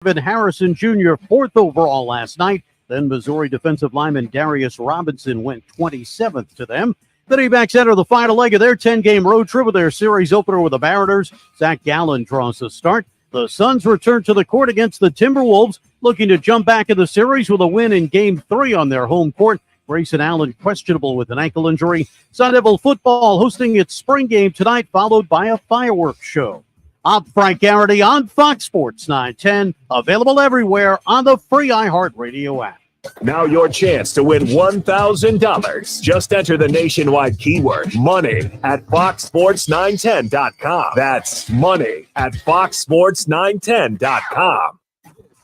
Harrison Jr. 4th overall last night. Then Missouri defensive lineman Darius Robinson went 27th to them. The D-backs enter the final leg of their 10-game road trip with their series opener with the Mariners. Zach Gallen draws the start. The Suns return to the court against the Timberwolves, looking to jump back in the series with a win in Game 3 on their home court. Grayson Allen questionable with an ankle injury. Sun Devil football hosting its spring game tonight, followed by a fireworks show. I'm Frank Garrity on Fox Sports 910, available everywhere on the free iHeartRadio app. Now your chance to win $1,000. Just enter the nationwide keyword money at foxsports910.com. That's money at foxsports910.com.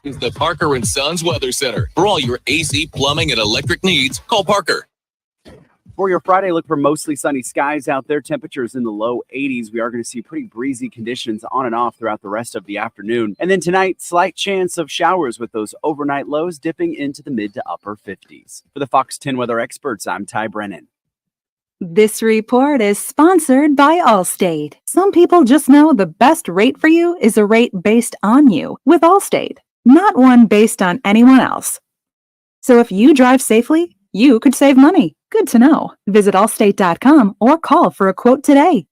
Is the Parker & Sons Weather Center. For all your AC, plumbing, and electric needs, call Parker. For your Friday, look for mostly sunny skies out there. Temperatures in the low 80s. We are going to see pretty breezy conditions on and off throughout the rest of the afternoon. And then tonight, slight chance of showers with those overnight lows dipping into the mid to upper 50s. For the Fox 10 weather experts, I'm Ty Brennan. This report is sponsored by Allstate. Some people just know the best rate for you is a rate based on you with Allstate, not one based on anyone else. So if you drive safely, you could save money. Good to know. Visit allstate.com or call for a quote today.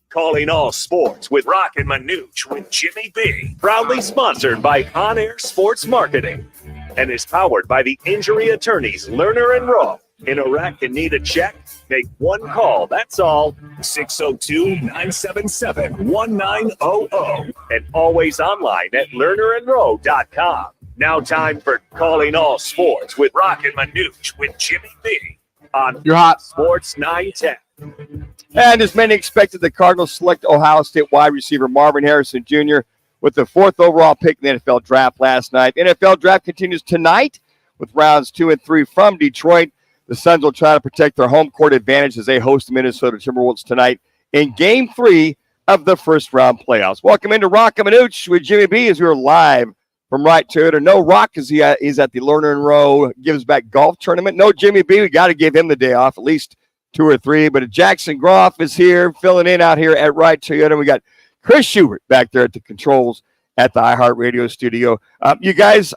Calling all sports with Roc and Manuch with Jimmy B. Proudly sponsored by On Air Sports Marketing and is powered by the injury attorneys Lerner and Rowe. In a wreck and need a check? Make one call, that's all. 602-977-1900. And always online at lernerandrowe.com. Now time for Calling All Sports with Roc and Manuch with Jimmy B. On You're hot. Sports 910. And as many expected, the Cardinals select Ohio State wide receiver Marvin Harrison Jr. with the 4th overall pick in the NFL draft last night. The NFL draft continues tonight with rounds 2 and 3 from Detroit. The Suns will try to protect their home court advantage as they host the Minnesota Timberwolves tonight in Game 3 of the first-round playoffs. Welcome into Roc and Manuch with Jimmy B as we are live from Right Toyota. No Rock is he's at the Lerner and Rowe Gives Back Golf Tournament. No Jimmy B. We got to give him the day off, at least 2 or 3. But Jackson Groff is here, filling in out here at Right Toyota. We got Chris Schubert back there at the controls at the iHeartRadio studio. You guys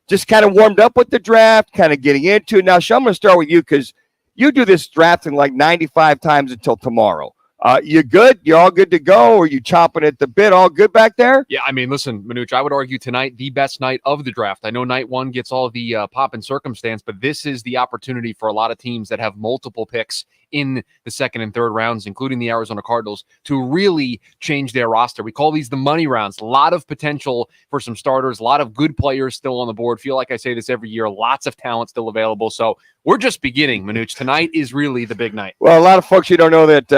just kind of warmed up with the draft, kind of getting into it. Now, Sean, I'm going to start with you because you do this drafting like 95 times until tomorrow. You good? You all good to go? Or you chomping at the bit? All good back there? Yeah, I mean, listen, Manuch, I would argue tonight the best night of the draft. I know night one gets all the pop and circumstance, but this is the opportunity for a lot of teams that have multiple picks in the second and third rounds, including the Arizona Cardinals, to really change their roster. We call these the money rounds. A lot of potential for some starters, a lot of good players still on the board. Feel like I say this every year, lots of talent still available. So we're just beginning, Manuch. Tonight is really the big night. Well, a lot of folks, you don't know that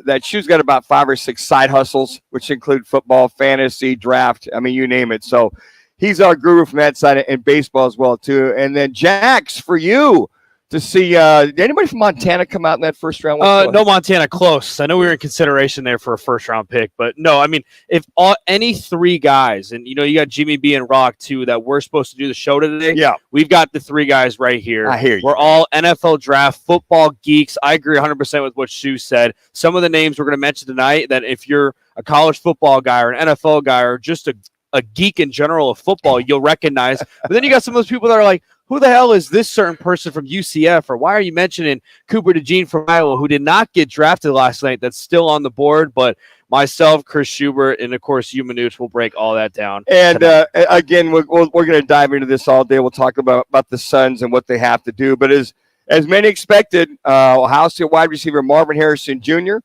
that Shu's got about 5 or 6 side hustles, which include football, fantasy, draft. I mean, you name it. So he's our guru from that side, and baseball as well, too. And then Jax, for you, to see did anybody from Montana come out in that first round? No Montana close. I know we were in consideration there for a first round pick, but no, I mean, if any 3 guys, and you got Jimmy B and Rock too, that we're supposed to do the show today. Yeah, we've got the 3 guys right here. I hear you. We're all NFL draft football geeks. I agree 100% with what Shu said. Some of the names we're going to mention tonight, that if you're a college football guy or an NFL guy or just a geek in general of football, you'll recognize. But then you got some of those people that are like, who the hell is this certain person from UCF? Or why are you mentioning Cooper DeJean from Iowa, who did not get drafted last night, that's still on the board? But myself, Chris Schubert, and, of course, you, Manuch, will break all that down. And, again, we're going to dive into this all day. We'll talk about the Suns and what they have to do. But as many expected, Ohio State wide receiver Marvin Harrison Jr.,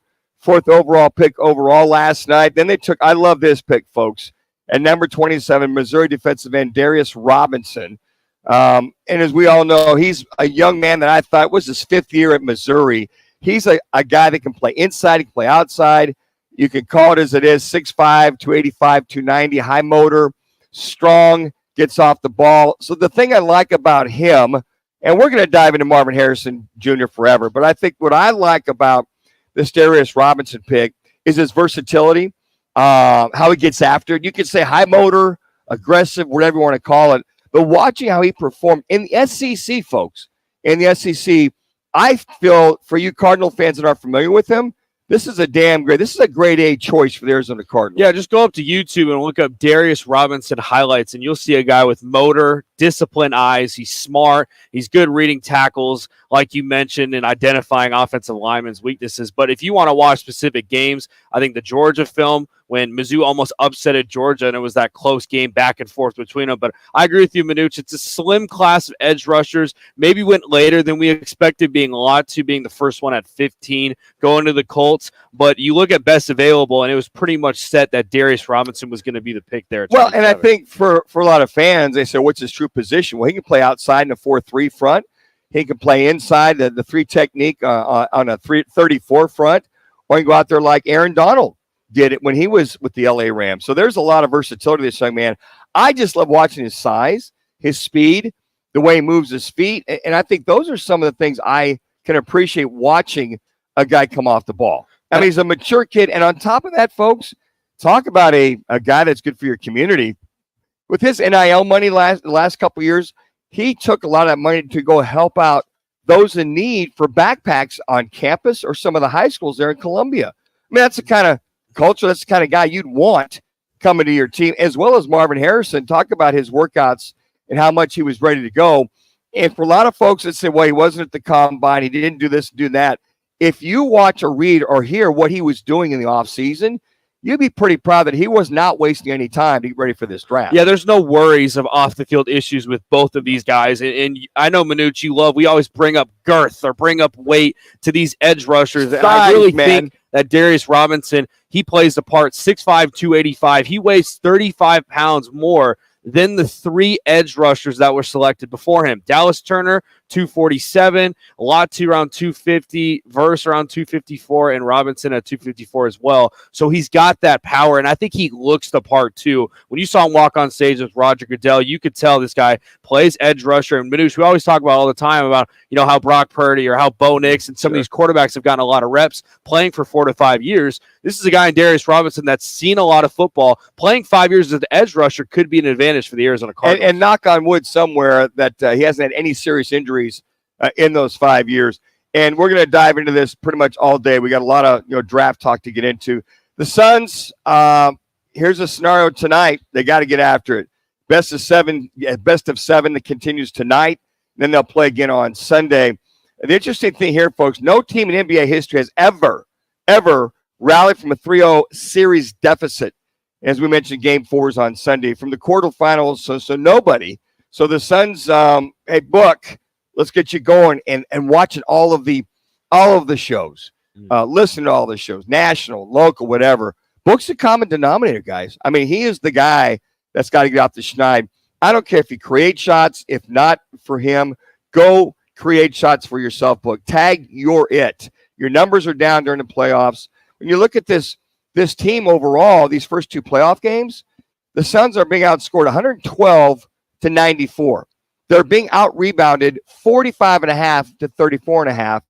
4th overall pick overall last night. Then they took – I love this pick, folks. At number 27, Missouri defensive end Darius Robinson. And as we all know, he's a young man that I thought was his 5th year at Missouri. He's a guy that can play inside, he can play outside. You can call it as it is, 6'5", 285, 290, high motor, strong, gets off the ball. So the thing I like about him, and we're going to dive into Marvin Harrison Jr. forever, but I think what I like about this Darius Robinson pick is his versatility, how he gets after it. You could say high motor, aggressive, whatever you want to call it. But watching how he performed in the SEC, folks, in the SEC, I feel for you Cardinal fans that aren't familiar with him, This is a grade A choice for the Arizona Cardinals. Yeah, just go up to YouTube and look up Darius Robinson highlights, and you'll see a guy with motor, disciplined eyes. He's smart. He's good reading tackles, like you mentioned, and identifying offensive linemen's weaknesses. But if you want to watch specific games, I think the Georgia film, when Mizzou almost upsetted Georgia, and it was that close game back and forth between them. But I agree with you, Manuch. It's a slim class of edge rushers. Maybe went later than we expected, being the first one at 15, going to the Colts. But you look at best available, and it was pretty much set that Darius Robinson was going to be the pick there. Well, and I think for a lot of fans, they say, what's his true position? Well, he can play outside in a 4-3 front. He can play inside the 3 technique on a 34 front. Or he can go out there like Aaron Donald did it when he was with the LA Rams. So there's a lot of versatility to this young man. I just love watching his size, his speed, the way he moves his feet. And I think those are some of the things I can appreciate watching a guy come off the ball. I mean, he's a mature kid. And on top of that, folks, talk about a guy that's good for your community. With his NIL money the last couple of years, he took a lot of that money to go help out those in need for backpacks on campus or some of the high schools there in Columbia. I mean, that's the kind of culture, that's the kind of guy you'd want coming to your team, as well as Marvin Harrison. Talk about his workouts and how much he was ready to go. And for a lot of folks that say, well, he wasn't at the combine, he didn't do this, do that. If you watch or read or hear what he was doing in the offseason, you'd be pretty proud that he was not wasting any time to get ready for this draft. Yeah, there's no worries of off-the-field issues with both of these guys. And I know, Manuch, we always bring up girth or bring up weight to these edge rushers. And I really think that Darius Robinson, he plays the part, 6'5", 285. He weighs 35 pounds more than the 3 edge rushers that were selected before him. Dallas Turner, 247, Latu around 250, Verse around 254, and Robinson at 254 as well. So he's got that power, and I think he looks the part too. When you saw him walk on stage with Roger Goodell, you could tell this guy plays edge rusher. And Manuch, we always talk about all the time about how Brock Purdy or how Bo Nix and some of these quarterbacks have gotten a lot of reps playing for 4 to 5 years. This is a guy in Darius Robinson that's seen a lot of football. Playing 5 years as an edge rusher could be an advantage for the Arizona Cardinals. And knock on wood somewhere that he hasn't had any serious injuries in those 5 years. And we're going to dive into this pretty much all day. We got a lot of draft talk to get into. The Suns, here's a scenario tonight. They got to get after it. Best of 7 that continues tonight. Then they'll play again on Sunday. The interesting thing here, folks, no team in NBA history has ever rallied from a 3-0 series deficit. As we mentioned, Game 4 is on Sunday from the quarterfinals. So nobody. So the Suns, hey, Book, let's get you going and watching all of the shows. Listen to all the shows, national, local, whatever. Book's the common denominator, guys. I mean, he is the guy that's got to get off the schneid. I don't care if he creates shots. If not for him, go create shots for yourself, Book. Tag your it. Your numbers are down during the playoffs. When you look at this team overall, these first 2 playoff games, the Suns are being outscored 112-94. They're being out-rebounded 45.5 to 34.5.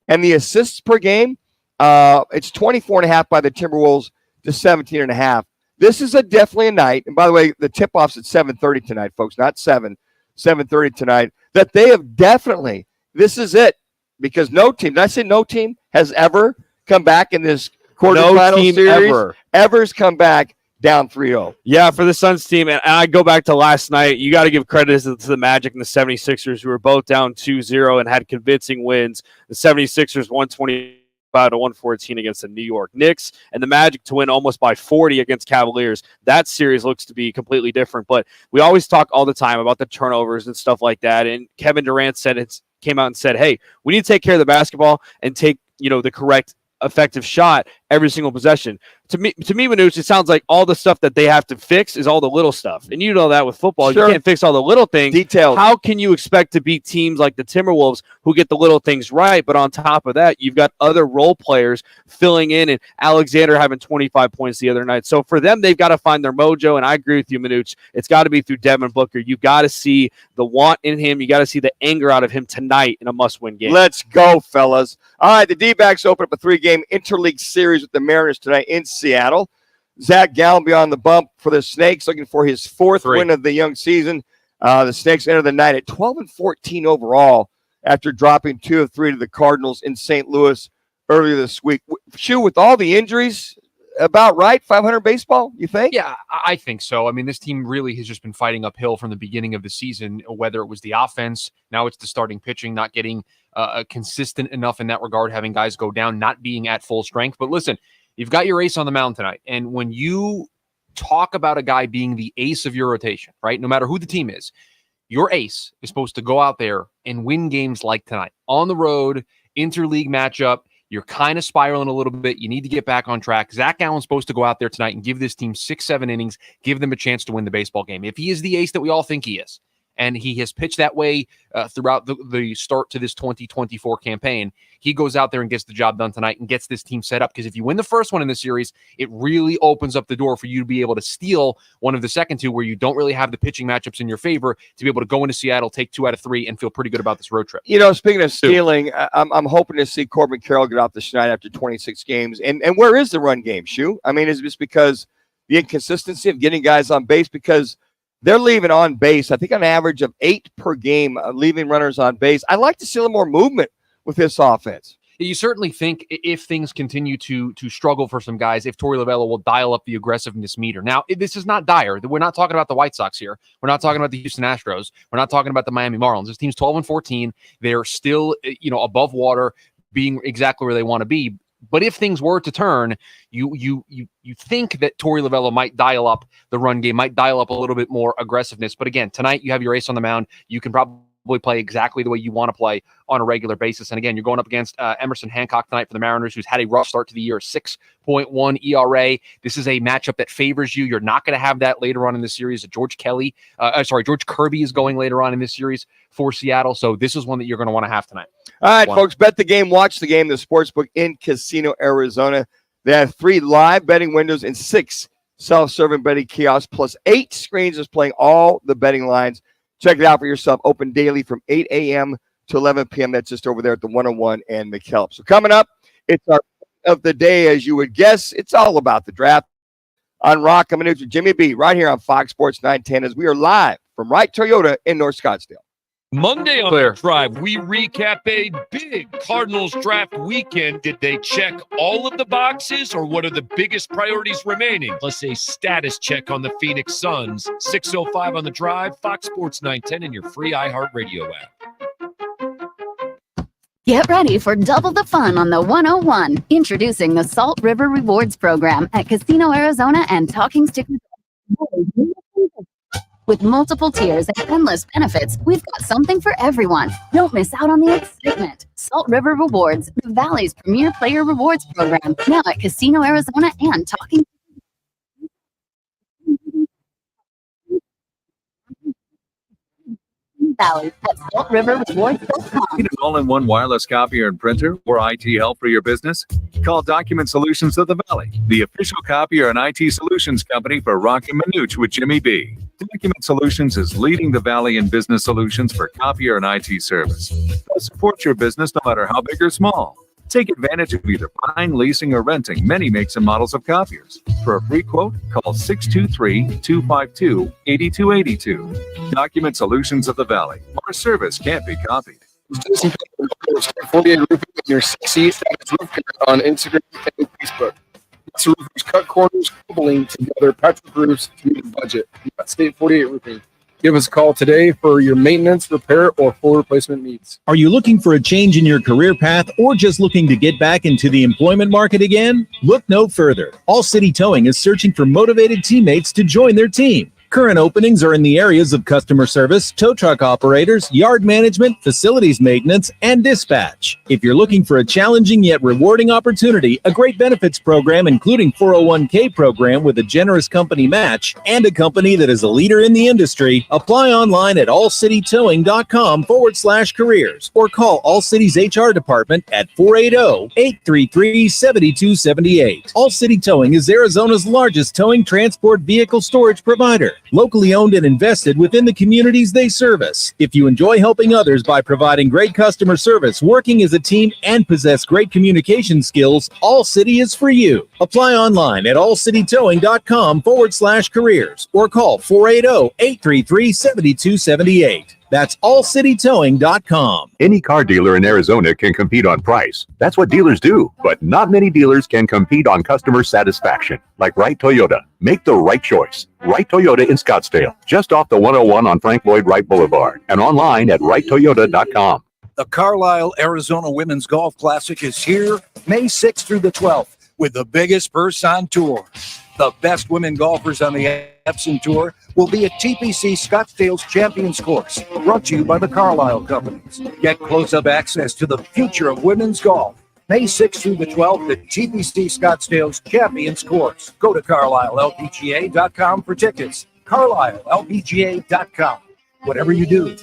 And the assists per game, it's 24.5 by the Timberwolves to 17.5. This is definitely a night. And by the way, the tip-off's at 7:30 tonight, folks, not 7:30 tonight, that they have definitely, this is it. Because no team, did I say no team has ever come back in this quarterfinal series? Ever's come back down 3-0. Yeah, for the Suns team, and I go back to last night, you got to give credit to the Magic and the 76ers, who were both down 2-0 and had convincing wins. The 76ers 125 to 114 against the New York Knicks, and the Magic to win almost by 40 against Cavaliers. That series looks to be completely different, but we always talk all the time about the turnovers and stuff like that, and Kevin Durant came out and said, hey, we need to take care of the basketball and take the correct effective shot every single possession. To me, Manuch, it sounds like all the stuff that they have to fix is all the little stuff. And you know that with football, you can't fix all the little things. Details. How can you expect to beat teams like the Timberwolves who get the little things right? But on top of that, you've got other role players filling in, and Alexander having 25 points the other night. So for them, they've got to find their mojo. And I agree with you, Manuch. It's got to be through Devin Booker. You got to see the want in him. You got to see the anger out of him tonight in a must-win game. Let's go, fellas. All right, the D-backs open up a 3-game interleague series with the Mariners tonight in Seattle. Zach Gallen on the bump for the Snakes, looking for his 4th win of the young season. The Snakes enter the night at 12-14 overall after dropping 2 of 3 to the Cardinals in St. Louis earlier this week. Shoe, with all the injuries, about right, 500 baseball, you think? Yeah, I think so. I mean, this team really has just been fighting uphill from the beginning of the season, whether it was the offense, now it's the starting pitching, not getting consistent enough in that regard, having guys go down, not being at full strength. But listen, you've got your ace on the mound tonight. And when you talk about a guy being the ace of your rotation, right, no matter who the team is, your ace is supposed to go out there and win games like tonight. On the road, interleague matchup, you're kind of spiraling a little bit. You need to get back on track. Zach Allen's supposed to go out there tonight and give this team 6-7 innings, give them a chance to win the baseball game. If he is the ace that we all think he is, and he has pitched that way throughout the start to this 2024 campaign, he goes out there and gets the job done tonight and gets this team set up. Because if you win the first one in the series, it really opens up the door for you to be able to steal one of the second two where you don't really have the pitching matchups in your favor to be able to go into Seattle, take 2 out of 3, and feel pretty good about this road trip. You know, speaking of stealing, I'm hoping to see Corbin Carroll get off the schneid after 26 games. And where is the run game, Shu? I mean, is it just because the inconsistency of getting guys on base? Because they're leaving on base, I think, on average of 8 per game, leaving runners on base. I'd like to see a little more movement with this offense. You certainly think if things continue to struggle for some guys, if Torey Lovullo will dial up the aggressiveness meter. Now, this is not dire. We're not talking about the White Sox here. We're not talking about the Houston Astros. We're not talking about the Miami Marlins. This team's 12-14. They're still, above water, being exactly where they want to be. But if things were to turn, you think that Torey Lovullo might dial up the run game, might dial up a little bit more aggressiveness. But again, tonight you have your ace on the mound. You can probably play exactly the way you want to play on a regular basis. And again, you're going up against Emerson Hancock tonight for the Mariners, who's had a rough start to the year, 6.1 ERA. This is a matchup that favors you. You're not going to have that later on in the series. George Kirby is going later on in this series for Seattle. So this is one that you're going to want to have tonight. All right, folks, bet the game, watch the game, the Sportsbook in Casino, Arizona. They have 3 live betting windows and 6 self-serving betting kiosks, plus 8 screens displaying all the betting lines. Check it out for yourself. Open daily from 8 a.m. to 11 p.m. That's just over there at the 101 and McKelp. So coming up, it's our of the day, as you would guess. It's all about the draft on Roc and Manuch with Jimmy B right here on Fox Sports 910 as we are live from Wright Toyota in North Scottsdale. Monday on the Drive, we recap a big Cardinals draft weekend. Did they check all of the boxes, or what are the biggest priorities remaining? Plus a status check on the Phoenix Suns. 6:05 on the Drive, Fox Sports 910, and your free iHeartRadio app. Get ready for double the fun on the 101. Introducing the Salt River Rewards Program at Casino Arizona and Talking Stickers. With multiple tiers and endless benefits, we've got something for everyone. Don't miss out on the excitement. Salt River Rewards, the Valley's premier player rewards program, now at Casino Arizona and Talking. Valley at saltriverrewards.com. Need an all-in-one wireless copier and printer or IT help for your business? Call Document Solutions of the Valley, the official copier and IT solutions company for Roc and Manuch with Jimmy B. Document Solutions is leading the Valley in business solutions for copier and IT service. They'll support your business no matter how big or small. Take advantage of either buying, leasing, or renting many makes and models of copiers. For a free quote, call 623-252-8282. Document Solutions of the Valley. Our service can't be copied. 48 Roofing in your 6 Roof Care on Instagram and Facebook. Lots of roofers cut corners, cobbling together patchwork roofs to meet a budget. State 48 Roofing. Give us a call today for your maintenance, repair, or full replacement needs. Are you looking for a change in your career path or just looking to get back into the employment market again? Look no further. All City Towing is searching for motivated teammates to join their team. Current openings are in the areas of customer service, tow truck operators, yard management, facilities maintenance, and dispatch. If you're looking for a challenging yet rewarding opportunity, a great benefits program including 401k program with a generous company match, and a company that is a leader in the industry, apply online at allcitytowing.com/careers or call All City's HR department at 480-833-7278. All City Towing is Arizona's largest towing transport vehicle storage provider. Locally owned and invested within the communities they service. If you enjoy helping others by providing great customer service, working as a team, and possess great communication skills, All City is for you. Apply online at allcitytowing.com/careers or call 480-833-7278. That's allcitytowing.com. Any car dealer in Arizona can compete on price. That's what dealers do. But not many dealers can compete on customer satisfaction. Like Wright Toyota. Make the right choice. Wright Toyota in Scottsdale, just off the 101 on Frank Lloyd Wright Boulevard, and online at wrighttoyota.com. The Carlisle, Arizona Women's Golf Classic is here May 6th through the 12th with the biggest purse on tour. The best women golfers on the Epson Tour will be at TPC Scottsdale's Champions Course, brought to you by the Carlisle Companies. Get close-up access to the future of women's golf. May 6th through the 12th at TPC Scottsdale's Champions Course. Go to CarlisleLPGA.com for tickets. CarlisleLPGA.com. Whatever you do,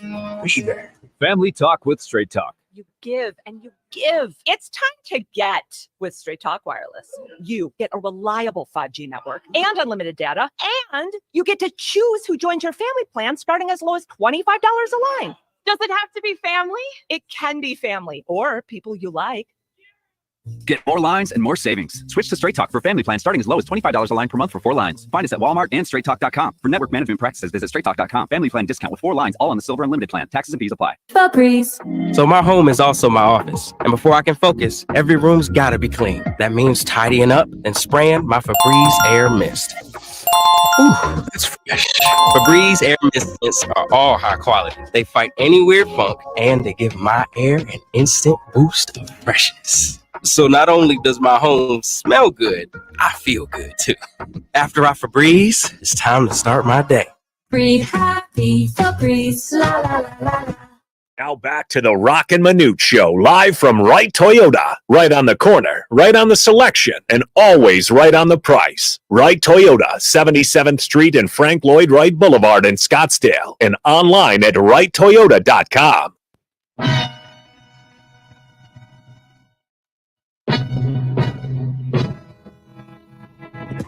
be there. Family Talk with Straight Talk. You give and you give. It's time to get with Straight Talk Wireless. You get a reliable 5G network and unlimited data, and you get to choose who joins your family plan starting as low as $25 a line. Does it have to be family? It can be family or people you like. Get more lines and more savings. Switch to Straight Talk for family plans starting as low as $25 a line per month for 4 lines. Find us at Walmart and straighttalk.com. For network management practices, visit straighttalk.com. Family plan discount with 4 lines, all on the Silver Unlimited plan. Taxes and fees apply. Febreze. So my home is also my office. And before I can focus, every room's gotta be clean. That means tidying up and spraying my Febreze Air Mist. Ooh, that's fresh. Febreze Air Mist mints are all high quality. They fight any weird funk, and they give my air an instant boost of freshness. So not only does my home smell good, I feel good too. After I Febreze, it's time to start my day. Breathe happy, Febreze, la la la la la. Now back to the Roc and Manuch Show, live from Wright Toyota. Right on the corner, right on the selection, and always right on the price. Wright Toyota, 77th Street and Frank Lloyd Wright Boulevard in Scottsdale, and online at wrighttoyota.com.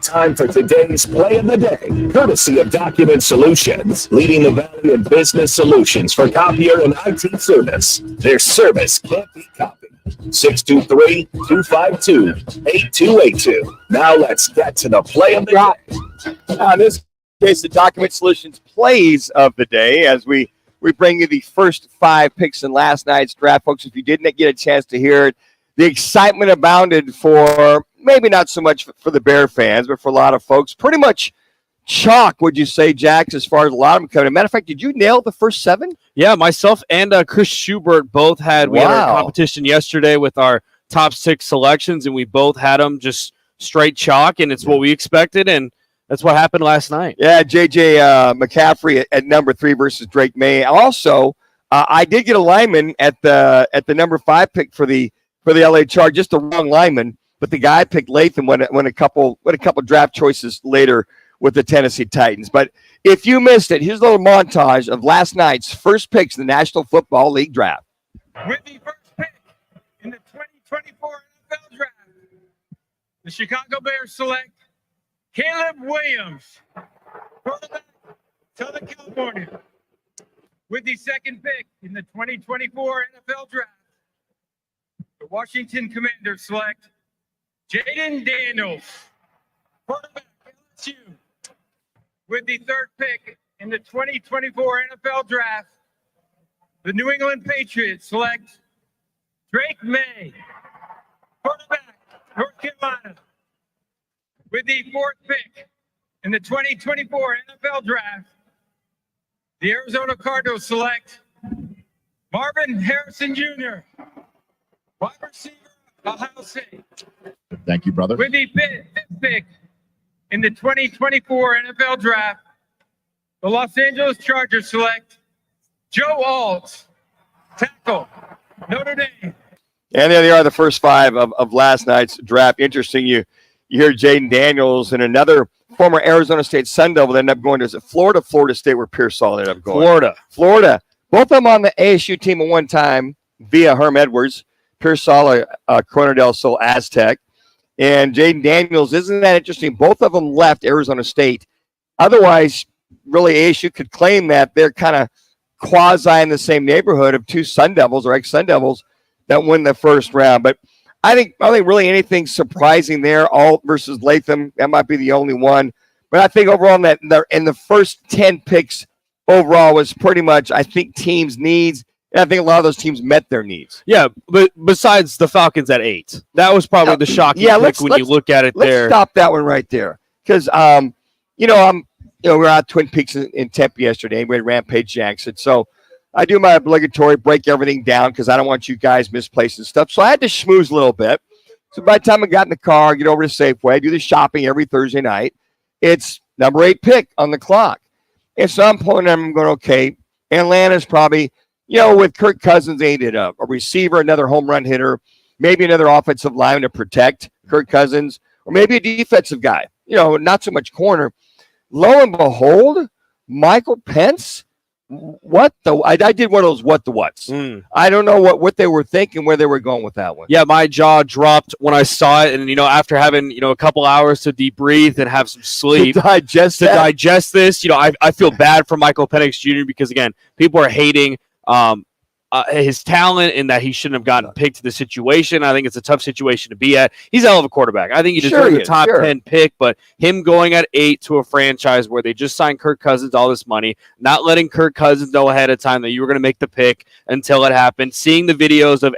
Time for today's play of the day, courtesy of Document Solutions, leading the valley in business solutions for copier and IT service. Their service can't be copied. 623-252-8282. Now let's get to the play of the day. In this case, the Document Solutions plays of the day, as we bring you the first 5 picks in last night's draft. Folks, if you didn't get a chance to hear it, the excitement abounded for maybe not so much for the Bear fans, but for a lot of folks. Pretty much chalk, would you say, Jax, as far as a lot of them coming? As a matter of fact, did you nail the first 7? Yeah, myself and Chris Schubert both had. We had our competition yesterday with our top 6 selections, and we both had them just straight chalk, and it's what we expected, and that's what happened last night. Yeah, J.J. McCaffrey at number 3 versus Drake May. Also, I did get a lineman at the number 5 pick for the LA Chargers, just the wrong lineman. But the guy picked Latham went a couple draft choices later with the Tennessee Titans. But if you missed it, here's a little montage of last night's first picks in the National Football League draft. With the first pick in the 2024 NFL draft, the Chicago Bears select Caleb Williams, quarterback, Southern California. With the second pick in the 2024 NFL draft, the Washington Commanders select Jaden Daniels, quarterback, LSU. With the third pick in the 2024 NFL Draft, the New England Patriots select Drake May, quarterback, North Carolina. With the fourth pick in the 2024 NFL Draft, the Arizona Cardinals select Marvin Harrison Jr., wide receiver, Ohio State. Thank you, brother. With the fifth pick in the 2024 NFL Draft, the Los Angeles Chargers select Joe Alt, tackle, Notre Dame. And there they are, the first 5 of last night's draft. Interesting, you hear Jaden Daniels and another former Arizona State Sun Devil that ended up going to Florida State, where Pearsall ended up going. Florida. Both of them on the ASU team at one time via Herm Edwards. Pearsall, Corona del Sol Aztec, and Jaden Daniels. Isn't that interesting? Both of them left Arizona State. Otherwise, really, ASU could claim that they're kind of quasi in the same neighborhood of 2 Sun Devils or ex-Sun Devils that win the first round. But I think really anything surprising there. Alt versus Latham, that might be the only one. But I think overall in the first 10 picks overall was pretty much, I think, teams' needs. And I think a lot of those teams met their needs. Yeah, but besides the Falcons at 8, that was probably the shocking pick when you look at it there. Let's stop that one right there. Because, we were out Twin Peaks in Tempe yesterday. We had Rampage Jackson. So I do my obligatory break everything down because I don't want you guys misplacing stuff. So I had to schmooze a little bit. So by the time I got in the car, get over to Safeway, I do the shopping every Thursday night. It's number 8 pick on the clock. And so I'm pulling them. I'm going, okay, Atlanta's probably, with Kirk Cousins, they needed a receiver, another home run hitter, maybe another offensive line to protect Kirk Cousins, or maybe a defensive guy, not so much corner. Lo and behold, Michael Pence, I did one of those what the whats. I don't know what they were thinking, where they were going with that one. Yeah, my jaw dropped when I saw it. And, after having, a couple hours to debrief and have some sleep. To digest this, I feel bad for Michael Penix Jr. because, again, people are hating his talent and that he shouldn't have gotten picked to the situation. I think it's a tough situation to be at. He's a hell of a quarterback. I think he deserves a top 10 pick, but him going at 8 to a franchise where they just signed Kirk Cousins all this money, not letting Kirk Cousins know ahead of time that you were going to make the pick until it happened, seeing the videos of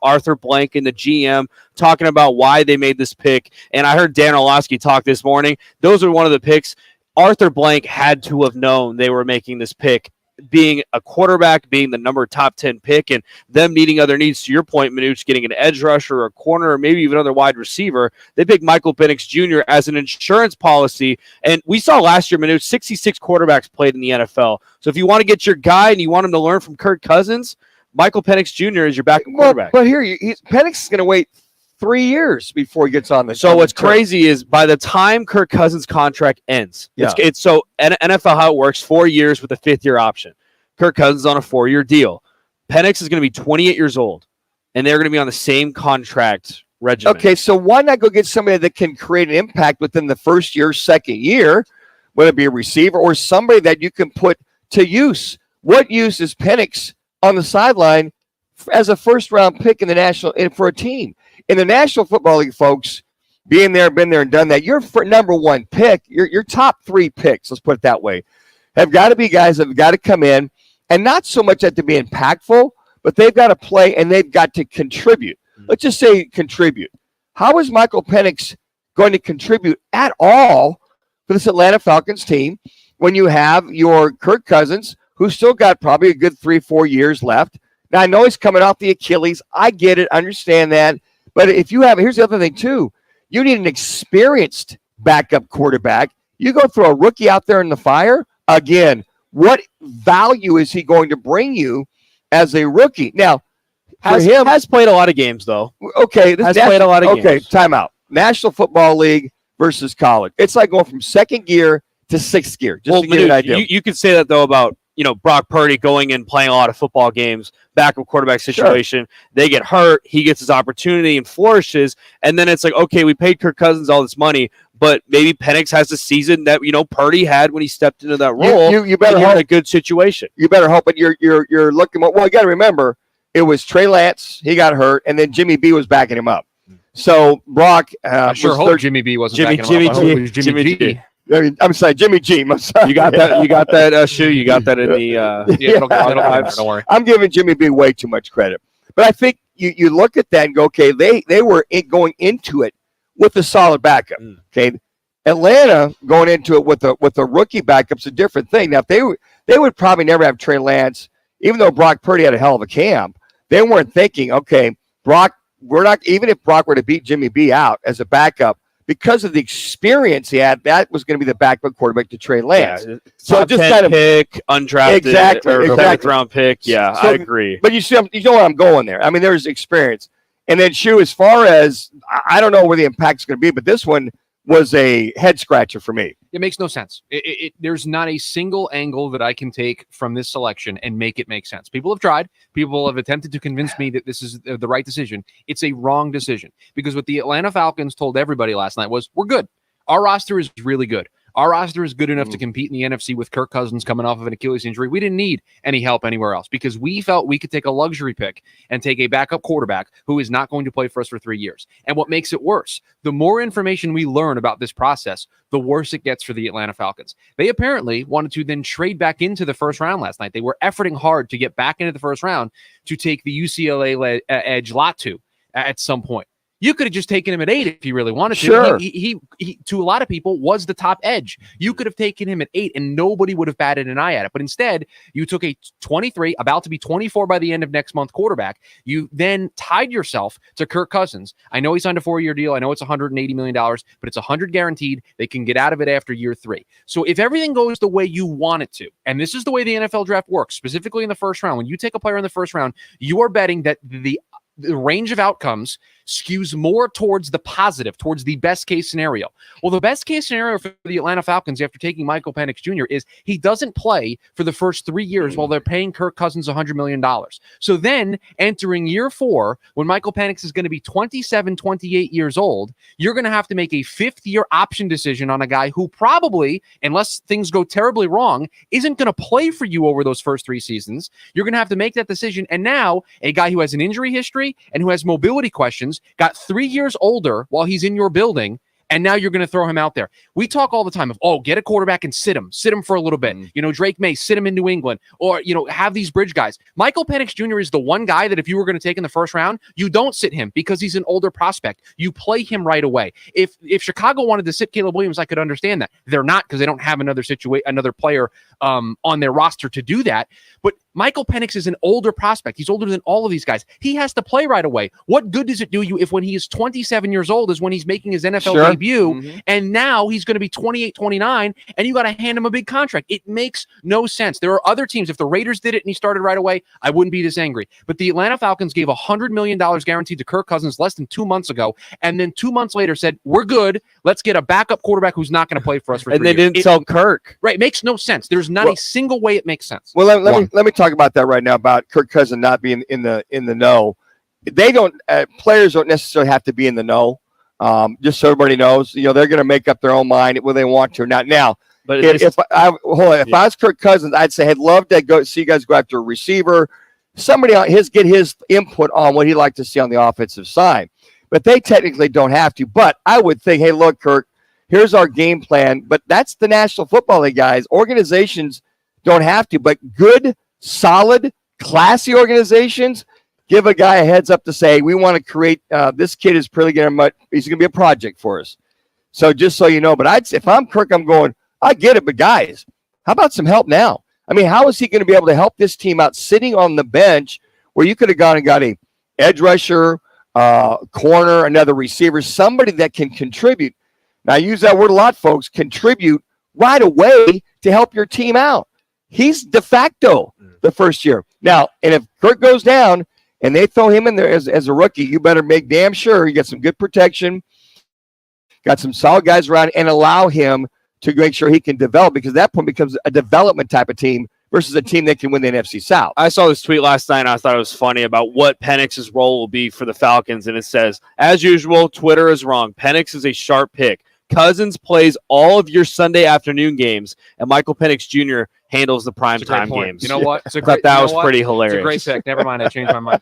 Arthur Blank and the GM talking about why they made this pick. And I heard Dan Orlovsky talk this morning. Those are one of the picks. Arthur Blank had to have known they were making this pick, being a quarterback, being the number top 10 pick, and them needing other needs. To your point, Manuch, getting an edge rusher, a corner, or maybe even another wide receiver. They picked Michael Penix Jr. as an insurance policy. And we saw last year, Manuch, 66 quarterbacks played in the NFL. So if you want to get your guy and you want him to learn from Kirk Cousins, Michael Penix Jr. is your backup quarterback. But here, Penix is going to wait 3 years before he gets on the So what's crazy is by the time Kirk Cousins' contract ends, it's so NFL how it works, 4 years with a 5th-year option. Kirk Cousins on a 4-year deal. Penix is going to be 28 years old, and they're going to be on the same contract regimen. Okay, so why not go get somebody that can create an impact within the first year, second year, whether it be a receiver or somebody that you can put to use? What use is Penix on the sideline as a first-round pick in the national for a team? In the National Football League, folks, being there, been there, and done that, your number 1 pick, your top 3 picks, let's put it that way, have got to be guys that have got to come in, and not so much that to be impactful, but they've got to play and they've got to contribute. Let's just say contribute. How is Michael Penix going to contribute at all for this Atlanta Falcons team when you have your Kirk Cousins, who's still got probably a good 3-4 years left? Now, I know he's coming off the Achilles. I get it. Understand that. But if you have, here's the other thing, too. You need an experienced backup quarterback. You go throw a rookie out there in the fire, again, what value is he going to bring you as a rookie? Now, has played a lot of games, though. Okay. Played a lot of games. Okay, timeout. National Football League versus college. It's like going from 2nd gear to 6th gear, just to give you an idea. You could say that, though, about Brock Purdy going and playing a lot of football games, backup quarterback situation. Sure. They get hurt. He gets his opportunity and flourishes. And then it's like, okay, we paid Kirk Cousins all this money, but maybe Penix has the season that, Purdy had when he stepped into that role. You better hope in a good situation. You better hope, but you're looking. Well, you got to remember, it was Trey Lance. He got hurt, and then Jimmy B was backing him up. So Brock, I sure hope Jimmy B wasn't backing him up. I hope it was Jimmy G. I'm sorry, Jimmy G. I'm sorry. You got that? You got that shoe? You got that in the? Don't worry. I'm giving Jimmy B way too much credit, but I think you look at that and go, okay, they were going into it with a solid backup. Okay, Atlanta going into it with a rookie backup's a different thing. Now, if they would probably never have Trey Lance, even though Brock Purdy had a hell of a camp. They weren't thinking, okay, Brock. We're not, even if Brock were to beat Jimmy B out as a backup, because of the experience he had, that was going to be the backup quarterback to Trey Lance. Yeah, so just kind of pick, undrafted, exactly. 7th round pick. Yeah, so, I agree. But you know where I'm going there. I mean, there's experience. And then, as far as, I don't know where the impact's going to be, but this one was a head scratcher for me. It makes no sense. There's not a single angle that I can take from this selection and make it make sense. People have tried. People have attempted to convince me that this is the right decision. It's a wrong decision, because what the Atlanta Falcons told everybody last night was, we're good. Our roster is really good. Our roster is good enough to compete in the NFC with Kirk Cousins coming off of an Achilles injury. We didn't need any help anywhere else because we felt we could take a luxury pick and take a backup quarterback who is not going to play for us for 3 years. And what makes it worse, the more information we learn about this process, the worse it gets for the Atlanta Falcons. They apparently wanted to then trade back into the first round last night. They were efforting hard to get back into the first round to take the UCLA edge Latu at some point. You could have just taken him at 8 if you really wanted to. Sure. He to a lot of people, was the top edge. You could have taken him at 8 and nobody would have batted an eye at it. But instead, you took a 23, about to be 24 by the end of next month quarterback. You then tied yourself to Kirk Cousins. I know he signed a 4-year deal. I know it's $180 million, but it's $100 guaranteed. They can get out of it after year 3. So if everything goes the way you want it to, and this is the way the NFL draft works, specifically in the first round, when you take a player in the first round, you are betting that the range of outcomes skews more towards the positive, towards the best case scenario. Well, the best case scenario for the Atlanta Falcons after taking Michael Penix Jr. is he doesn't play for the first 3 years while they're paying Kirk Cousins $100 million. So then entering year 4, when Michael Penix is going to be 27, 28 years old, you're going to have to make a 5th-year option decision on a guy who probably, unless things go terribly wrong, isn't going to play for you over those first 3 seasons. You're going to have to make that decision. And now a guy who has an injury history and who has mobility questions got 3 years older while he's in your building, and now you're going to throw him out there. We talk all the time of, get a quarterback and sit him for a little bit. Drake May, sit him in New England, or, have these bridge guys. Michael Penix Jr. is the one guy that if you were going to take in the first round, you don't sit him because he's an older prospect. You play him right away. If Chicago wanted to sit Caleb Williams, I could understand that. They're not, because they don't have another player on their roster to do that. But Michael Penix is an older prospect. He's older than all of these guys. He has to play right away. What good does it do you if when he is 27 years old is when he's making his NFL debut, and now he's going to be 28, 29, and you got to hand him a big contract? It makes no sense. There are other teams. If the Raiders did it and he started right away, I wouldn't be this angry. But the Atlanta Falcons gave $100 million guaranteed to Kirk Cousins less than 2 months ago, and then 2 months later said, we're good. Let's get a backup quarterback who's not going to play for us for 3 years. And they didn't sell Kirk. Right. It makes no sense. There's not a single way it makes sense. Well, let me talk about that right now, about Kirk Cousins not being in the know. They don't players don't necessarily have to be in the know. Just so everybody knows, they're going to make up their own mind whether they want to or not. Now, but if I was Kirk Cousins, I'd say I'd love to go see you guys go after a receiver, somebody get his input on what he'd like to see on the offensive side. But they technically don't have to. But I would think, hey, look, Kirk, here's our game plan. But that's the National Football League, guys. Organizations don't have to, but good, solid, classy organizations give a guy a heads up to say, we want to create, this kid is pretty he's going to be a project for us. So just so you know, but if I'm Kirk, I'm going, I get it, but guys, how about some help now? I mean, how is he going to be able to help this team out sitting on the bench where you could have gone and got a edge rusher, corner, another receiver, somebody that can contribute. Now, I use that word a lot, folks, contribute right away to help your team out. He's de facto the first year. Now, and if Kirk goes down and they throw him in there as a rookie, you better make damn sure you get some good protection, got some solid guys around, and allow him to make sure he can develop, because that point becomes a development type of team versus a team that can win the NFC South. I saw this tweet last night, and I thought it was funny about what Penix's role will be for the Falcons, and it says, as usual, Twitter is wrong. Penix is a sharp pick. Cousins plays all of your Sunday afternoon games, and Michael Penix Jr. handles the primetime games. You know what? I thought that was pretty hilarious. It's a great pick. Never mind. I changed my mind.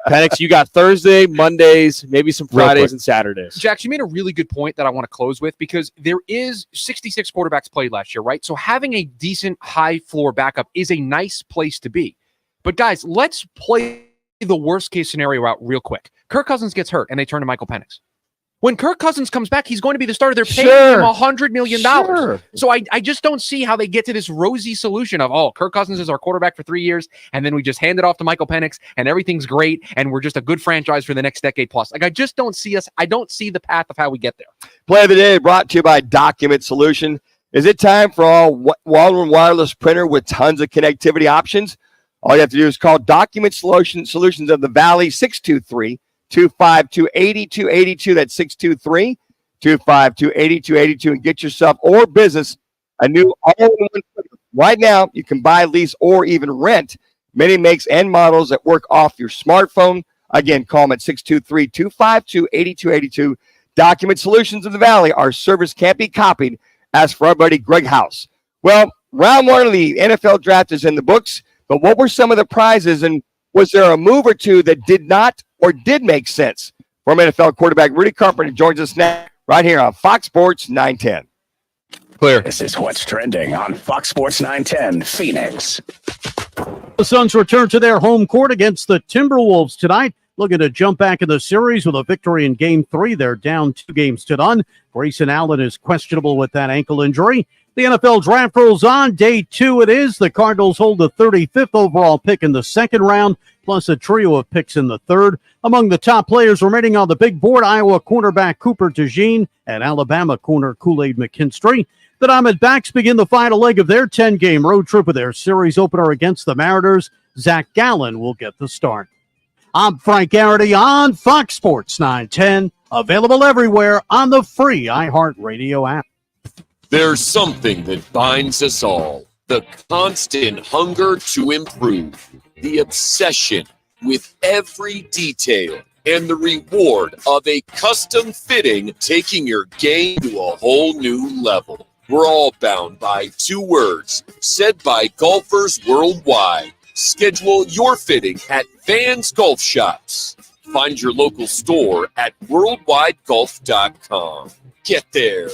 Penix, you got Thursday, Mondays, maybe some Fridays and Saturdays. Jax, you made a really good point that I want to close with, because there is 66 quarterbacks played last year, right? So having a decent high floor backup is a nice place to be. But guys, let's play the worst case scenario out real quick. Kirk Cousins gets hurt and they turn to Michael Penix. When Kirk Cousins comes back, he's going to be the starter. They're paying him $100 million. So I just don't see how they get to this rosy solution of, Kirk Cousins is our quarterback for 3 years, and then we just hand it off to Michael Penix, and everything's great, and we're just a good franchise for the next decade plus. I just don't see I don't see the path of how we get there. Play of the day brought to you by Document Solution. Is it time for all all-in-one wireless printer with tons of connectivity options? All you have to do is call Document Solutions of the Valley, 623-252-8282. That's 623-252-8282, and get yourself or business a new all-in-one printer. Right now, you can buy, lease, or even rent many makes and models that work off your smartphone. Again, call them at 623-252-8282. Document Solutions of the Valley. Our service can't be copied asked for our buddy Greg House. Well, round one of the NFL draft is in the books, but what were some of the prizes, and was there a move or two that did not or did make sense? Former NFL quarterback Rudy Carpenter joins us now right here on Fox Sports 910. Clear. This is what's trending on Fox Sports 910 Phoenix. The Suns return to their home court against the Timberwolves tonight, looking to jump back in the series with a victory in Game 3. They're down 2-0. Grayson Allen is questionable with that ankle injury. The NFL draft rolls on. Day 2 it is. The Cardinals hold the 35th overall pick in the second round, plus a trio of picks in the third. Among the top players remaining on the big board, Iowa cornerback Cooper DeJean and Alabama corner Kool-Aid McKinstry. The Diamondbacks begin the final leg of their 10-game road trip with their series opener against the Mariners. Zach Gallen will get the start. I'm Frank Garrity on Fox Sports 910, available everywhere on the free iHeartRadio app. There's something that binds us all. The constant hunger to improve. The obsession with every detail. And the reward of a custom fitting taking your game to a whole new level. We're all bound by 2 words said by golfers worldwide. Schedule your fitting at Vans Golf Shops. Find your local store at worldwidegolf.com. Get there.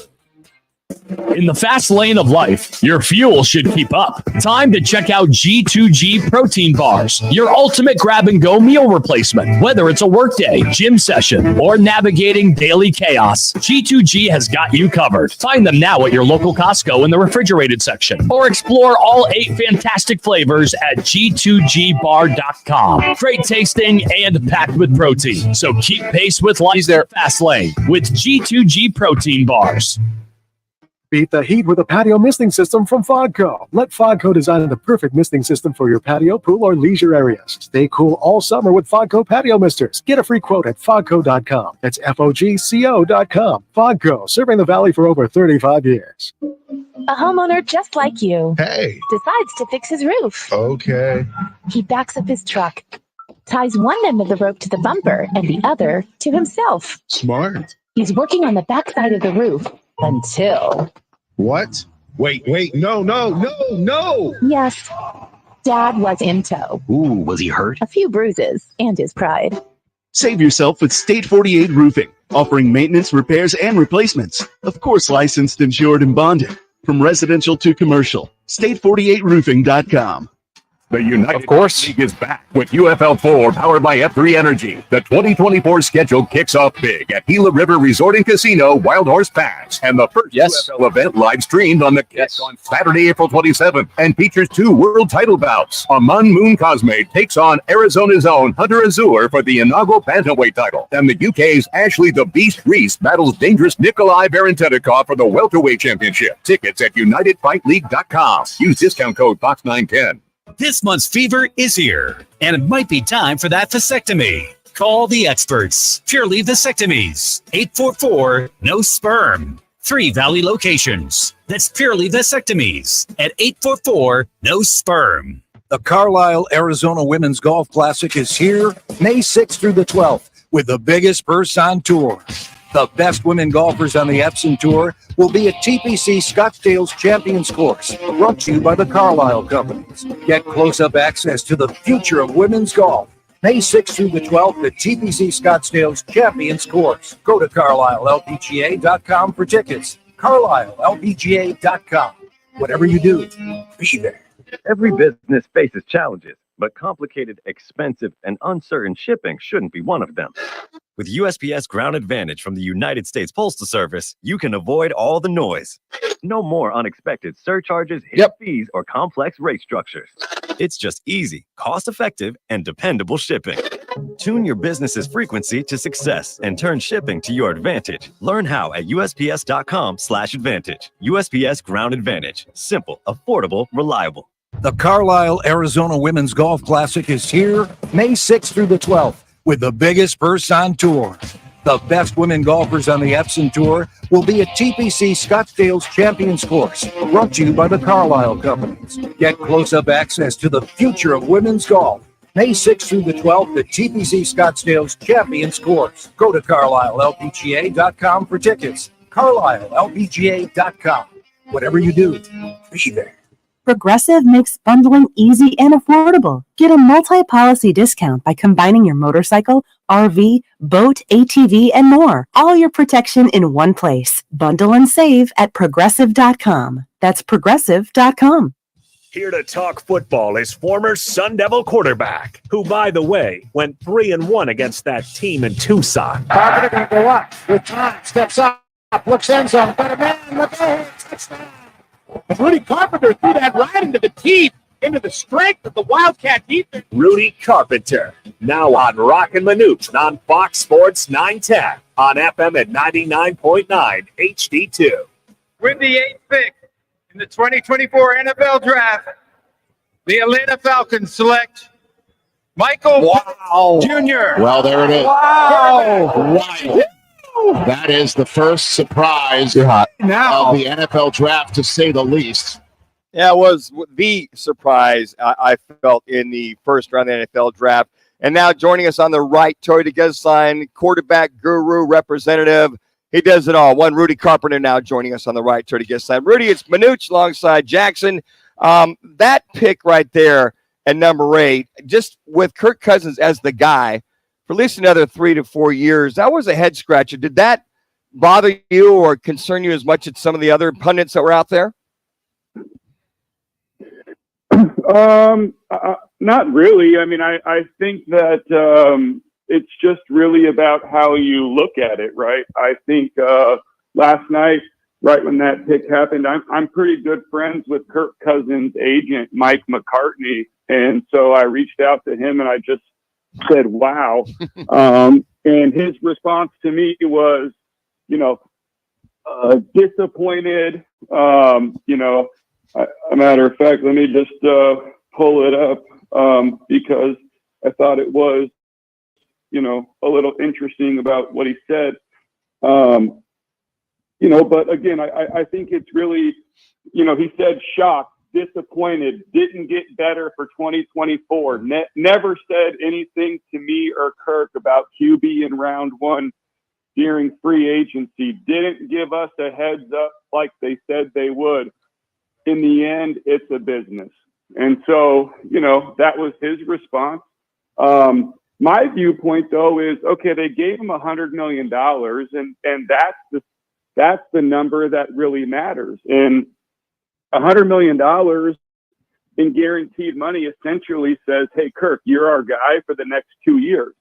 In the fast lane of life, your fuel should keep up. Time to check out G2G protein bars, your ultimate grab-and-go meal replacement. Whether it's a workday, gym session, or navigating daily chaos, G2G has got you covered. Find them now at your local Costco in the refrigerated section, or explore all 8 fantastic flavors at G2GBar.com. Great tasting and packed with protein, so keep pace with life's fast lane with G2G protein bars. Beat the heat with a patio misting system from Fogco. Let Fogco design the perfect misting system for your patio, pool, or leisure areas. Stay cool all summer with Fogco patio misters. Get a free quote at fogco.com. That's FOGCO.com. Fogco, serving the Valley for over 35 years. A homeowner just like you. Hey. Decides to fix his roof. Okay. He backs up his truck, ties one end of the rope to the bumper and the other to himself. Smart. He's working on the back side of the roof until... What? Wait, no! Yes, Dad was in tow. Ooh, was he hurt? A few bruises and his pride. Save yourself with State 48 Roofing, offering maintenance, repairs, and replacements. Of course, licensed, insured, and bonded. From residential to commercial. State48roofing.com. The United League is back with UFL4 powered by F3 Energy. The 2024 schedule kicks off big at Gila River Resort and Casino, Wild Horse Pass, and the first UFL event live streamed on the Kick on Saturday, April 27th, and features 2 world title bouts. Aman Moon Cosme takes on Arizona's own Hunter Azur for the inaugural bantamweight title, and the UK's Ashley the Beast Reese battles dangerous Nikolai Barentenikov for the welterweight championship. Tickets at UnitedFightLeague.com. Use discount code FOX910. This month's fever is here, and it might be time for that vasectomy. Call the experts. Pure Leave Vasectomies. 844-NO-SPERM. 3 Valley locations. That's Pure Leave Vasectomies at 844-NO-SPERM. The Carlisle, Arizona Women's Golf Classic is here May 6th through the 12th with the biggest purse on tour. The best women golfers on the Epson Tour will be at TPC Scottsdale's Champions Course, brought to you by the Carlisle Companies. Get close-up access to the future of women's golf. May 6th through the 12th at TPC Scottsdale's Champions Course. Go to CarlisleLPGA.com for tickets. CarlisleLPGA.com. Whatever you do, be there. Every business faces challenges, but complicated, expensive, and uncertain shipping shouldn't be one of them. With USPS Ground Advantage from the United States Postal Service, you can avoid all the noise. No more unexpected surcharges, hidden fees, or complex rate structures. It's just easy, cost-effective, and dependable shipping. Tune your business's frequency to success and turn shipping to your advantage. Learn how at USPS.com/advantage. USPS Ground Advantage. Simple, affordable, reliable. The Carlisle, Arizona Women's Golf Classic is here May 6th through the 12th with the biggest purse on tour. The best women golfers on the Epson Tour will be at TPC Scottsdale's Champions Course, brought to you by the Carlisle Companies. Get close-up access to the future of women's golf. May 6th through the 12th at TPC Scottsdale's Champions Course. Go to CarlisleLPGA.com for tickets. CarlisleLPGA.com. Whatever you do, be there. Progressive makes bundling easy and affordable. Get a multi-policy discount by combining your motorcycle, RV, boat, ATV, and more. All your protection in one place. Bundle and save at progressive.com. That's progressive.com. Here to talk football is former Sun Devil quarterback, who, by the way, went 3-1 against that team in Tucson. Carpenter going to go up with time, steps up, looks end zone, got a man, look ahead, touchdown. Rudy Carpenter threw that right into the teeth, into the strength of the Wildcat defense. Rudy Carpenter, now on Roc and Manuch on Fox Sports 910 on FM at 99.9 HD2. With the 8th pick in the 2024 NFL Draft, the Atlanta Falcons select Michael Jr. Well, there it is. Wow. That is the first surprise of the NFL draft, to say the least. Yeah, it was the surprise I felt in the first round of the NFL draft. And now joining us on the right, Toyota guest line, quarterback guru, representative. He does it all. One Rudy Carpenter now joining us on the right, Toyota guest line. Rudy, it's Manuch alongside Jackson. That pick right there at number 8, just with Kirk Cousins as the guy, for at least another 3 to 4 years, that was a head scratcher. Did that bother you or concern you as much as some of the other pundits that were out there? Not really. I mean, I think that it's just really about how you look at it, right? I think last night, right when that pick happened, I'm pretty good friends with Kirk Cousins' agent, Mike McCartney, and so I reached out to him and I just said, wow. And his response to me was, disappointed. A matter of fact, let me just pull it up because I thought it was, a little interesting about what he said. But again, I think it's really, he said shocked, disappointed, didn't get better for 2024. Never said anything to me or Kirk about QB in round 1 during free agency. Didn't give us a heads up like they said they would. In the end, it's a business. And so, that was his response. My viewpoint, though, is, okay, they gave him $100 million, and that's the number that really matters. And $100 million in guaranteed money essentially says, hey, Kirk, you're our guy for the next 2 years.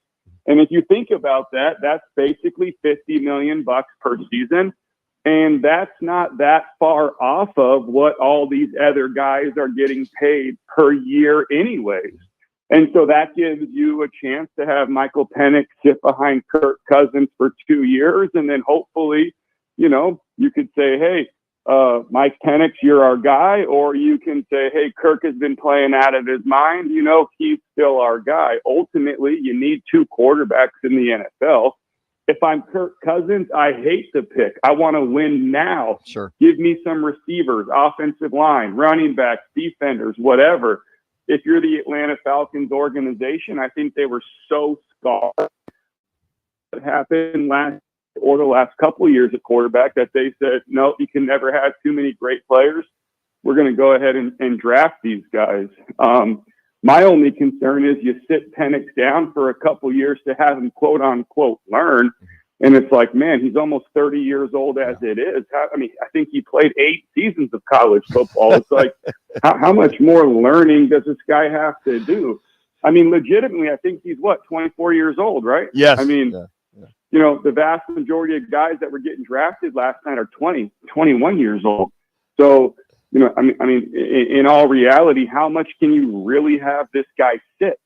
And if you think about that, that's basically $50 million per season. And that's not that far off of what all these other guys are getting paid per year anyways. And so that gives you a chance to have Michael Penix sit behind Kirk Cousins for 2 years. And then hopefully, you could say, hey, Mike Penix, you're our guy. Or you can say, hey, Kirk has been playing out of his mind. He's still our guy. Ultimately, you need 2 quarterbacks in the NFL. If I'm Kirk Cousins, I hate the pick. I want to win now. Sure. Give me some receivers, offensive line, running backs, defenders, whatever. If you're the Atlanta Falcons organization, I think they were so scarred what happened the last couple of years at quarterback that they said, no, you can never have too many great players. We're going to go ahead and draft these guys. My only concern is you sit Penix down for a couple years to have him, quote unquote, learn. And it's like, man, he's almost 30 years old as it is. I think he played 8 seasons of college football. It's like, how much more learning does this guy have to do? Legitimately, I think he's 24 years old, right? Yes. The vast majority of guys that were getting drafted last night are 20, 21 years old. So, in all reality, how much can you really have this guy sit?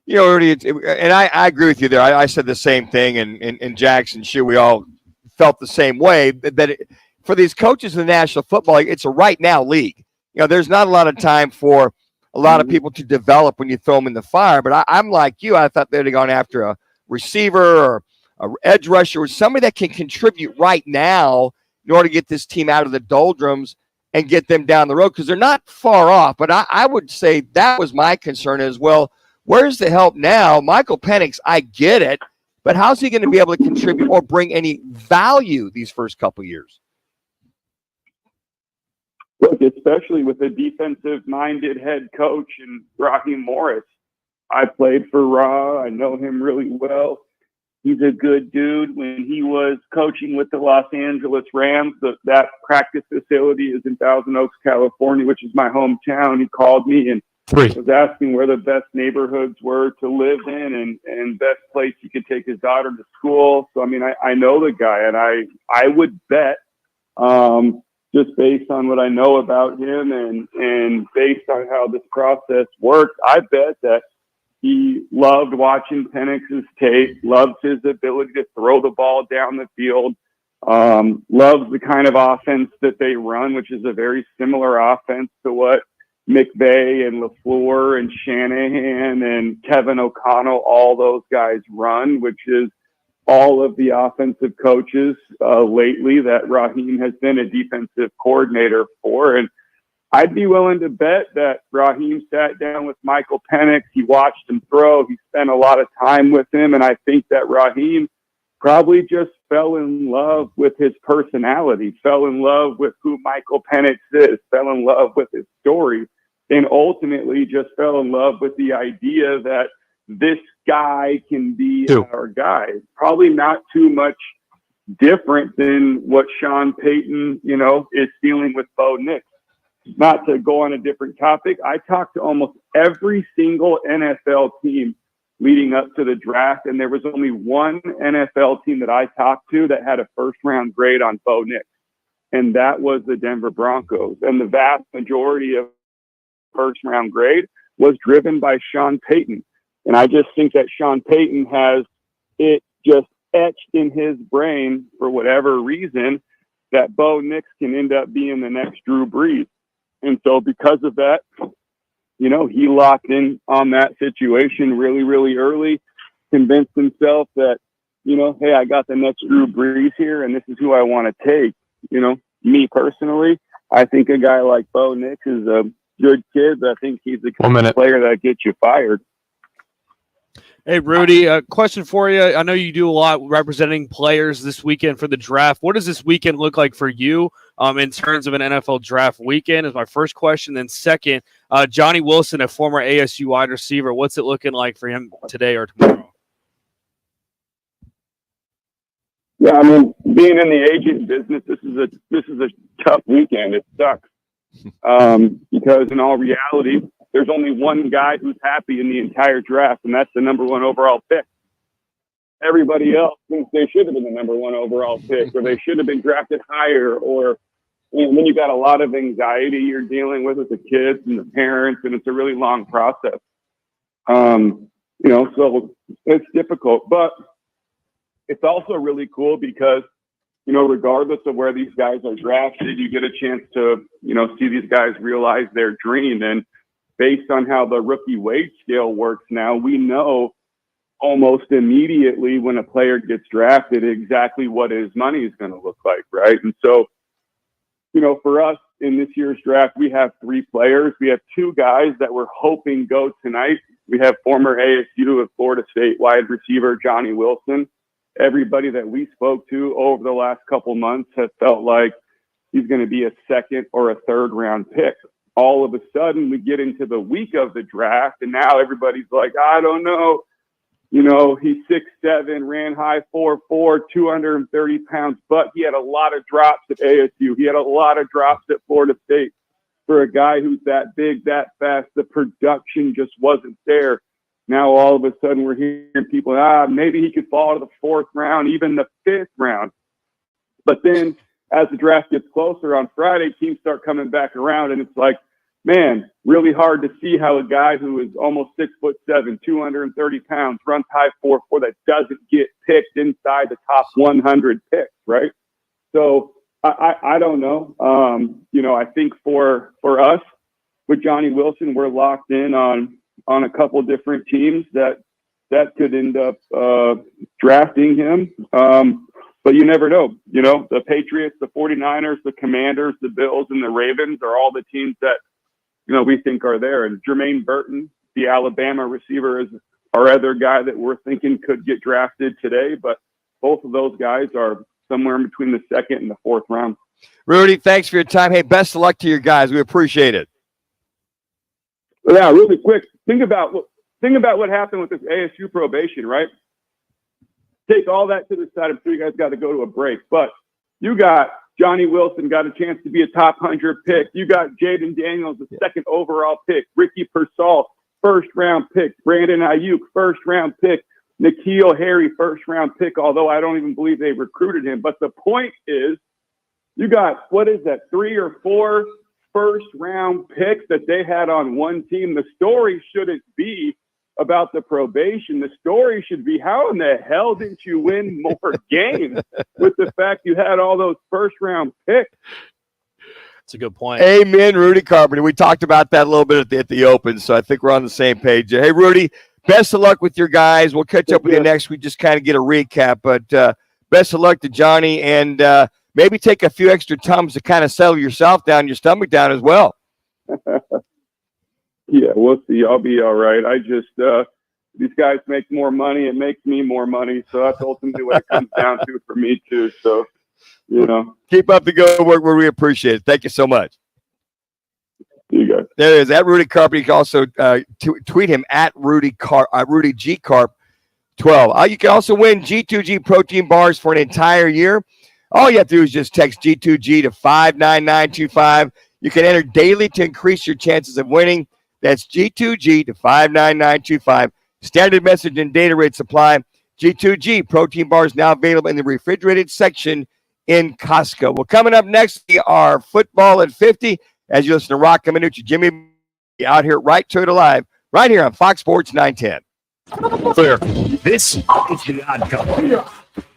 Rudy, and I agree with you there. I said the same thing, and Jackson, we all felt the same way, that for these coaches in the National Football League, it's a right now league. There's not a lot of time for a lot of people to develop when you throw them in the fire. But I'm like you. I thought they'd have gone after a receiver or an edge rusher or somebody that can contribute right now in order to get this team out of the doldrums and get them down the road, because they're not far off. But I would say that was my concern as well. Where's the help now? Michael Penix, I get it, but how's he going to be able to contribute or bring any value these first couple years? Look, especially with a defensive-minded head coach and Raheem Morris. I played for Ra. I know him really well. He's a good dude. When he was coaching with the Los Angeles Rams, that practice facility is in Thousand Oaks, California, which is my hometown. He called me and was asking where the best neighborhoods were to live in and best place he could take his daughter to school. So, I mean, I know the guy, and I would bet, just based on what I know about him and based on how this process works, I bet that he loved watching Penix's tape, loves his ability to throw the ball down the field, loves the kind of offense that they run, which is a very similar offense to what McVay and LaFleur and Shanahan and Kevin O'Connell, all those guys run, which is all of the offensive coaches lately that Raheem has been a defensive coordinator for. And I'd be willing to bet that Raheem sat down with Michael Penix. He watched him throw. He spent a lot of time with him. And I think that Raheem probably just fell in love with his personality, fell in love with who Michael Penix is, fell in love with his story, and ultimately just fell in love with the idea that this guy can be our guy. Probably not too much different than what Sean Payton, is feeling with Bo Nix. Not to go on a different topic, I talked to almost every single NFL team leading up to the draft, and there was only one NFL team that I talked to that had a first-round grade on Bo Nix, and that was the Denver Broncos. And the vast majority of first-round grade was driven by Sean Payton. And I just think that Sean Payton has it just etched in his brain, for whatever reason, that Bo Nix can end up being the next Drew Brees. And so because of that, he locked in on that situation really, really early, convinced himself that, hey, I got the next Drew Brees here, and this is who I want to take. Me personally, I think a guy like Bo Nix is a good kid, but I think he's the kind of player that gets you fired. Hey, Rudy, a question for you. I know you do a lot representing players this weekend for the draft. What does this weekend look like for you in terms of an NFL draft weekend is my first question. Then second, Johnny Wilson, a former ASU wide receiver, what's it looking like for him today or tomorrow? Yeah, I mean, being in the agent business, this is a tough weekend. It sucks because in all reality, there's only one guy who's happy in the entire draft, and that's the number one overall pick. Everybody else thinks they should have been the number one overall pick, or they should have been drafted higher, or then you got a lot of anxiety you're dealing with the kids and the parents, and it's a really long process. So it's difficult, but it's also really cool because, regardless of where these guys are drafted, you get a chance to, see these guys realize their dream. And based on how the rookie wage scale works now, we know almost immediately when a player gets drafted exactly what his money is going to look like, right? And so, for us in this year's draft, we have 3 players. We have 2 guys that we're hoping go tonight. We have former ASU of Florida State wide receiver Johnny Wilson. Everybody that we spoke to over the last couple months has felt like he's going to be a second or a third round pick. All of a sudden we get into the week of the draft, and now everybody's like, I don't know. He's 6'7", ran high 4'4", 230 pounds, but he had a lot of drops at ASU. He had a lot of drops at Florida State. For a guy who's that big, that fast, the production just wasn't there. Now all of a sudden we're hearing people, maybe he could fall to the 4th round, even the 5th round. But then as the draft gets closer on Friday, teams start coming back around, and it's like, man, really hard to see how a guy who is almost 6'7", 230 pounds, runs high 4'4", that doesn't get picked inside the top 100 picks, right? So I don't know. I think for us with Johnny Wilson, we're locked in on a couple different teams that could end up drafting him. But you never know. The Patriots, the 49ers, the Commanders, the Bills, and the Ravens are all the teams that, we think are there. And Jermaine Burton, the Alabama receiver, is our other guy that we're thinking could get drafted today. But both of those guys are somewhere in between the second and the fourth round. Rudy, thanks for your time. Hey, best of luck to your guys. We appreciate it. Yeah, really quick. Think about what happened with this ASU probation, right? Take all that to the side. I'm sure you guys got to go to a break, but you got Johnny Wilson got a chance to be a top 100 pick. You got Jaden Daniels, the second overall pick. Ricky Pearsall, first round pick. Brandon Ayuk, first round pick. N'Keal Harry, first round pick, although I don't even believe they recruited him. But the point is, you got, what is that, 3 or 4 first round picks that they had on one team. The story shouldn't be about the probation. The story should be, how in the hell didn't you win more games with the fact you had all those first round picks? That's a good point. Amen, Rudy Carpenter. We talked about that a little bit at the Open, so I think we're on the same page. Hey, Rudy, best of luck with your guys. We'll catch up with you next week, just kind of get a recap. But best of luck to Johnny, and maybe take a few extra Tums to kind of settle yourself down, your stomach down as well. Yeah, we'll see. I'll be all right. I just, these guys make more money. It makes me more money. So that's ultimately what it comes down to for me, too. So, you know. Keep up the good work. We appreciate it. Thank you so much. You guys. There it is. At Rudy Carp. You can also tweet him at Rudy G Carp 12. You can also win G2G protein bars for an entire year. All you have to do is just text G2G to 59925. You can enter daily to increase your chances of winning. That's G2G to 59925. Standard message and data rate supply. G2G protein bars now available in the refrigerated section in Costco. Well, coming up next, we are Football at 50. As you listen to Roc and Manuch, Jimmy out here at Right Toyota Live, right here on Fox Sports 910. Clear. This is the Odd Couple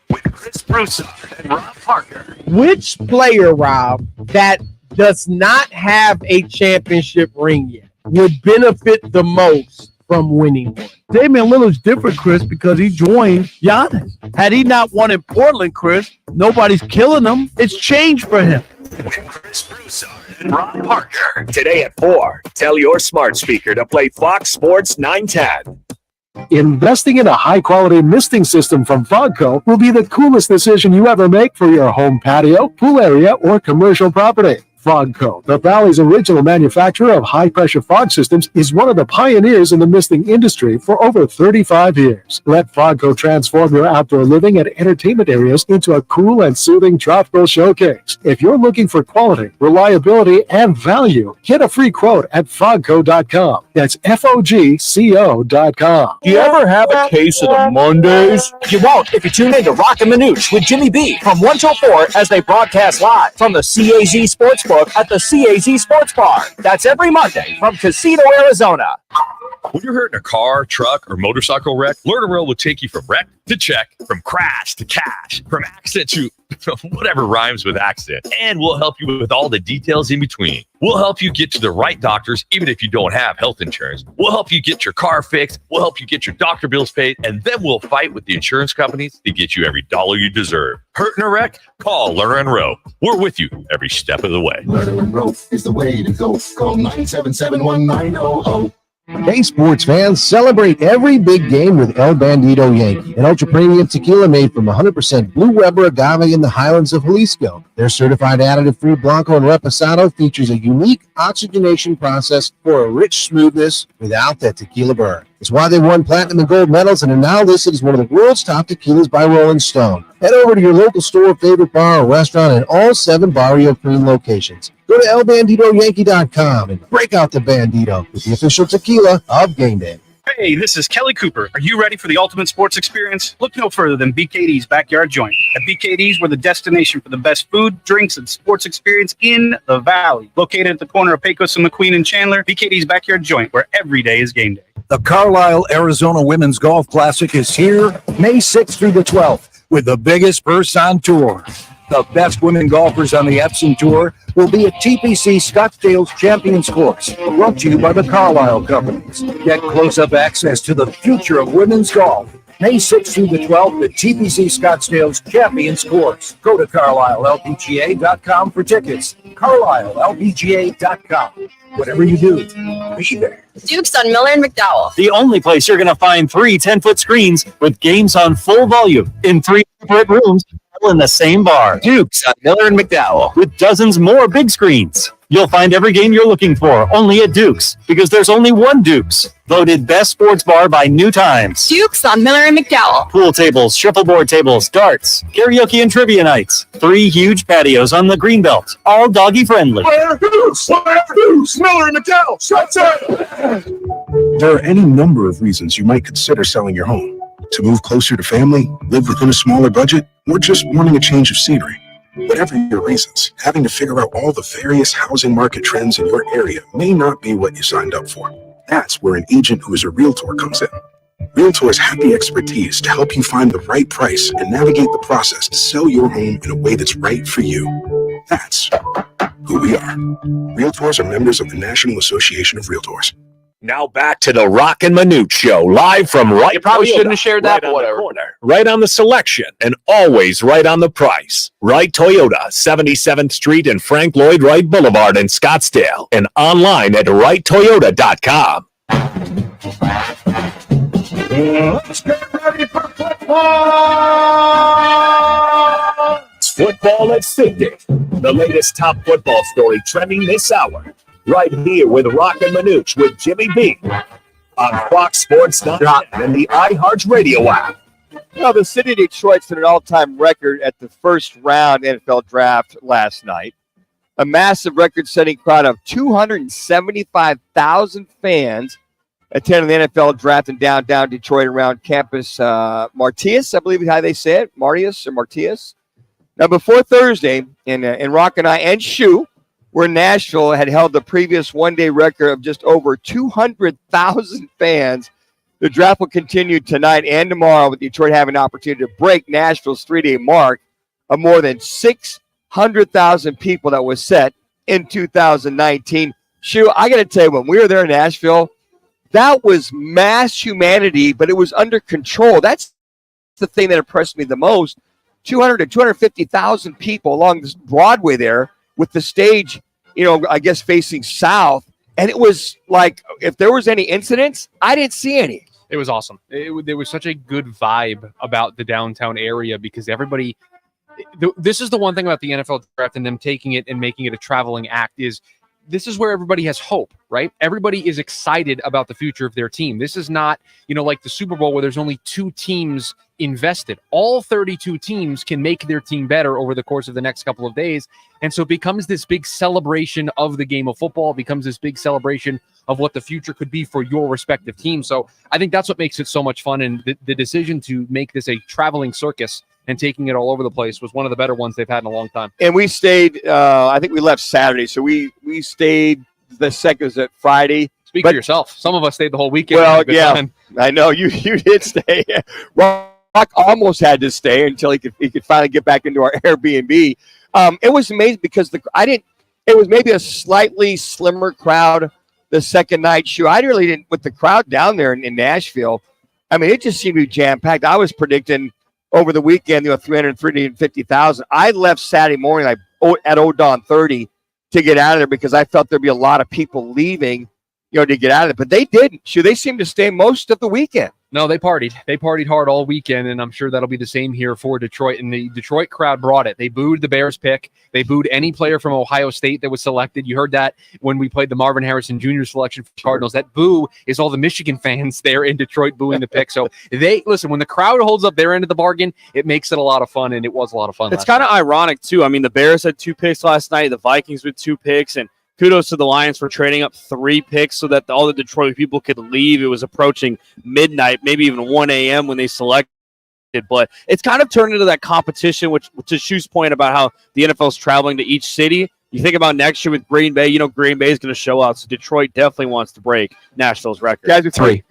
with Chris Broussard and Rob Parker. Which player, Rob, that does not have a championship ring yet would benefit the most from winning one? Damian Lillard's different, Chris, because he joined Giannis. Had he not won in Portland, Chris, nobody's killing him. It's changed for him. With Chris Broussard and Rob Parker. Today at 4, tell your smart speaker to play Fox Sports 910. Investing in a high-quality misting system from Fogco will be the coolest decision you ever make for your home patio, pool area, or commercial property. Fogco, the Valley's original manufacturer of high-pressure fog systems, is one of the pioneers in the misting industry for over 35 years. Let Fogco transform your outdoor living and entertainment areas into a cool and soothing tropical showcase. If you're looking for quality, reliability, and value, get a free quote at fogco.com. That's FOGCO.com. Do you ever have a case of the Mondays? You won't if you tune in to Roc and Manuch with Jimmy B from 1 till 4 as they broadcast live from the CAZ Sportsbook at the CAZ Sports Bar. That's every Monday from Casino, Arizona. When you're hurt in a car, truck, or motorcycle wreck, Lerneril will take you from wreck to check, from crash to cash, from accident to whatever rhymes with accident. And we'll help you with all the details in between. We'll help you get to the right doctors, even if you don't have health insurance. We'll help you get your car fixed. We'll help you get your doctor bills paid. And then we'll fight with the insurance companies to get you every dollar you deserve. Hurt in a wreck? Call Lerner and Rowe. We're with you every step of the way. Lerner and Rowe is the way to go. Call 977-1900. Hey, sports fans, celebrate every big game with El Bandito Yankee, an ultra-premium tequila made from 100% Blue Weber agave in the highlands of Jalisco. Their certified additive-free Blanco and Reposado features a unique oxygenation process for a rich smoothness without that tequila burn. It's why they won platinum and gold medals and are now listed as one of the world's top tequilas by Rolling Stone. Head over to your local store, favorite bar, or restaurant in all 7 Barrio Queen locations. Go to elbanditoyankee.com and break out the Bandito with the official tequila of Game Day. Hey, this is Kelly Cooper. Are you ready for the ultimate sports experience? Look no further than BKD's Backyard Joint. At BKD's, we're the destination for the best food, drinks, and sports experience in the Valley. Located at the corner of Pecos and McQueen and Chandler, BKD's Backyard Joint, where every day is game day. The Carlisle, Arizona Women's Golf Classic is here May 6th through the 12th with the biggest purse on tour. The best women golfers on the Epson Tour will be at TPC Scottsdale's Champions Course, brought to you by the Carlisle Companies. Get close-up access to the future of women's golf May 6th through the 12th at TPC Scottsdale's Champions Course. Go to CarlisleLPGA.com for tickets. CarlisleLPGA.com. Whatever you do, be there. Dukes on Miller and McDowell. The only place you're going to find 3 10-foot screens with games on full volume in 3 separate rooms all in the same bar. Dukes on Miller and McDowell with dozens more big screens. You'll find every game you're looking for only at Dukes because there's only one Dukes. Voted best sports bar by New Times. Dukes on Miller and McDowell. Pool tables, shuffleboard tables, darts, karaoke and trivia nights. 3 huge patios on the Greenbelt, all doggy friendly. Dukes! Miller and McDowell! Shots out! There are any number of reasons you might consider selling your home. To move closer to family, live within a smaller budget, or just wanting a change of scenery. Whatever your reasons, having to figure out all the various housing market trends in your area may not be what you signed up for. That's where an agent who is a realtor comes in. Realtors have the expertise to help you find the right price and navigate the process to sell your home in a way that's right for you. That's who we are. Realtors are members of the National Association of Realtors. Now back to the Roc and Manuch Show, live from Right. You probably Toyota, shouldn't have shared that, right but on whatever. the corner, right on the selection, and always right on the price. Right Toyota, 77th Street and Frank Lloyd Wright Boulevard in Scottsdale, and online at righttoyota.com. Let's get ready for football! It's football at 50. The latest top football story trending this hour. Right here with Roc and Manuch with Jimmy B on FoxSports.com and the iHeartRadio app. Well, the city of Detroit set an all-time record at the first round NFL draft last night. A massive record-setting crowd of 275,000 fans attended the NFL draft in downtown Detroit around campus Martius, I believe is how they say it, Martius or Martius. Now, before Thursday, in Rock and I and Shoe, where Nashville had held the previous one-day record of just over 200,000 fans. The draft will continue tonight and tomorrow, with Detroit having an opportunity to break Nashville's 3-day mark of more than 600,000 people that was set in 2019. Shu, I got to tell you, when we were there in Nashville, that was mass humanity, but it was under control. That's the thing that impressed me the most. 200 to 250,000 people along this Broadway there, with the stage, I guess facing south. And it was like, if there was any incidents, I didn't see any. It was awesome. There was such a good vibe about the downtown area because everybody, this is the one thing about the NFL draft and them taking it and making it a traveling act is this is where everybody has hope, right? Everybody is excited about the future of their team. This is not, like the Super Bowl where there's only 2 teams invested. All 32 teams can make their team better over the course of the next couple of days. And so it becomes this big celebration of the game of football. It becomes this big celebration of what the future could be for your respective team. So I think that's what makes it so much fun. And the decision to make this a traveling circus and taking it all over the place was one of the better ones they've had in a long time. And we stayed, I think we left Saturday. So we stayed the second, was it Friday? Speak for yourself. Some of us stayed the whole weekend. Well, yeah, I know you did stay. Rock almost had to stay until he could finally get back into our Airbnb. It was amazing because it was maybe a slightly slimmer crowd the second night. I really didn't, with the crowd down there in Nashville. I mean, it just seemed to be jam-packed. I was predicting over the weekend, 350,000. I left Saturday morning at 0:30 to get out of there because I felt there'd be a lot of people leaving, to get out of it. But they didn't. They seemed to stay most of the weekend. No, they partied. They partied hard all weekend, and I'm sure that'll be the same here for Detroit. And the Detroit crowd brought it. They booed the Bears pick. They booed any player from Ohio State that was selected. You heard that when we played the Marvin Harrison Jr. selection for Cardinals. That boo is all the Michigan fans there in Detroit booing the pick. So listen, when the crowd holds up their end of the bargain, it makes it a lot of fun, and it was a lot of fun. It's kind of ironic, too. I mean, the Bears had 2 picks last night. The Vikings with 2 picks, and kudos to the Lions for trading up 3 picks so that all the Detroit people could leave. It was approaching midnight, maybe even 1 a.m. when they selected. But it's kind of turned into that competition, which to Shu's point about how the NFL is traveling to each city. You think about next year with Green Bay, Green Bay is going to show out. So Detroit definitely wants to break Nashville's record. Guys,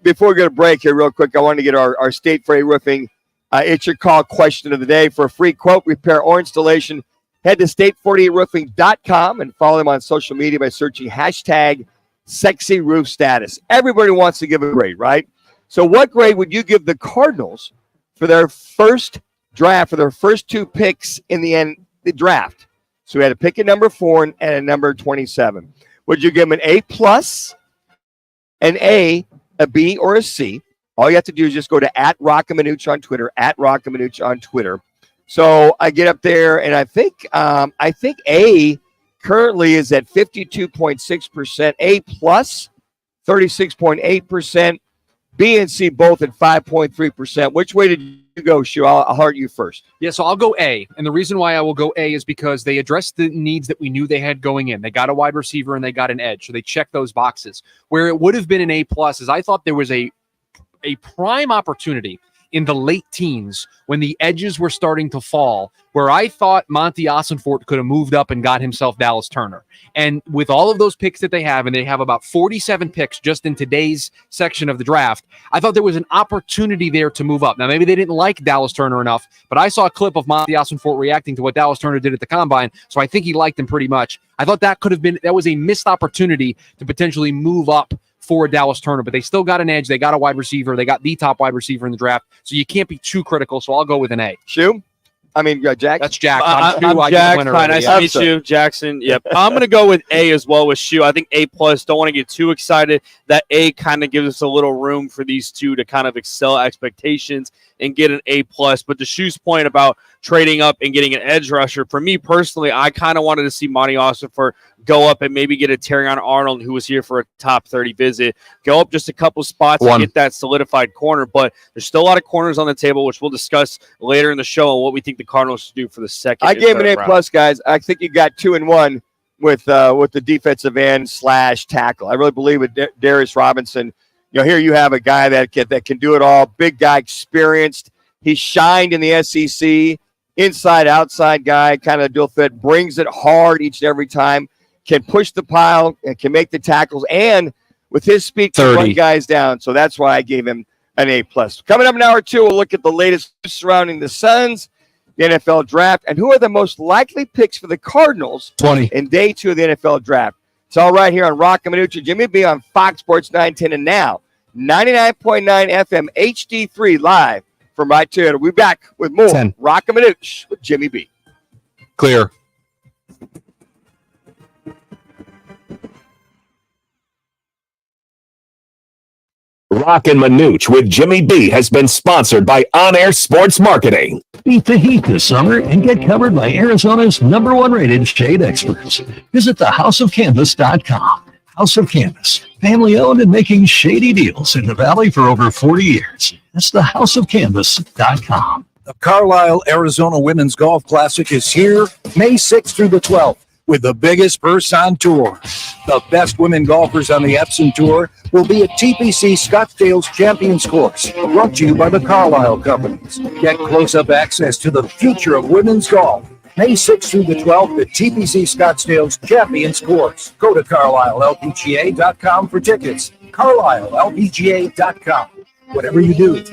before we go to break here real quick, I want to get our State Freight Roofing It's Your Call question of the day. For a free quote, repair, or installation, head to state48roofing.com and follow them on social media by searching #SexyRoofStatus. Everybody wants to give a grade, right? So what grade would you give the Cardinals for their first draft, for their first two picks in the draft. So we had a pick at number 4 and a number 27. Would you give them an A+, an A, a B, or a C? All you have to do is just go to @Roc and Manuch on Twitter, @Roc and Manuch on Twitter. So I get up there, and I think A currently is at 52.6%, A+, 36.8%, B and C both at 5.3%. Which way did you go, Shu? I'll heart you first. Yeah, so I'll go A. And the reason why I will go A is because they addressed the needs that we knew they had going in. They got a wide receiver and they got an edge. So they checked those boxes. Where it would have been an A+ is I thought there was a prime opportunity in the late teens when the edges were starting to fall, where I thought Monty Ossenfort could have moved up and got himself Dallas Turner. And with all of those picks that they have, and they have about 47 picks just in today's section of the draft, I thought there was an opportunity there to move up. Now, maybe they didn't like Dallas Turner enough, but I saw a clip of Monty Ossenfort reacting to what Dallas Turner did at the Combine, so I think he liked him pretty much. I thought that was a missed opportunity to potentially move up for Dallas Turner, but they still got an edge. They got a wide receiver. They got the top wide receiver in the draft, so you can't be too critical, so I'll go with an A. Shu? I mean, Jack? That's Jack. I'm Jack. Nice to meet you, Jackson. Yep. I'm going to go with A as well with Shu. I think A+. Don't want to get too excited. That A kind of gives us a little room for these two to kind of excel expectations and get an A+. But to Shu's point about trading up and getting an edge rusher, for me personally, I kind of wanted to see Monty Ossenfort go up and maybe get a Terrion Arnold, who was here for a top 30 visit, go up just a couple spots and get that solidified corner. But there's still a lot of corners on the table, which we'll discuss later in the show and what we think the Cardinals should do for the second. I gave an A+, guys. I think you got 2 and 1 with the defensive end / tackle. I really believe with Darius Robinson. Here you have a guy that can do it all. Big guy, experienced. He shined in the SEC. Inside, outside guy, kind of dual fit. Brings it hard each and every time. Can push the pile and can make the tackles. And with his speed, can run guys down. So that's why I gave him an A+. Coming up in hour 2, we'll look at the latest news surrounding the Suns, the NFL draft, and who are the most likely picks for the Cardinals in day 2 of the NFL draft. It's all right here on Roc and Manuch and Jimmy B on Fox Sports 910 and now 99.9 FM HD3 live from right here. We'll be back with more Roc and Manuch with Jimmy B. Clear. Roc and Manuch with Jimmy B has been sponsored by On Air Sports Marketing. Beat the heat this summer and get covered by Arizona's #1 rated shade experts. Visit thehouseofcanvas.com. House of Canvas, family owned and making shady deals in the Valley for over 40 years. That's thehouseofcanvas.com. The Carlisle, Arizona Women's Golf Classic is here May 6th through the 12th with the biggest purse on tour. The best women golfers on the Epson Tour will be at TPC Scottsdale's Champions Course, brought to you by the Carlisle Companies. Get close-up access to the future of women's golf. May 6th through the 12th at TPC Scottsdale's Champions Course. Go to CarlisleLPGA.com for tickets. CarlisleLPGA.com. Whatever you do,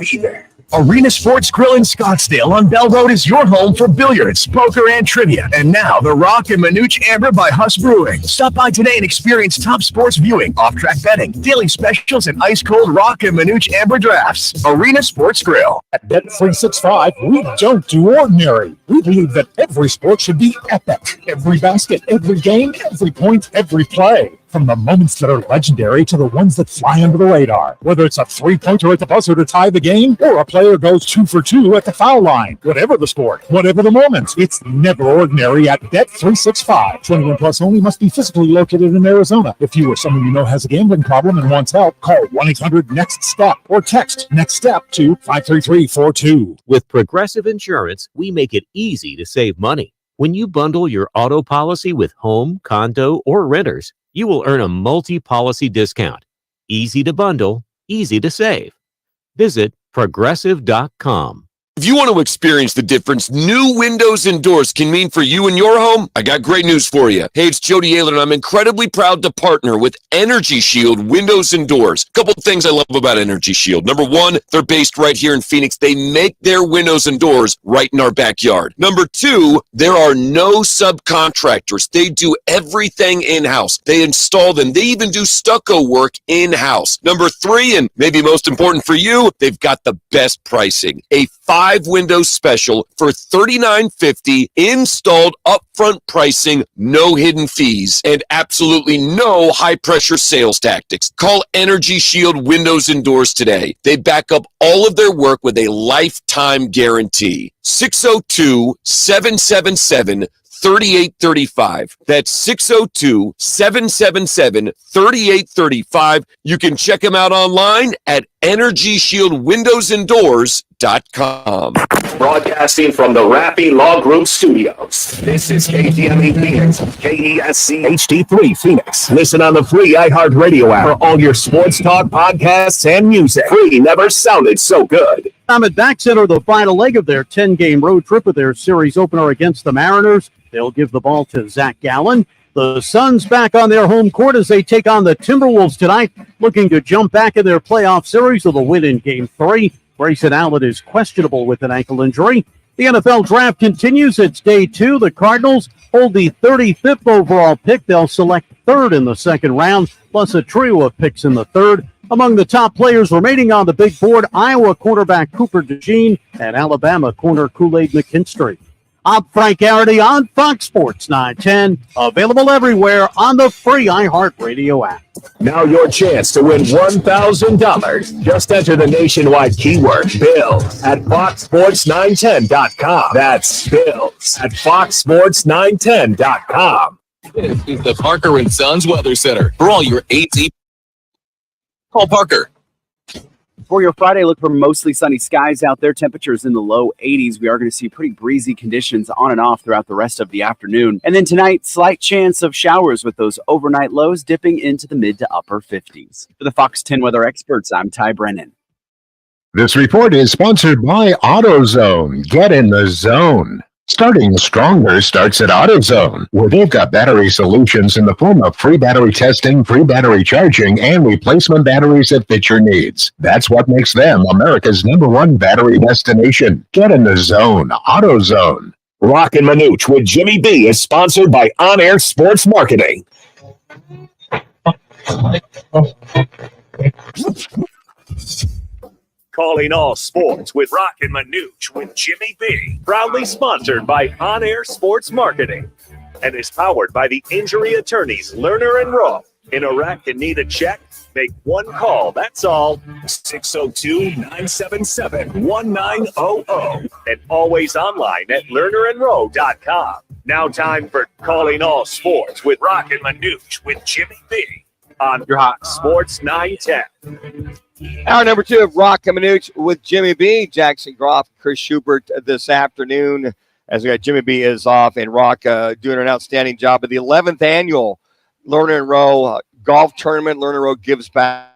be there. Arena Sports Grill in Scottsdale on Bell Road is your home for billiards, poker, and trivia. And now, the Roc and Manuch Amber by Huss Brewing. Stop by today and experience top sports viewing, off-track betting, daily specials, and ice-cold Roc and Manuch Amber drafts. Arena Sports Grill. At Bet365, we don't do ordinary. We believe that every sport should be epic. Every basket, every game, every point, every play. From the moments that are legendary to the ones that fly under the radar. Whether it's a three-pointer at the buzzer to tie the game, or a player goes 2 for 2 at the foul line. Whatever the sport, whatever the moment, it's never ordinary at Bet365. 21 plus only, must be physically located in Arizona. If you or someone you know has a gambling problem and wants help, call 1-800-NEXT-STEP or text NEXT STEP to 53342. With Progressive Insurance, we make it easy to save money. When you bundle your auto policy with home, condo, or renters, you will earn a multi-policy discount. Easy to bundle, easy to save. Visit Progressive.com. If you want to experience the difference new windows and doors can mean for you and your home, I got great news for you. Hey, it's Jody Ayler, and I'm incredibly proud to partner with Energy Shield Windows and Doors. A couple of things I love about Energy Shield. Number one, they're based right here in Phoenix. They make their windows and doors right in our backyard. Number two, there are no subcontractors. They do everything in-house. They install them. They even do stucco work in-house. Number three, and maybe most important for you, they've got the best pricing. A 5-window special for $39.50, installed upfront pricing, no hidden fees, and absolutely no high-pressure sales tactics. Call Energy Shield Windows and Doors today. They back up all of their work with a lifetime guarantee. 602-777-3835. That's 602-777-3835. You can check them out online at EnergyShieldWindowsandDoors.com. Broadcasting from the Rappy Law Group Studios. This is KTME Phoenix, KESC HD3 Phoenix. Listen on the free iHeartRadio app for all your sports talk, podcasts, and music. Free never sounded so good. I'm at Back Center, the final leg of their 10-game road trip with their series opener against the Mariners. They'll give the ball to Zach Gallen. The Suns back on their home court as they take on the Timberwolves tonight, looking to jump back in their playoff series with a win in Game 3. Grayson Allen is questionable with an ankle injury. The NFL draft continues. It's day 2. The Cardinals hold the 35th overall pick. They'll select third in the second round, plus a trio of picks in the third. Among the top players remaining on the big board, Iowa quarterback Cooper DeJean and Alabama corner Kool-Aid McKinstry. I'm Frank Garrity on Fox Sports 910, available everywhere on the free iHeartRadio app. Now your chance to win $1,000. Just enter the nationwide keyword BILLS at foxsports910.com. That's BILLS at foxsports910.com. This is the Parker & Sons Weather Center. For all your AZ, call Parker. For your Friday, look for mostly sunny skies out there. Temperatures in the low 80s. We are going to see pretty breezy conditions on and off throughout the rest of the afternoon. And then tonight, slight chance of showers with those overnight lows dipping into the mid to upper 50s. For the Fox 10 weather experts, I'm Ty Brennan. This report is sponsored by AutoZone. Get in the zone. Starting stronger starts at AutoZone, where they've got battery solutions in the form of free battery testing, free battery charging, and replacement batteries that fit your needs. That's what makes them America's #1 battery destination. Get in the zone. AutoZone. Roc and Manuch with Jimmy B is sponsored by On Air Sports Marketing. Calling all sports with Roc and Manuch with Jimmy B. Proudly sponsored by On Air Sports Marketing and is powered by the injury attorneys Lerner and Roth. In a wreck and need a check? Make one call. That's all. 602-977-1900. And always online at lernerandrow.com. Now time for Calling All Sports with Roc and Manuch with Jimmy B. On Fox Sports 910. Hour number 2 of Roc and Manuch with Jimmy B. Jackson Groff, Chris Schubert this afternoon. As we got Jimmy B is off and Roc doing an outstanding job at the 11th annual Lerner and Row golf tournament. Lerner and Row gives back.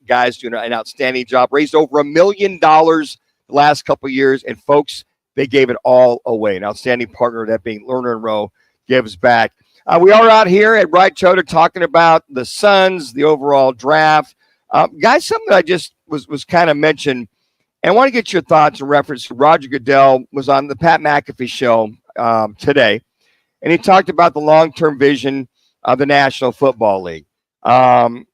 Guys doing an outstanding job. Raised over $1 million the last couple of years. And folks, they gave it all away. An outstanding partner, that being Lerner and Row, gives back. We are out here at Right Shoulder talking about the Suns, the overall draft. Guys, something that I just was kind of mentioned, and I want to get your thoughts in reference to Roger Goodell was on the Pat McAfee show today, and he talked about the long-term vision of the National Football League. 17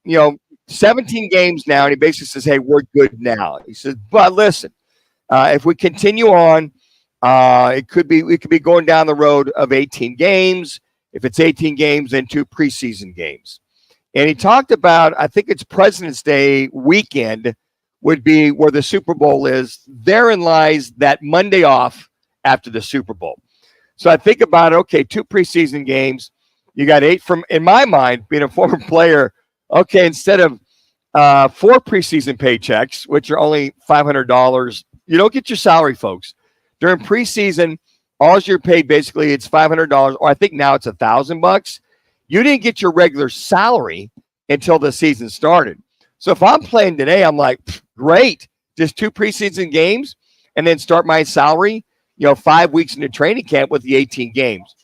games now, and he basically says, hey, we're good now. He says, but listen, if we continue on, we could be going down the road of 18 games. If it's 18 games, then 2 preseason games. And he talked about, I think it's President's Day weekend would be where the Super Bowl is. Therein lies that Monday off after the Super Bowl. So I think about it, okay, 2 preseason games. You got 8 from, in my mind, being a former player, okay, instead of 4 preseason paychecks, which are only $500, you don't get your salary, folks. During preseason, all you're paid basically it's $500, or I think now it's $1,000. You didn't get your regular salary until the season started. So if I'm playing today, I'm like, great, just 2 preseason games. and then start my salary, 5 weeks into training camp with the 18 games.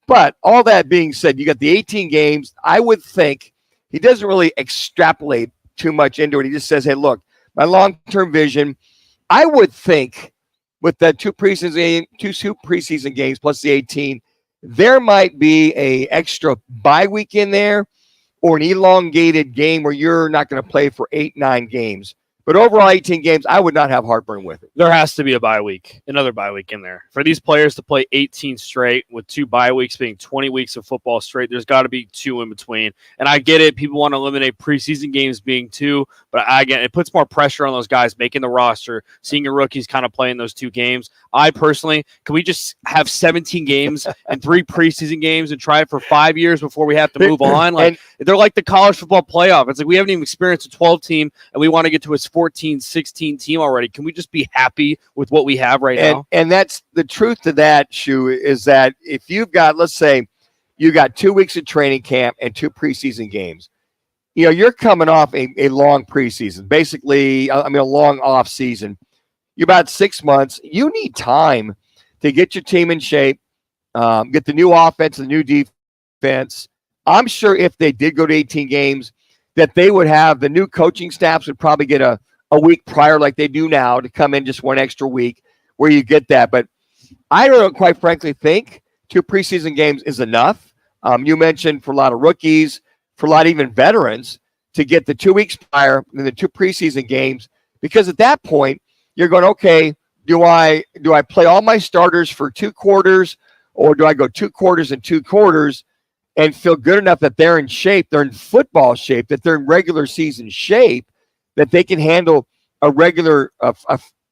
But all that being said, you got the 18 games. I would think he doesn't really extrapolate too much into it. He just says, hey, look, my long-term vision, I would think with the two preseason games plus the 18, there might be a extra bye week in there or an elongated game where you're not going to play for 8-9 games. But overall, 18 games, I would not have heartburn with it. There has to be a bye week, another bye week in there. For these players to play 18 straight with 2 bye weeks being 20 weeks of football straight, there's got to be 2 in between. And I get it. People want to eliminate preseason games being 2, but again, it puts more pressure on those guys making the roster, seeing your rookies kind of playing those 2 games. I personally, can we just have 17 games and 3 preseason games and try it for 5 years before we have to move on? Like, they're like the college football playoff. It's like we haven't even experienced a 12 team and we want to get to a 14, 16 team already. Can we just be happy with what we have right now? And that's the truth to that, Shu, is that if you've got, let's say, you got 2 weeks of training camp and 2 preseason games, you're coming off a long preseason, basically, a long off season. You're about 6 months. You need time to get your team in shape, get the new offense, the new defense. I'm sure if they did go to 18 games, that they would have the new coaching staffs would probably get a week prior like they do now to come in just 1 extra week where you get that. But I don't quite frankly think 2 preseason games is enough. You mentioned for a lot of rookies, for a lot of even veterans, to get the 2 weeks prior and the 2 preseason games, because at that point you're going, okay, do I play all my starters for 2 quarters, or do I go 2 quarters and 2 quarters and feel good enough that they're in shape, they're in football shape, that they're in regular season shape, that they can handle a regular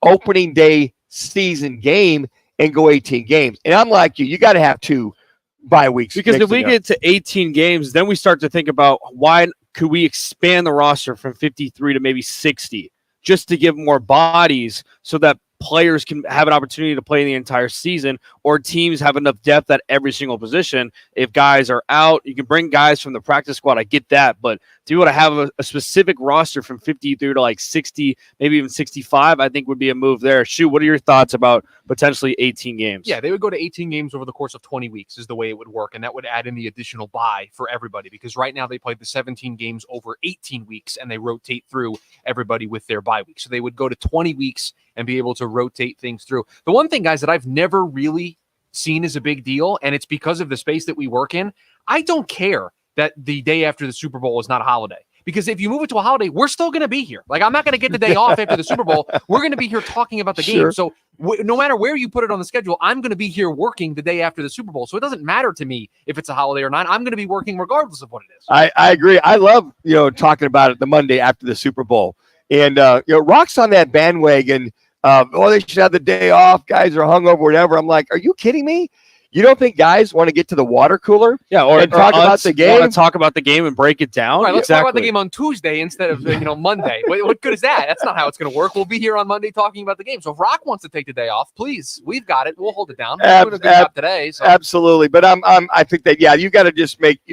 opening day season game and go 18 games. And I'm like you got to have 2 bye weeks. Because if we get to 18 games, then we start to think about why could we expand the roster from 53 to maybe 60 just to give more bodies so that players can have an opportunity to play the entire season, or teams have enough depth at every single position. If guys are out, you can bring guys from the practice squad. I get that, but to be able to have a specific roster from 53 to like 60, maybe even 65, I think would be a move there. Shu, what are your thoughts about potentially 18 games? Yeah, they would go to 18 games over the course of 20 weeks is the way it would work, and that would add in the additional bye for everybody, because right now they play the 17 games over 18 weeks, and they rotate through everybody with their bye week. So they would go to 20 weeks and be able to rotate things through. The one thing, guys, that I've never really seen as a big deal, and it's because of the space that we work in, I don't care that the day after the Super Bowl is not a holiday. Because if you move it to a holiday, we're still going to be here. Like, I'm not going to get the day off after the Super Bowl. We're going to be here talking about the game. So no matter where you put it on the schedule, I'm going to be here working the day after the Super Bowl. So it doesn't matter to me if it's a holiday or not. I'm going to be working regardless of what it is. I agree. I love, talking about it the Monday after the Super Bowl. And, Roc's on that bandwagon. They should have the day off. Guys are hungover, whatever. I'm like, are you kidding me? You don't think guys want to get to the water cooler? Yeah, or talk about the game? Want to talk about the game and break it down? All right, let's talk about the game on Tuesday instead of Monday. What good is that? That's not how it's going to work. We'll be here on Monday talking about the game. So if Roc wants to take the day off, please, we've got it. We'll hold it down. We're doing a good job today. So. Absolutely, but I think that you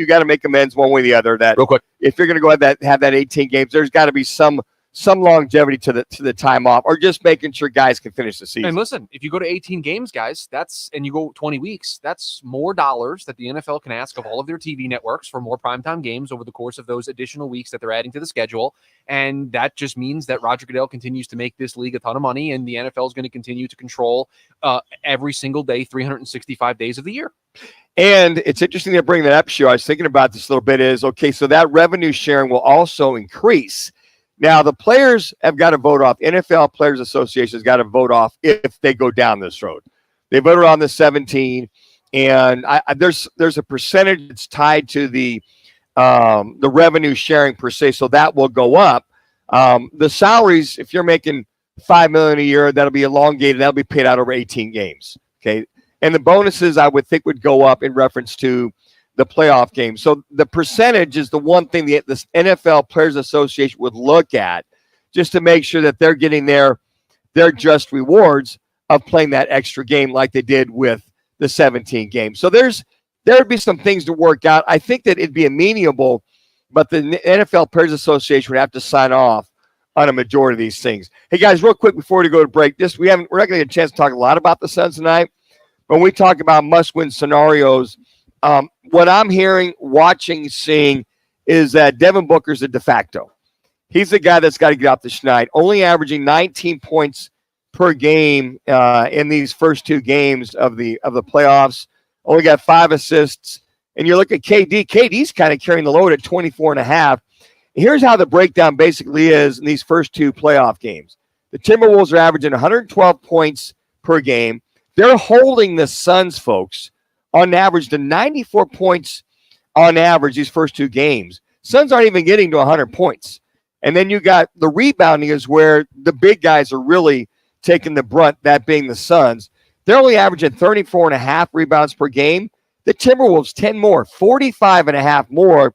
got to make amends one way or the other. That real quick, if you're going to go have that 18 games, there's got to be some longevity to the time off, or just making sure guys can finish the season. And listen, if you go to 18 games, guys, and you go 20 weeks, that's more dollars that the NFL can ask of all of their TV networks for more primetime games over the course of those additional weeks that they're adding to the schedule. And that just means that Roger Goodell continues to make this league a ton of money, and the NFL is going to continue to control every single day, 365 days of the year. And it's interesting to bring that up, Shu. I was thinking about this a little bit. So that revenue sharing will also increase. Now, the players have got to vote off. NFL Players Association has got to vote off if they go down this road. They voted on the 17, and there's a percentage that's tied to the revenue sharing per se, so that will go up. The salaries, if you're making $5 million a year, that'll be elongated. That'll be paid out over 18 games. Okay, and the bonuses I would think would go up in reference to the playoff game. So the percentage is the one thing the NFL Players Association would look at, just to make sure that they're getting their just rewards of playing that extra game like they did with the 17 games. So there'd be some things to work out. I think that it'd be amenable, but the NFL Players Association would have to sign off on a majority of these things. Hey guys, real quick before we go to break, we're not going to get a chance to talk a lot about the Suns tonight. When we talk about must-win scenarios, what I'm hearing, watching, seeing is that Devin Booker's a de facto. He's the guy that's got to get out the schneid, only averaging 19 points per game in these first 2 games of the playoffs. Only got 5 assists. And you look at KD. KD's kind of carrying the load at 24.5. Here's how the breakdown basically is in these first 2 playoff games. The Timberwolves are averaging 112 points per game. They're holding the Suns, folks, on average to 94 points on average these first 2 games. Suns aren't even getting to 100 points. And then you got the rebounding is where the big guys are really taking the brunt, that being the Suns. They're only averaging 34.5 rebounds per game. The Timberwolves, 10 more, 45.5 more.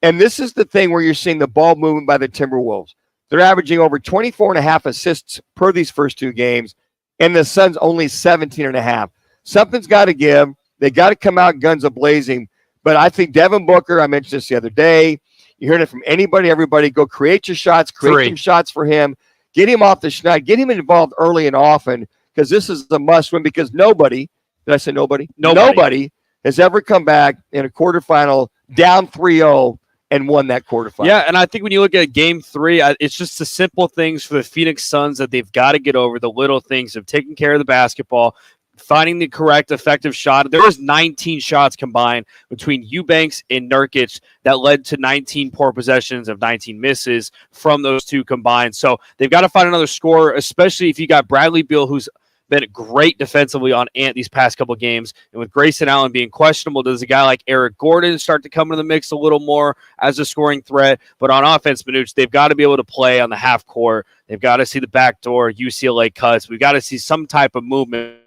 And this is the thing where you're seeing the ball movement by the Timberwolves. They're averaging over 24.5 assists per these first 2 games, and the Suns only 17.5. Something's got to give. They got to come out guns a-blazing. But I think Devin Booker, I mentioned this the other day, you're hearing it from anybody, everybody, go create your shots, create some shots for him, get him off the schneid, get him involved early and often, because this is the must-win, because nobody, did I say nobody? Nobody has ever come back in a quarterfinal down 3-0 and won that quarterfinal. Yeah, and I think when you look at Game 3, it's just the simple things for the Phoenix Suns that they've got to get over, the little things of taking care of the basketball, finding the correct effective shot. There was 19 shots combined between Eubanks and Nurkic that led to 19 poor possessions of 19 misses from those 2 combined. So they've got to find another scorer, especially if you got Bradley Beal, who's been great defensively on Ant these past couple games. And with Grayson Allen being questionable, does a guy like Eric Gordon start to come into the mix a little more as a scoring threat? But on offense, Manuch, they've got to be able to play on the half court. They've got to see the backdoor UCLA cuts. We've got to see some type of movement.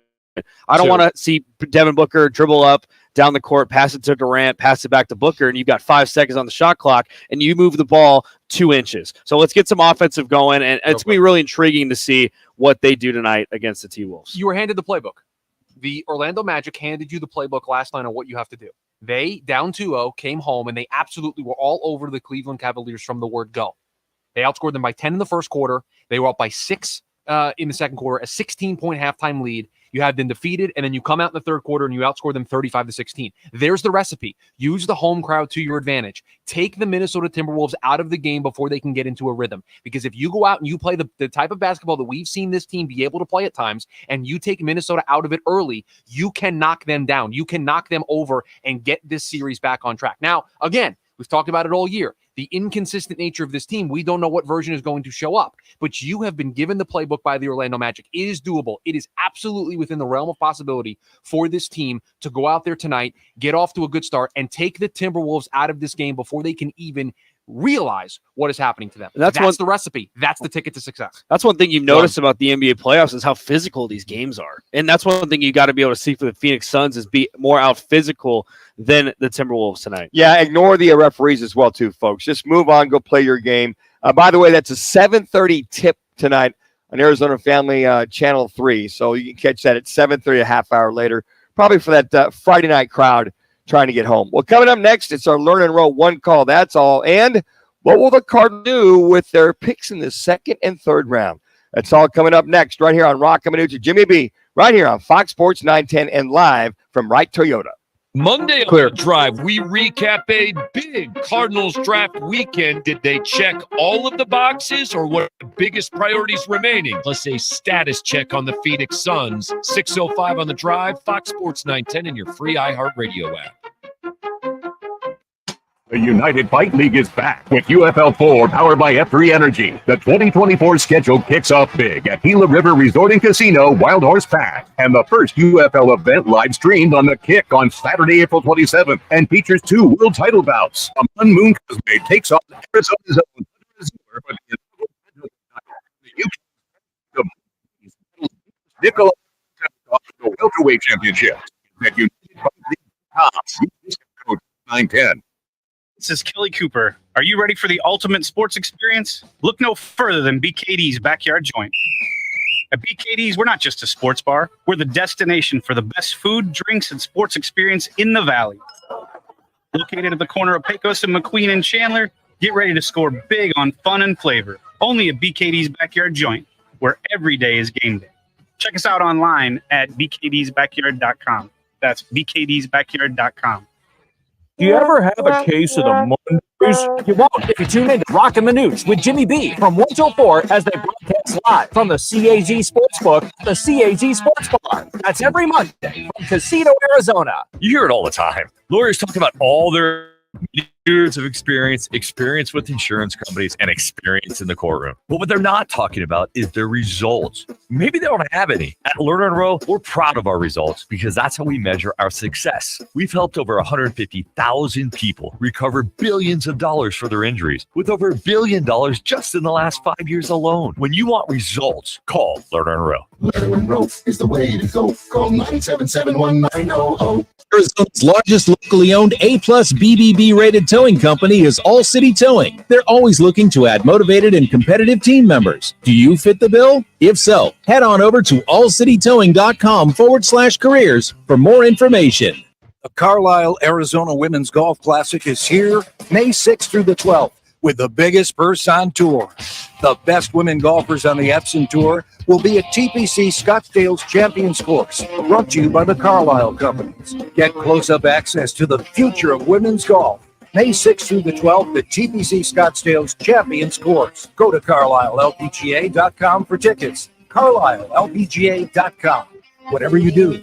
I don't want to see Devin Booker dribble up down the court, pass it to Durant, pass it back to Booker, and you've got 5 seconds on the shot clock, and you move the ball 2 inches. So let's get some offensive going, and it's going to be really intriguing to see what they do tonight against the T-Wolves. You were handed the playbook. The Orlando Magic handed you the playbook last night on what you have to do. They, down 2-0, came home, and they absolutely were all over the Cleveland Cavaliers from the word go. They outscored them by 10 in the first quarter. They were up by 6 in the second quarter, a 16-point halftime lead. You had been defeated, and then you come out in the third quarter and you outscore them 35-16. There's the recipe. Use the home crowd to your advantage. Take the Minnesota Timberwolves out of the game before they can get into a rhythm. Because if you go out and you play the type of basketball that we've seen this team be able to play at times, and you take Minnesota out of it early, you can knock them down. You can knock them over and get this series back on track. Now, again, we've talked about it all year. The inconsistent nature of this team, we don't know what version is going to show up. But you have been given the playbook by the Orlando Magic. It is doable. It is absolutely within the realm of possibility for this team to go out there tonight, get off to a good start, and take the Timberwolves out of this game before they can even realize what is happening to them. That's the recipe. That's the ticket to success. That's one thing you've noticed about the NBA playoffs is how physical these games are. And that's one thing you got to be able to see for the Phoenix Suns is be more out physical than the Timberwolves tonight. Yeah, ignore the referees as well, too, folks. Just move on, go play your game. By the way, that's a 7:30 tip tonight on Arizona Family Channel 3. So you can catch that at 7:30, a half hour later, probably for that Friday night crowd trying to get home. Well, coming up next, it's our Learn and Roll one call. That's all. And what will the Cardinals do with their picks in the second and third round? That's all coming up next right here on Roc and Manuch, Jimmy B, right here on Fox Sports 910 and live from Wright Toyota. Monday on The Drive, we recap a big Cardinals draft weekend. Did they check all of the boxes, or what are the biggest priorities remaining? Plus a status check on the Phoenix Suns. 6:05 on The Drive, Fox Sports 910, and your free iHeartRadio app. The United Fight League is back with UFL4 powered by F3 Energy. The 2024 schedule kicks off big at Gila River Resort and Casino, Wild Horse Pass. And the first UFL event live streamed on The Kick on Saturday, April 27th and features 2 world title bouts. A Moon Cosme takes on Arizona's own Nicola the welterweight championship at United Fight League tops. Code 910. This is Kelly Cooper. Are you ready for the ultimate sports experience? Look no further than BKD's Backyard Joint. At BKD's, we're not just a sports bar. We're the destination for the best food, drinks, and sports experience in the Valley. Located at the corner of Pecos and McQueen and Chandler, get ready to score big on fun and flavor. Only a BKD's Backyard Joint, where every day is game day. Check us out online at bkdsbackyard.com. That's bkdsbackyard.com. Do you ever have a case of the Mondays? You won't if you tune in to Roc and Manuch with Jimmy B from 1 till 4 as they broadcast live from the CAZ Sportsbook, the CAZ Sports Bar. That's every Monday from Casino, Arizona. You hear it all the time. Lawyers talk about all their years of experience with insurance companies, and experience in the courtroom. But what they're not talking about is their results. Maybe they don't have any. At Lerner and Rowe, we're proud of our results because that's how we measure our success. We've helped over 150,000 people recover billions of dollars for their injuries, with over $1 billion just in the last 5 years alone. When you want results, call Lerner and Rowe. Lerner and Rowe is the way to go. Call 977-1900. Arizona's largest locally owned A-plus BBB rated towing company is All City Towing. They're always looking to add motivated and competitive team members. Do you fit the bill? If so, head on over to allcitytowing.com/careers for more information. The Carlisle, Arizona Women's Golf Classic is here May 6th through the 12th with the biggest purse on tour. The best women golfers on the Epson Tour will be at TPC Scottsdale's Champions Course, brought to you by the Carlisle Companies. Get close-up access to the future of women's golf. May 6th through the 12th at TPC Scottsdale's Champions Course. Go to CarlisleLPGA.com for tickets. CarlisleLPGA.com. Whatever you do,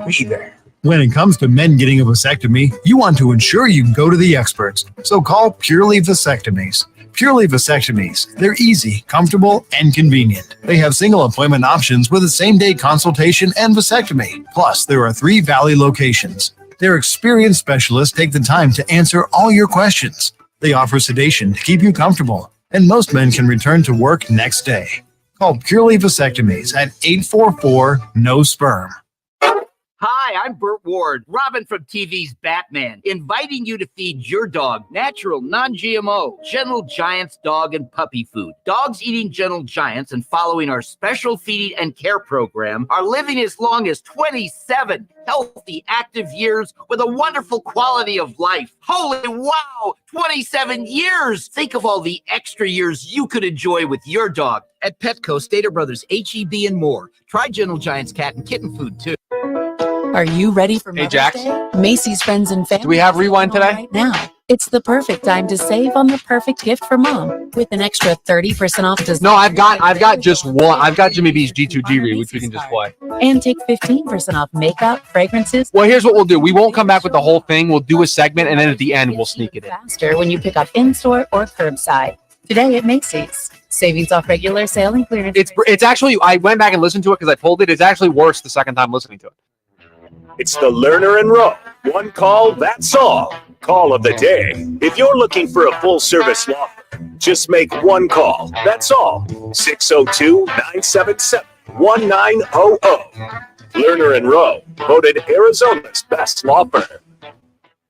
be there. When it comes to men getting a vasectomy, you want to ensure you go to the experts. So call Purely Vasectomies. Purely Vasectomies. They're easy, comfortable, and convenient. They have single appointment options with a same-day consultation and vasectomy. Plus, there are 3 Valley locations. Their experienced specialists take the time to answer all your questions. They offer sedation to keep you comfortable, and most men can return to work next day. Call Purely Vasectomies at 844-NO-SPERM. Hi, I'm Burt Ward, Robin from TV's Batman, inviting you to feed your dog natural, non-GMO, Gentle Giants dog and puppy food. Dogs eating Gentle Giants and following our special feeding and care program are living as long as 27 healthy, active years with a wonderful quality of life. Holy wow, 27 years! Think of all the extra years you could enjoy with your dog. At Petco, Stater Brothers, H-E-B, and more. Try Gentle Giants cat and kitten food, too. Are you ready for Mother's Jax. Day? Macy's Friends and Family. Do we have Rewind today? Right now. It's the perfect time to save on the perfect gift for mom with an extra 30% off design. No, I've got just one. I've got Jimmy B's G2G read, which we can just play. And take 15% off makeup, fragrances. Well, here's what we'll do. We won't come back with the whole thing. We'll do a segment, and then at the end, we'll sneak it in. Faster when you pick up in-store or curbside. Today at Macy's. Savings off regular sale and clearance. It's actually, I went back and listened to it because I pulled it. It's actually worse the second time listening to it. It's the Lerner and Rowe. One call, that's all. Call of the day. If you're looking for a full-service law firm, just make one call. That's all. 602-977-1900. Lerner and Rowe, voted Arizona's best law firm.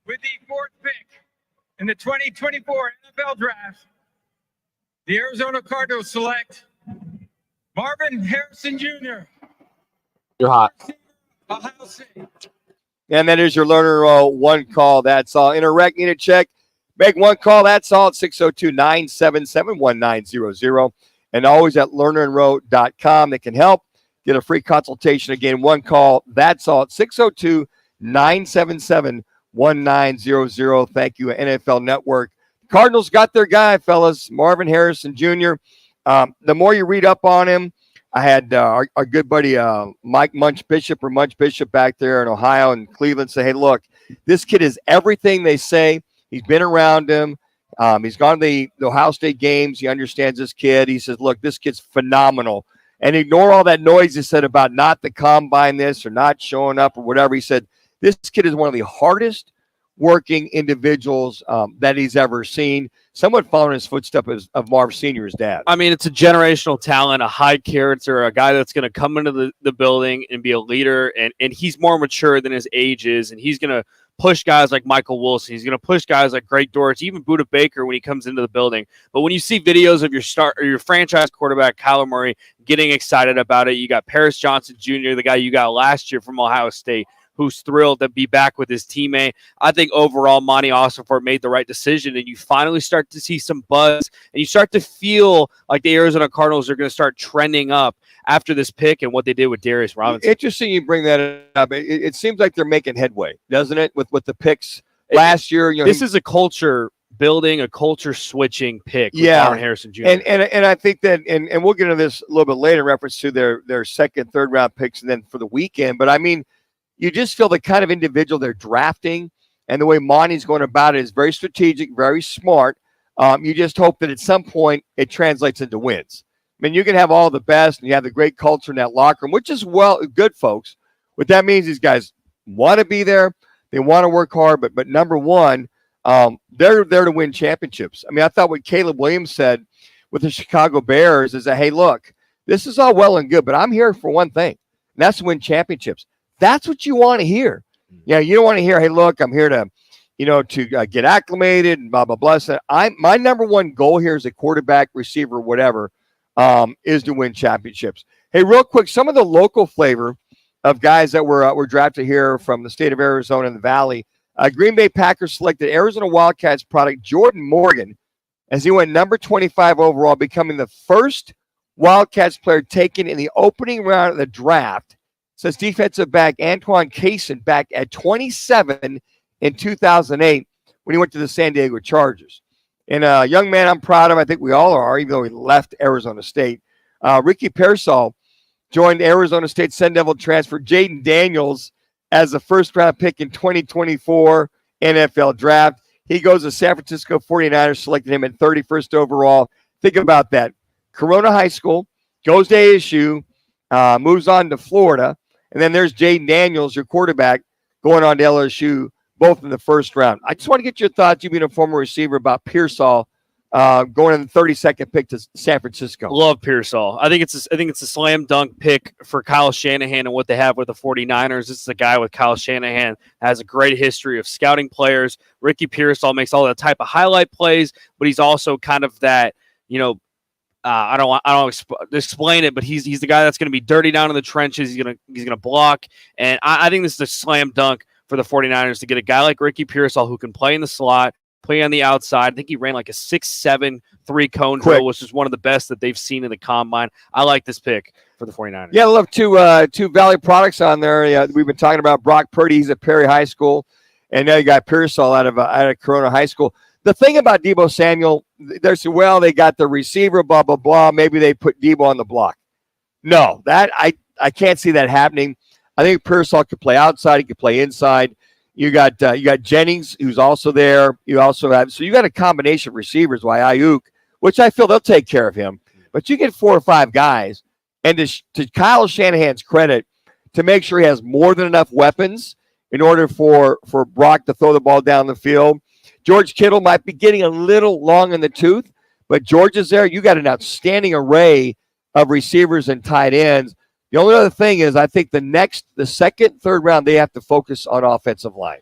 With the 4th pick in the 2024 NFL Draft, the Arizona Cardinals select Marvin Harrison Jr. You're hot. Ohio State. And that is your Lerner one call. That's all. Interact, need a check. Make one call. That's all at 602-977-1900. And always at lernerandrowe.com. They can help. Get a free consultation. Again, one call. That's all at 602-977-1900. Thank you, NFL Network. Cardinals got their guy, fellas, Marvin Harrison Jr. The more you read up on him, I had our good buddy Mike Munch Bishop back there in Ohio and Cleveland say, hey, look, this kid is everything they say. He's been around him. He's gone to the Ohio State games. He understands this kid. He says, look, this kid's phenomenal. And ignore all that noise he said about not the combine this or not showing up or whatever. He said, this kid is one of the hardest working individuals that he's ever seen. Somewhat following his footsteps of Marv Sr.'s dad. I mean, it's a generational talent, a high character, a guy that's going to come into the building and be a leader. And he's more mature than his age is. And he's going to push guys like Michael Wilson. He's going to push guys like Greg Dortch, even Budda Baker when he comes into the building. But when you see videos of your franchise quarterback, Kyler Murray, getting excited about it, you got Paris Johnson Jr., the guy you got last year from Ohio State, who's thrilled to be back with his teammate. I think overall, Monty Ossenfort made the right decision, and you finally start to see some buzz, and you start to feel like the Arizona Cardinals are going to start trending up after this pick and what they did with Darius Robinson. Interesting you bring that up. It seems like they're making headway, doesn't it, with the picks last year? This is a culture building, a culture switching pick with Marvin Harrison Jr. And I think that, and we'll get into this a little bit later in reference to their second, third round picks and then for the weekend. But I mean, you just feel the kind of individual they're drafting and the way Monty's going about it is very strategic, very smart. You just hope that at some point it translates into wins. I mean, you can have all the best and you have the great culture in that locker room, which is good, folks. What that means is guys want to be there. They want to work hard, but number one, they're there to win championships. I mean, I thought what Caleb Williams said with the Chicago Bears is that, hey, look, this is all well and good, but I'm here for one thing, and that's to win championships. That's what you want to hear. Yeah, you don't want to hear, hey, look, I'm here to, to get acclimated and blah, blah, blah. So my number one goal here as a quarterback, receiver, whatever, is to win championships. Hey, real quick, some of the local flavor of guys that were drafted here from the state of Arizona and the Valley. Green Bay Packers selected Arizona Wildcats product Jordan Morgan as he went number 25 overall, becoming the first Wildcats player taken in the opening round of the draft since defensive back Antoine Cason back at 27 in 2008 when he went to the San Diego Chargers. And a young man I'm proud of, I think we all are, even though he left Arizona State. Ricky Pearsall joined Arizona State Sun Devil transfer Jaden Daniels as the first-round pick in 2024 NFL Draft. He goes to San Francisco 49ers, selected him at 31st overall. Think about that. Corona High School, goes to ASU, moves on to Florida, and then there's Jaden Daniels, your quarterback, going on to LSU, both in the first round. I just want to get your thoughts, you being a former receiver, about Pearsall going in the 32nd pick to San Francisco. Love Pearsall. I think it's a slam dunk pick for Kyle Shanahan and what they have with the 49ers. This is a guy with Kyle Shanahan has a great history of scouting players. Ricky Pearsall makes all that type of highlight plays, but he's also kind of that, I don't explain it, but he's the guy that's going to be dirty down in the trenches. He's gonna block, and I think this is a slam dunk for the 49ers to get a guy like Ricky Pearsall who can play in the slot, play on the outside. I think he ran like a 6'7" 3-cone drill, which is one of the best that they've seen in the combine. I like this pick for the 49ers. Yeah, I love two Valley products on there. We've been talking about Brock Purdy. He's at Perry High School, and now you got Pearsall out of Corona High School. The thing about Deebo Samuel, they got the receiver, blah, blah, blah. Maybe they put Deebo on the block. No, that I can't see that happening. I think Pearsall could play outside. He could play inside. You got Jennings, who's also there. You got a combination of receivers, Ayuk, which I feel they'll take care of him. But you get 4 or 5 guys, and to Kyle Shanahan's credit, to make sure he has more than enough weapons in order for Brock to throw the ball down the field. George Kittle might be getting a little long in the tooth, but George is there. You got an outstanding array of receivers and tight ends. The only other thing is I think the second, third round, they have to focus on offensive line.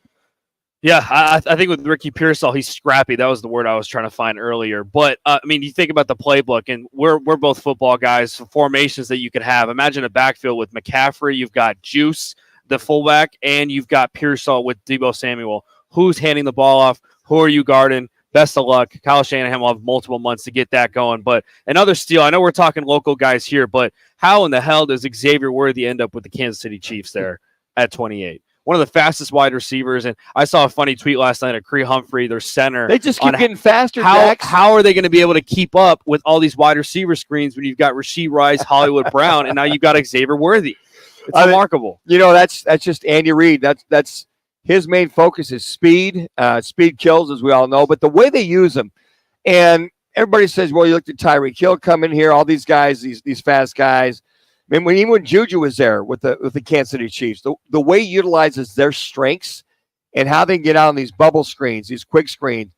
Yeah, I think with Ricky Pearsall, he's scrappy. That was the word I was trying to find earlier. But, you think about the playbook, and we're both football guys, formations that you could have. Imagine a backfield with McCaffrey. You've got Juice, the fullback, and you've got Pearsall with Deebo Samuel. Who's handing the ball off? Who are you guarding? Best of luck. Kyle Shanahan will have multiple months to get that going. But another steal. I know we're talking local guys here, but how in the hell does Xavier Worthy end up with the Kansas City Chiefs there at 28? One of the fastest wide receivers. And I saw a funny tweet last night of Cree Humphrey, their center. They just keep getting faster, How are they going to be able to keep up with all these wide receiver screens when you've got Rashee Rice, Hollywood Brown, and now you've got Xavier Worthy? It's remarkable. That's just Andy Reid. That's his main focus is speed. Speed kills, as we all know. But the way they use him, and everybody says, well, you looked at Tyreek Hill come in here, all these guys, these fast guys. I mean, even when Juju was there with the Kansas City Chiefs, the way he utilizes their strengths and how they can get out on these bubble screens, these quick screens,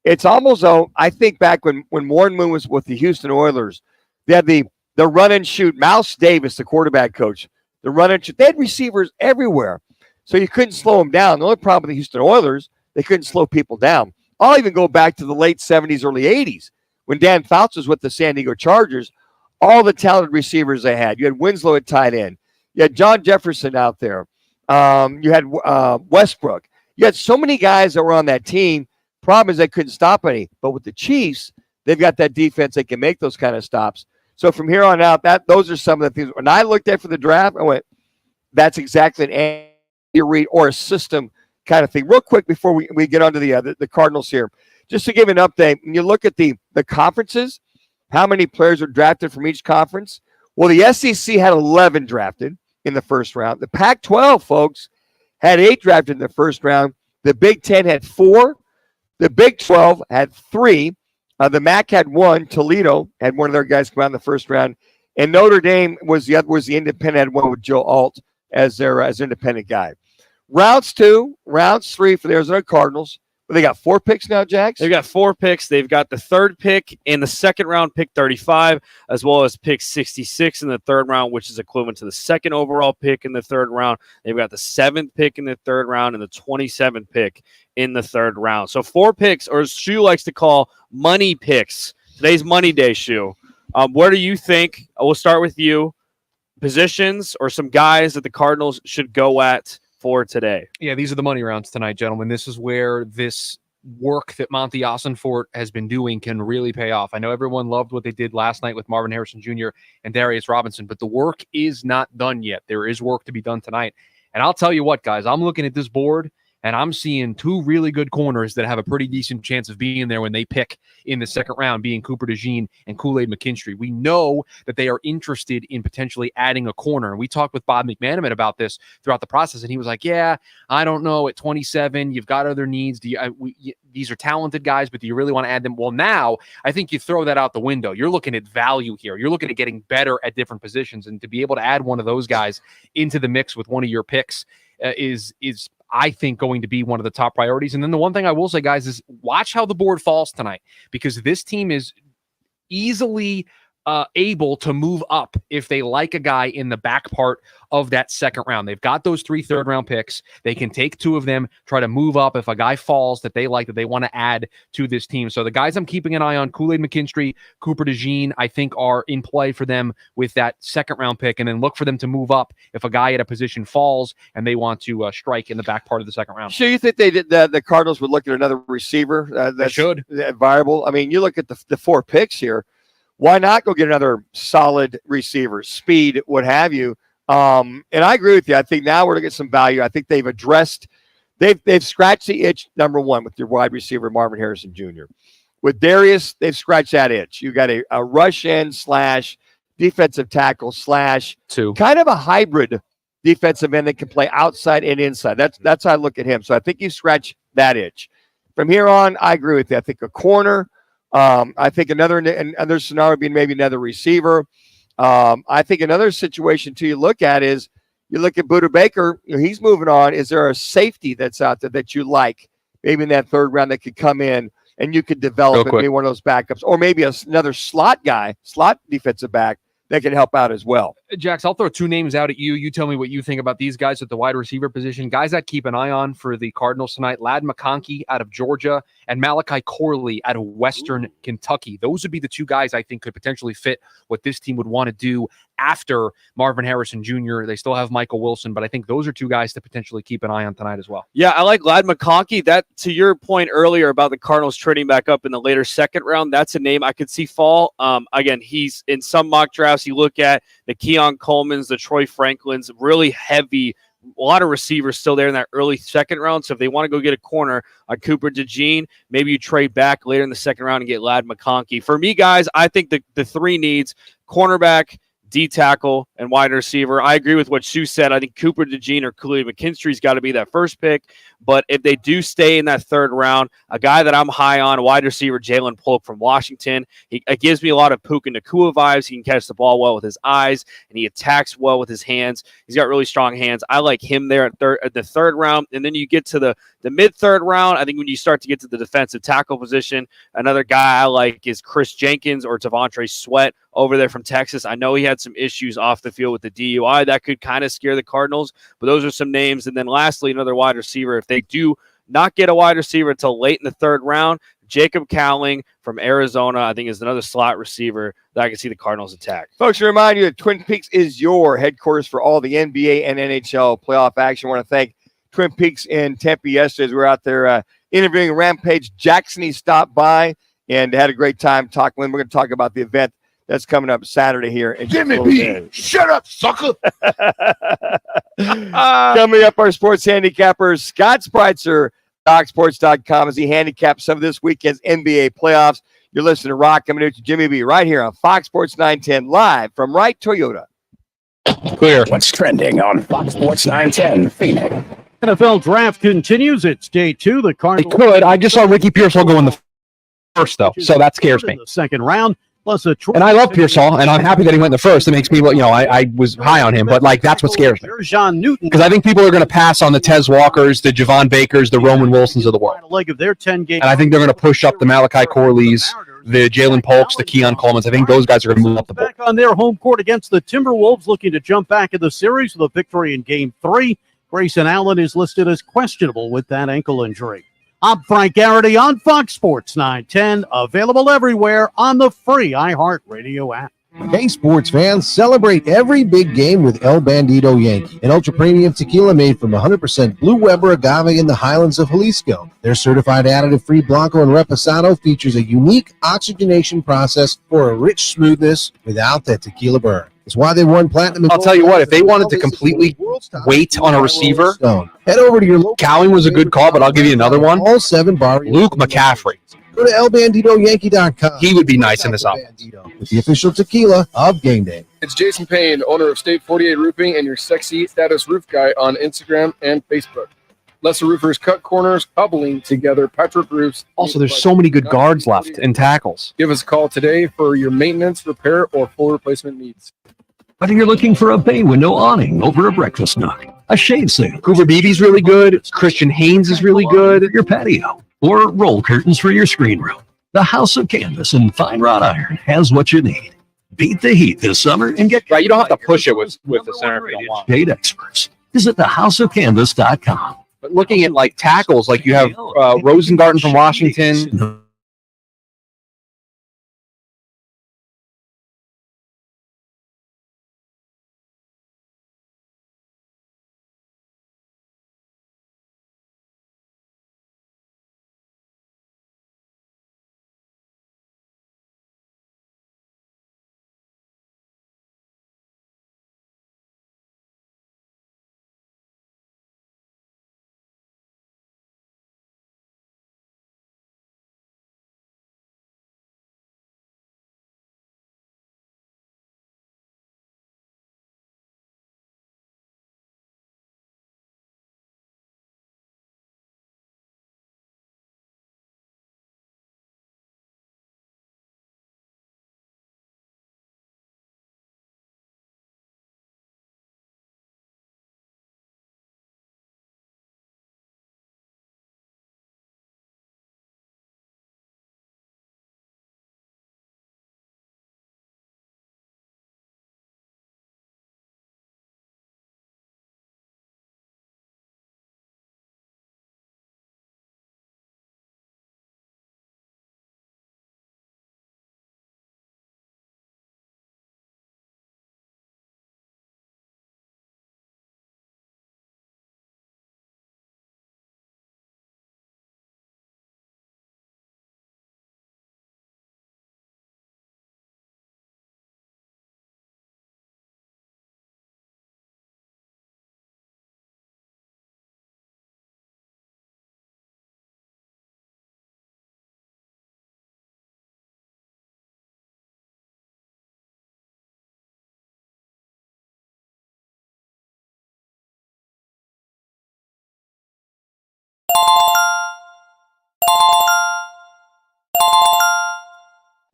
it's almost, I think back when Warren Moon was with the Houston Oilers, they had the run and shoot. Mouse Davis, the quarterback coach, the run and shoot. They had receivers everywhere. So you couldn't slow them down. The only problem with the Houston Oilers, they couldn't slow people down. I'll even go back to the late 70s, early 80s, when Dan Fouts was with the San Diego Chargers. All the talented receivers they had. You had Winslow at tight end. You had John Jefferson out there. You had Westbrook. You had so many guys that were on that team. Problem is they couldn't stop any. But with the Chiefs, they've got that defense that can make those kind of stops. So from here on out, those are some of the things. When I looked at for the draft, I went, that's exactly an Andy Reid or a system kind of thing. Real quick before we get on to the Cardinals here, just to give an update, when you look at the conferences, how many players are drafted from each conference? Well, the SEC had 11 drafted in the first round. The Pac-12, folks, had 8 drafted in the first round. The Big Ten had 4. The Big 12 had 3. The MAC had 1. Toledo had one of their guys come out in the first round. And Notre Dame was the independent, had one with Joe Alt as their independent guy. Rounds 2, rounds 3 for the Arizona Cardinals. They got 4 picks now, Jax? They've got 4 picks. They've got the 3rd pick in the 2nd round, pick 35, as well as pick 66 in the 3rd round, which is equivalent to the 2nd overall pick in the 3rd round. They've got the 7th pick in the 3rd round and the 27th pick in the 3rd round. So 4 picks, or as Shu likes to call, money picks. Today's money day, Shu. Where do you think, we'll start with you, positions or some guys that the Cardinals should go at for today? Yeah, these are the money rounds tonight, gentlemen. This is where this work that Monty Ossenfort has been doing can really pay off. I know everyone loved what they did last night with Marvin Harrison Jr. and Darius Robinson, but the work is not done yet. There is work to be done tonight. And I'll tell you what, guys, I'm looking at this board and I'm seeing 2 really good corners that have a pretty decent chance of being there when they pick in the 2nd round, being Cooper DeJean and Kool-Aid McKinstry. We know that they are interested in potentially adding a corner. And we talked with Bob McManaman about this throughout the process, and he was like, yeah, I don't know. At 27, you've got other needs. These are talented guys, but do you really want to add them? Well, now I think you throw that out the window. You're looking at value here. You're looking at getting better at different positions, and to be able to add one of those guys into the mix with one of your picks is I think going to be one of the top priorities. And then the one thing I will say, guys, is watch how the board falls tonight, because this team is easily able to move up if they like a guy in the back part of that 2nd round. They've got those 3 third-round picks. They can take 2 of them, try to move up if a guy falls that they like, that they want to add to this team. So the guys I'm keeping an eye on, Kool-Aid McKinstry, Cooper DeJean, I think are in play for them with that 2nd-round pick, and then look for them to move up if a guy at a position falls and they want to strike in the back part of the 2nd round. So you think the Cardinals would look at another receiver They should. viable? I mean, you look at the 4 picks here. Why not go get another solid receiver, speed, what have you? And I agree with you. I think now we're going to get some value. I think they've scratched the itch, number 1, with your wide receiver, Marvin Harrison Jr. With Darius, they've scratched that itch. You got a rush end / defensive tackle / 2, kind of a hybrid defensive end that can play outside and inside. That's how I look at him. So I think you scratch that itch. From here on, I agree with you. I think a corner. I think another scenario being maybe another receiver. I think another situation too you look at is you look at Buda Baker. He's moving on. Is there a safety that's out there that you like, maybe in that 3rd round, that could come in and you could develop and be one of those backups, or maybe another slot defensive back that can help out as well? Jax, I'll throw 2 names out at you. You tell me what you think about these guys at the wide receiver position. Guys I'd keep an eye on for the Cardinals tonight, Ladd McConkey out of Georgia and Malachi Corley out of Western Kentucky. Those would be the 2 guys I think could potentially fit what this team would want to do after Marvin Harrison Jr. They still have Michael Wilson, but I think those are 2 guys to potentially keep an eye on tonight as well. Yeah, I like Ladd McConkey. That, to your point earlier about the Cardinals trading back up in the later 2nd round, that's a name I could see fall. Again, he's in some mock drafts. You look at the Keon Coleman's, the Troy Franklin's, really heavy, a lot of receivers still there in that early 2nd round. So if they want to go get a corner on Cooper DeJean, maybe you trade back later in the 2nd round and get Ladd McConkey. For me, guys, I think the 3 needs: cornerback, D-tackle, and wide receiver. I agree with what Shu said. I think Cooper DeJean or Kool-Aid McKinstry's got to be that 1st pick. But if they do stay in that 3rd round, a guy that I'm high on, wide receiver Jalen Polk from Washington, it gives me a lot of Puka Nacua vibes. He can catch the ball well with his eyes, and he attacks well with his hands. He's got really strong hands. I like him there at the 3rd round. And then you get to the mid-3rd round. I think when you start to get to the defensive tackle position, another guy I like is Chris Jenkins or Devontae Sweat over there from Texas. I know he had some issues off the field with the DUI. That could kind of scare the Cardinals, but those are some names. And then lastly, another wide receiver. If they do not get a wide receiver until late in the 3rd round, Jacob Cowling from Arizona, I think, is another slot receiver that I can see the Cardinals attack. Folks, to remind you that Twin Peaks is your headquarters for all the NBA and NHL playoff action. I want to thank Twin Peaks in Tempe yesterday as we were out there interviewing Rampage Jackson. He stopped by and had a great time talking with him. We're going to talk about the event that's coming up Saturday here. In Jimmy B, shut up, sucker. Coming up, our sports handicapper, Scott Spreitzer, DocSports.com, as he handicaps some of this weekend's NBA playoffs. You're listening to Roc and Manuch, Jimmy B, right here on Fox Sports 910, live from Wright Toyota. Clear. What's trending on Fox Sports 910 Phoenix? NFL draft continues. It's day 2. The Cardinals. I just saw Ricky Pearsall go in the first, though, so that scares me. The second round. Plus a And I love Pearsall, and I'm happy that he went in the first. It makes me, I was high on him, but that's what scares me. John Newton. Because I think people are going to pass on the Tez Walkers, the Javon Bakers, the Roman Wilsons of the world. Leg of their 10-game. And I think they're going to push up the Malachi Corleys, the Jalen Polks, the Keon Coleman's. I think those guys are going to move up the board. Back on their home court against the Timberwolves, looking to jump back in the series with a victory in Game 3. Grayson Allen is listed as questionable with that ankle injury. I'm Frank Garrity on Fox Sports 910, available everywhere on the free iHeartRadio app. Hey, sports fans, celebrate every big game with El Bandito Yankee, an ultra-premium tequila made from 100% Blue Weber agave in the highlands of Jalisco. Their certified additive-free Blanco and Reposado features a unique oxygenation process for a rich smoothness without that tequila burn. It's why they won platinum. I'll tell you what, if they wanted to completely wait on a receiver, head over to your local. Cowling was a good call, but I'll give you another one. All 7 bar. Luke McCaffrey. Go to elbanditoyankee.com. He would be nice in this offense. With the official tequila of game day. It's Jason Payne, owner of State 48 Roofing and your sexy status roof guy on Instagram and Facebook. Lesser roofers cut corners, cobbling together Patrick roofs. Also, there's so many good guards left and tackles. Give us a call today for your maintenance, repair, or full replacement needs. Whether you're looking for a bay window awning over a breakfast nook, a shade sail, Cooper Beebe's really good. Christian Haynes is really good. your patio, or roll curtains for your screen room, the House of Canvas and Fine Wrought Iron has what you need. Beat the heat this summer and get right. You don't have to push it with the center if you don't want. Shade experts. Visit thehouseofcanvas.com. But looking at like tackles, like you have Rosengarten from Washington.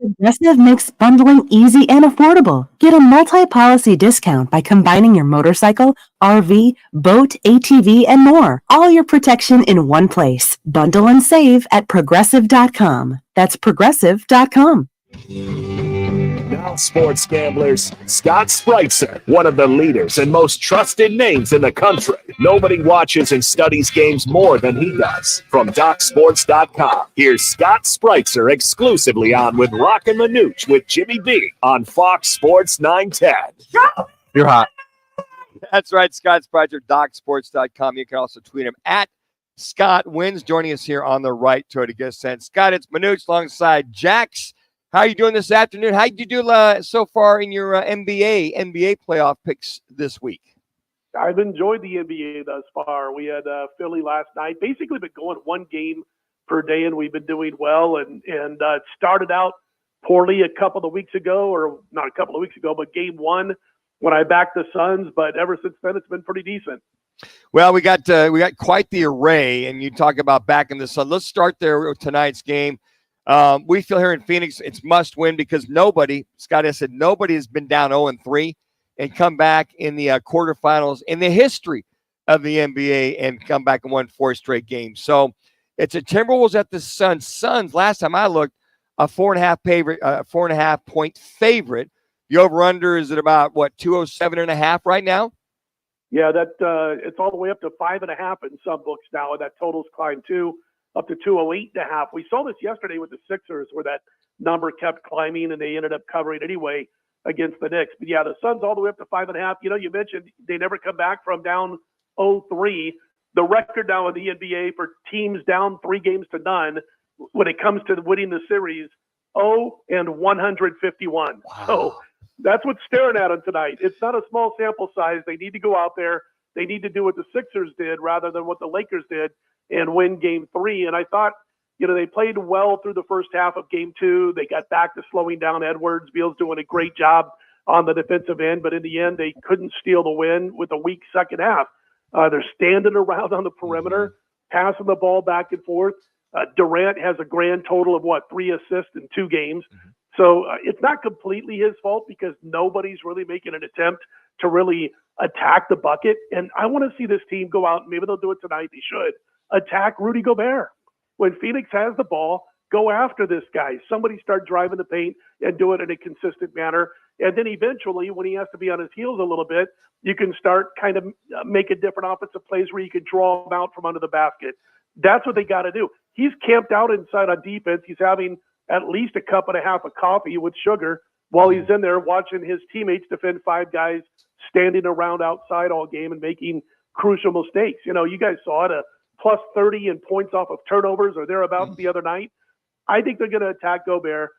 Progressive makes bundling easy and affordable. Get a multi-policy discount by combining your motorcycle, RV, boat, ATV, and more. All your protection in one place. Bundle and save at Progressive.com. That's Progressive.com. Now, sports gamblers, Scott Spreitzer, one of the leaders and most trusted names in the country. Nobody watches and studies games more than he does. From DocSports.com, here's Scott Spreitzer exclusively on with Roc and Manuch with Jimmy B on Fox Sports 910. You're hot. That's right, Scott Spreitzer, DocSports.com. You can also tweet him at Scott Wins, joining us here on the Right Toyota Gift Center. Scott, it's Manuch alongside Jax. How are you doing this afternoon? How did you do so far in your NBA playoff picks this week? I've enjoyed the NBA thus far. We had Philly last night. Basically been going one game per day, and we've been doing well. And it started out poorly a couple of weeks ago, or not a couple of weeks ago, but game one when I backed the Suns. But ever since then, it's been pretty decent. Well, we got quite the array, and you talk about backing the Suns. Let's start there with tonight's game. We feel here in Phoenix it's must win because Scott has said, nobody has been down 0-3 and come back in the quarterfinals in the history of the NBA and come back and won 4 straight games. So it's a Timberwolves at the Suns. Suns, last time I looked, a 4.5 point favorite. The over-under is at about, 207.5 right now? Yeah, it's all the way up to 5.5 in some books now, and that total's climbed too, up to 208.5. We saw this yesterday with the Sixers, where that number kept climbing, and they ended up covering anyway against the Knicks. But yeah, the Suns all the way up to 5.5. You mentioned they never come back from down 0-3. The record now in the NBA for teams down 3 games to none when it comes to winning the series, 0-151. Wow. So that's what's staring at them tonight. It's not a small sample size. They need to go out there. They need to do what the Sixers did rather than what the Lakers did and win game 3. And I thought, they played well through the first half of game 2. They got back to slowing down Edwards. Beal's doing a great job on the defensive end, but in the end, they couldn't steal the win with a weak second half. They're standing around on the perimeter, passing the ball back and forth. Durant has a grand total of 3 assists in 2 games. So it's not completely his fault because nobody's really making an attempt to really attack the bucket. And I want to see this team go out, and maybe they'll do it tonight, they should, attack Rudy Gobert. When Phoenix has the ball, go after this guy. Somebody start driving the paint and do it in a consistent manner. And then eventually, when he has to be on his heels a little bit, you can start kind of making different offensive plays where you can draw him out from under the basket. That's what they got to do. He's camped out inside on defense. He's having at least a cup and a half of coffee with sugar while he's in there watching his teammates defend 5 guys standing around outside all game and making crucial mistakes. You guys saw it, a plus 30 in points off of turnovers or thereabouts the other night. I think they're going to attack Gobert,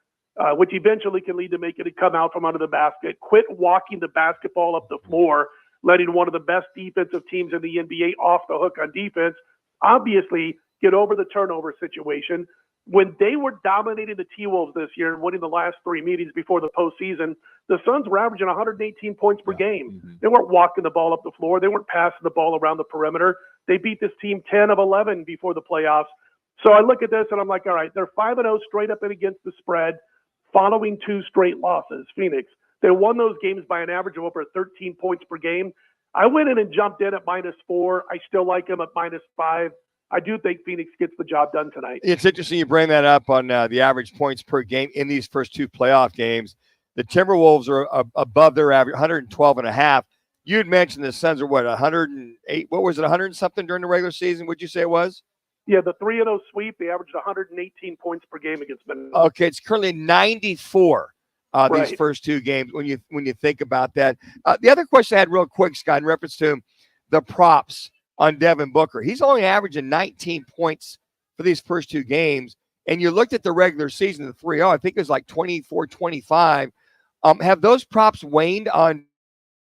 which eventually can lead to making it come out from under the basket. Quit walking the basketball up the floor, letting one of the best defensive teams in the NBA off the hook on defense. Obviously, get over the turnover situation. When they were dominating the T-Wolves this year and winning the last 3 meetings before the postseason, the Suns were averaging 118 points per game. They weren't walking the ball up the floor. They weren't passing the ball around the perimeter. They beat this team 10 of 11 before the playoffs. So I look at this and I'm like, all right, they're 5-0 straight up and against the spread following 2 straight losses. Phoenix, they won those games by an average of over 13 points per game. I went in and jumped in at -4. I still like them at -5. I do think Phoenix gets the job done tonight. It's interesting you bring that up on the average points per game in these first 2 playoff games. The Timberwolves are above their average, 112.5. You had mentioned the Suns are 108? What was it, 100 and something during the regular season? Would you say it was? Yeah, the 3-0 sweep, they averaged 118 points per game against Minnesota. Okay, it's currently 94 Right. these first 2 games when you think about that. The other question I had real quick, Scott, in reference to the props on Devin Booker. He's only averaging 19 points for these first 2 games. And you looked at the regular season, the 3-0, I think it was like 24-25. Have those props waned on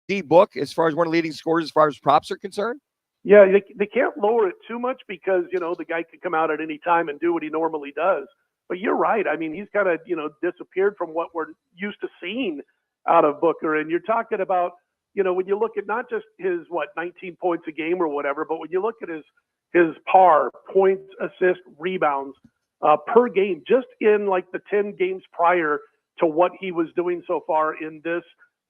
D-Book as far as one of the leading scorers as far as props are concerned? Yeah, they can't lower it too much because, the guy could come out at any time and do what he normally does. But you're right. I mean, he's kind of, disappeared from what we're used to seeing out of Booker. And you're talking about, when you look at not just his, 19 points a game or whatever, but when you look at his PAR, points, assists, rebounds per game, just in like the 10 games prior to what he was doing so far in this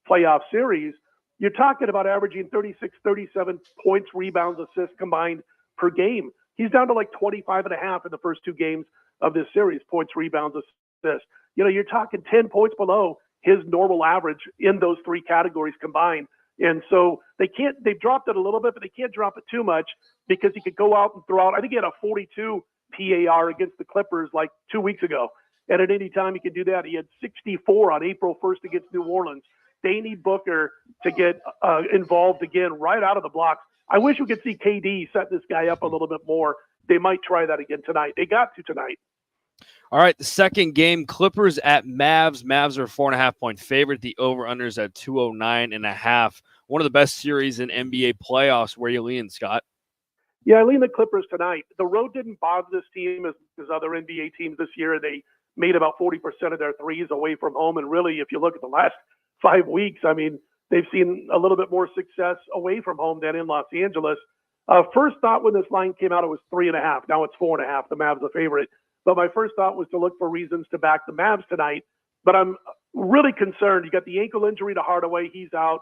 playoff series, you're talking about averaging 36, 37 points, rebounds, assists combined per game. He's down to like 25.5 in the first 2 games of this series, points, rebounds, assists. You're talking 10 points below his normal average in those three categories combined. And so they've dropped it a little bit, but they can't drop it too much because he could go out and throw out. I think he had a 42 PAR against the Clippers like 2 weeks ago. And at any time he can do that. He had 64 on April 1st against New Orleans. They need Booker to get involved again right out of the blocks. I wish we could see KD set this guy up a little bit more. They might try that again tonight. They got to tonight. All right, the second game, Clippers at Mavs. Mavs are a 4.5-point favorite. The over-unders at 209.5. One of the best series in NBA playoffs. Where you leaning, Scott? Yeah, I lean the Clippers tonight. The road didn't bother this team as other NBA teams this year. They made about 40% of their threes away from home. And really, if you look at the last 5 weeks, I mean, they've seen a little bit more success away from home than in Los Angeles. First thought when this line came out, it was 3.5. Now it's 4.5. The Mavs are favorite. But my first thought was to look for reasons to back the Mavs tonight. But I'm really concerned. You got the ankle injury to Hardaway. He's out.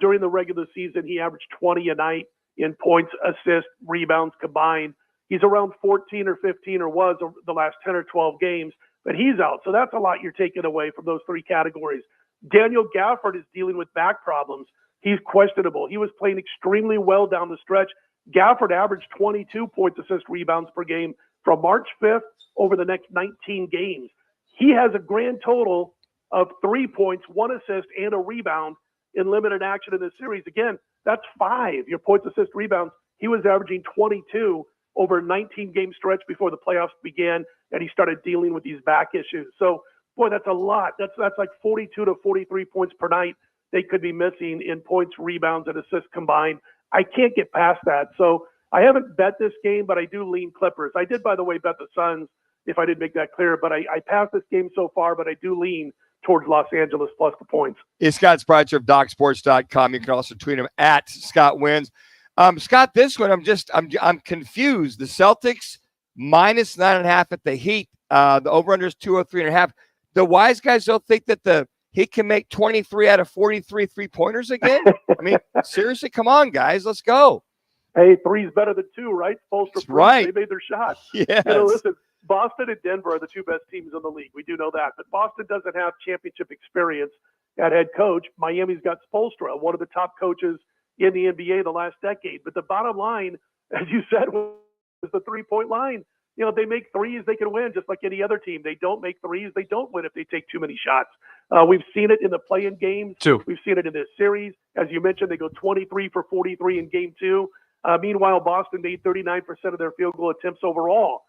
During the regular season, he averaged 20 a night in points, assists, rebounds combined. He's around 14 or 15 or was the last 10 or 12 games, but he's out. So that's a lot you're taking away from those three categories. Daniel Gafford is dealing with back problems. He's questionable. He was playing extremely well down the stretch. Gafford averaged 22 points, assists, rebounds per game from March 5th over the next 19 games. He has a grand total of 3 points, 1 assist, and a rebound in limited action in this series. Again, that's 5. Your points, assists, rebounds. He was averaging 22 over a 19-game stretch before the playoffs began, and he started dealing with these back issues. So, boy, that's a lot. That's like 42 to 43 points per night they could be missing in points, rebounds, and assists combined. I can't get past that. So I haven't bet this game, but I do lean Clippers. I did, by the way, bet the Suns, if I didn't make that clear, but I passed this game so far, but I do lean towards Los Angeles plus the points. It's Scott Spreitzer of DocSports.com. You can also tweet him at Scott Wins. Scott, this one, I'm confused. The Celtics minus 9.5 at the Heat. The over-under is 203.5. The wise guys don't think that the Heat can make 23 out of 43 3-pointers again? I mean, seriously, come on, guys. Let's go. Hey, 3's better than 2, right? That's right. They made their shot. Yes. Listen, Boston and Denver are the two best teams in the league. We do know that. But Boston doesn't have championship experience at head coach. Miami's got Spoelstra, one of the top coaches in the NBA the last decade. But the bottom line, as you said, was the three-point line. They make threes, they can win just like any other team. They don't make threes, they don't win if they take too many shots. We've seen it in the play-in games. We've seen it in this series. As you mentioned, they go 23 for 43 in game 2. Meanwhile, Boston made 39% of their field goal attempts overall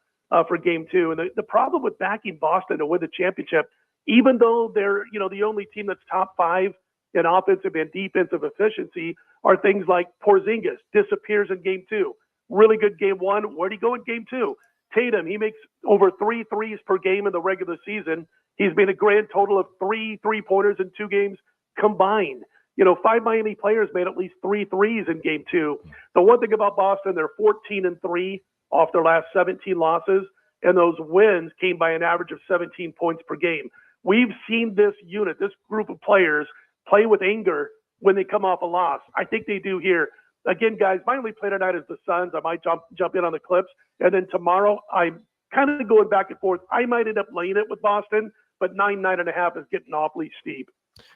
for game 2. And the problem with backing Boston to win the championship, even though they're the only team that's top 5 in offensive and defensive efficiency, are things like Porzingis disappears in game 2. Really good game 1. Where'd he go in game 2? Tatum, he makes over 3 threes per game in the regular season. He's made a grand total of 3 3-pointers in 2 games combined. 5 Miami players made at least 3 threes in game 2. The one thing about Boston, they're 14-3 off their last 17 losses, and those wins came by an average of 17 points per game. We've seen this unit, this group of players, play with anger when they come off a loss. I think they do here. Again, guys, my only play tonight is the Suns. I might jump in on the Clips. And then tomorrow, I'm kind of going back and forth. I might end up laying it with Boston, but 9.5 is getting awfully steep.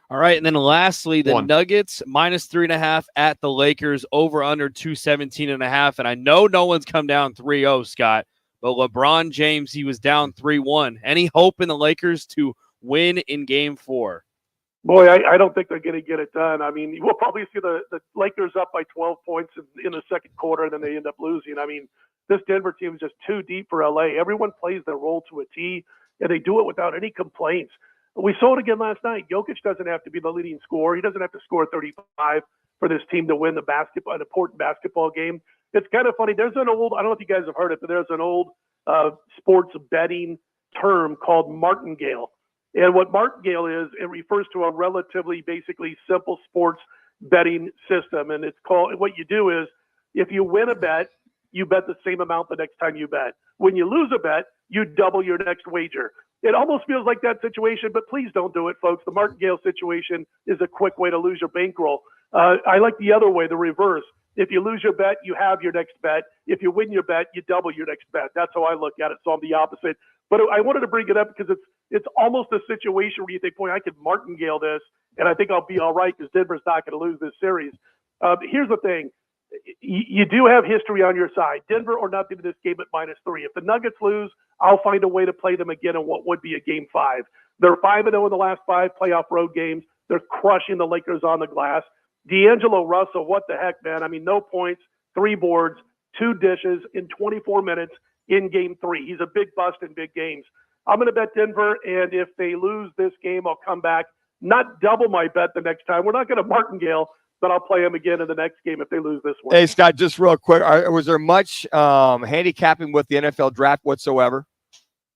All right, and then lastly, the Nuggets minus 3.5 at the Lakers, over under 217.5. And I know no one's come down 3-0, Scott, but LeBron James, he was down 3-1. Any hope in the Lakers to win in Game 4? Boy, I don't think they're going to get it done. I mean, we'll probably see the Lakers up by 12 points in the second quarter, and then they end up losing. I mean, this Denver team is just too deep for LA. Everyone plays their role to a T, and they do it without any complaints. We saw it again last night. Jokic doesn't have to be the leading scorer. He doesn't have to score 35 for this team to win an important basketball game. It's kind of funny. There's an old, I don't know if you guys have heard it, but there's an old sports betting term called martingale. And what martingale is, it refers to a relatively basically simple sports betting system. And it's called, what you do is, if you win a bet, you bet the same amount the next time you bet. When you lose a bet, you double your next wager. It almost feels like that situation, but please don't do it, folks. The martingale situation is a quick way to lose your bankroll. I like the other way, the reverse. If you lose your bet, you have your next bet. If you win your bet, you double your next bet. That's how I look at it. So I'm the opposite. But I wanted to bring it up because it's almost a situation where you think, boy, I could martingale this, and I think I'll be all right because Denver's not going to lose this series. Here's the thing. You do have history on your side. Denver or nothing in this game at -3. If the Nuggets lose, I'll find a way to play them again in what would be a Game 5. They're 5-0 in the last 5 playoff road games. They're crushing the Lakers on the glass. D'Angelo Russell, what the heck, man? I mean, no points, 3 boards, 2 dishes in 24 minutes in Game 3. He's a big bust in big games. I'm going to bet Denver, and if they lose this game, I'll come back. Not double my bet the next time. We're not going to martingale, but I'll play them again in the next game if they lose this one. Hey, Scott, just real quick, was there much handicapping with the NFL draft whatsoever?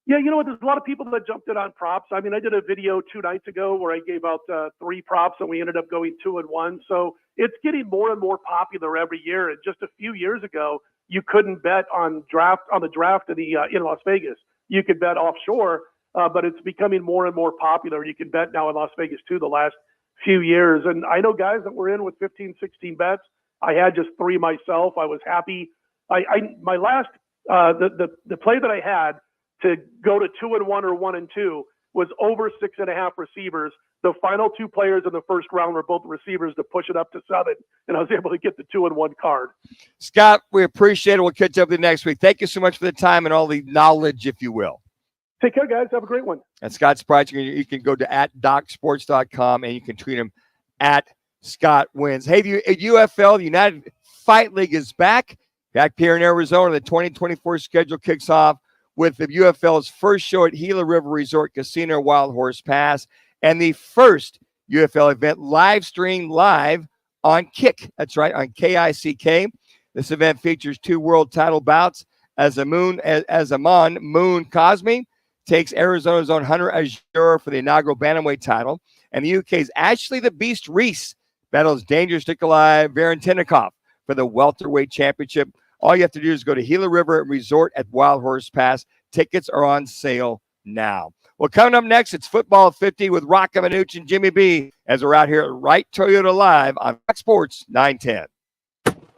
Yeah, you know what? There's a lot of people that jumped in on props. I mean, I did a video 2 nights ago where I gave out 3 props, and we ended up going 2-1. So it's getting more and more popular every year. And just a few years ago, you couldn't bet on the draft in Las Vegas. You could bet offshore, but it's becoming more and more popular. You can bet now in Las Vegas too the last few years. And I know guys that were in with 15, 16 bets. I had just 3 myself. I was happy. My last the play that I had to go to 2-1 or 1-2 was over 6.5 receivers. The final 2 players in the first round were both receivers to push it up to 7, and I was able to get the 2-1 card. Scott, we appreciate it. We'll catch up with you next week. Thank you so much for the time and all the knowledge, if you will. Take care, guys. Have a great one. And Scott Spreitzinger, you can go to @docsports.com and you can tweet him @ScottWins. Hey, the UFL, the United Fight League, is back here in Arizona. The 2024 schedule kicks off with the UFL's first show at Gila River Resort Casino Wild Horse Pass and the first UFL event live streamed live on Kick. That's right, on KICK. This event features 2 world title bouts as Moon Cosme takes Arizona's own Hunter Azure for the inaugural bantamweight title, and the UK's Ashley the Beast Reese battles Dangerous Nikolai Varentinnikov for the welterweight championship. All you have to do is go to Gila River Resort at Wild Horse Pass. Tickets are on sale now. Well, coming up next, it's Football 50 with Roc and Manuch and Jimmy B as we're out here at Wright Toyota Live on Fox Sports 910.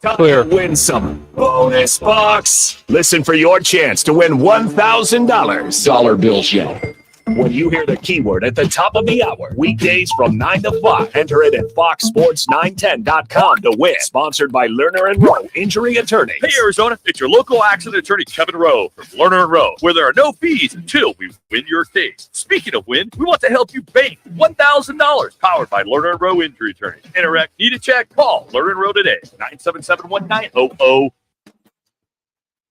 Time to win some bonus bucks. Listen for your chance to win $1,000. Dollar bills yet. When you hear the keyword at the top of the hour, weekdays from 9 to 5, enter it at foxsports910.com to win. Sponsored by Lerner & Rowe Injury Attorneys. Hey, Arizona, it's your local accident attorney, Kevin Rowe from Lerner & Rowe, where there are no fees until we win your case. Speaking of win, we want to help you bank $1,000, powered by Lerner & Rowe Injury Attorneys. Interact, need a check? Call Lerner & Rowe today, 977-1900.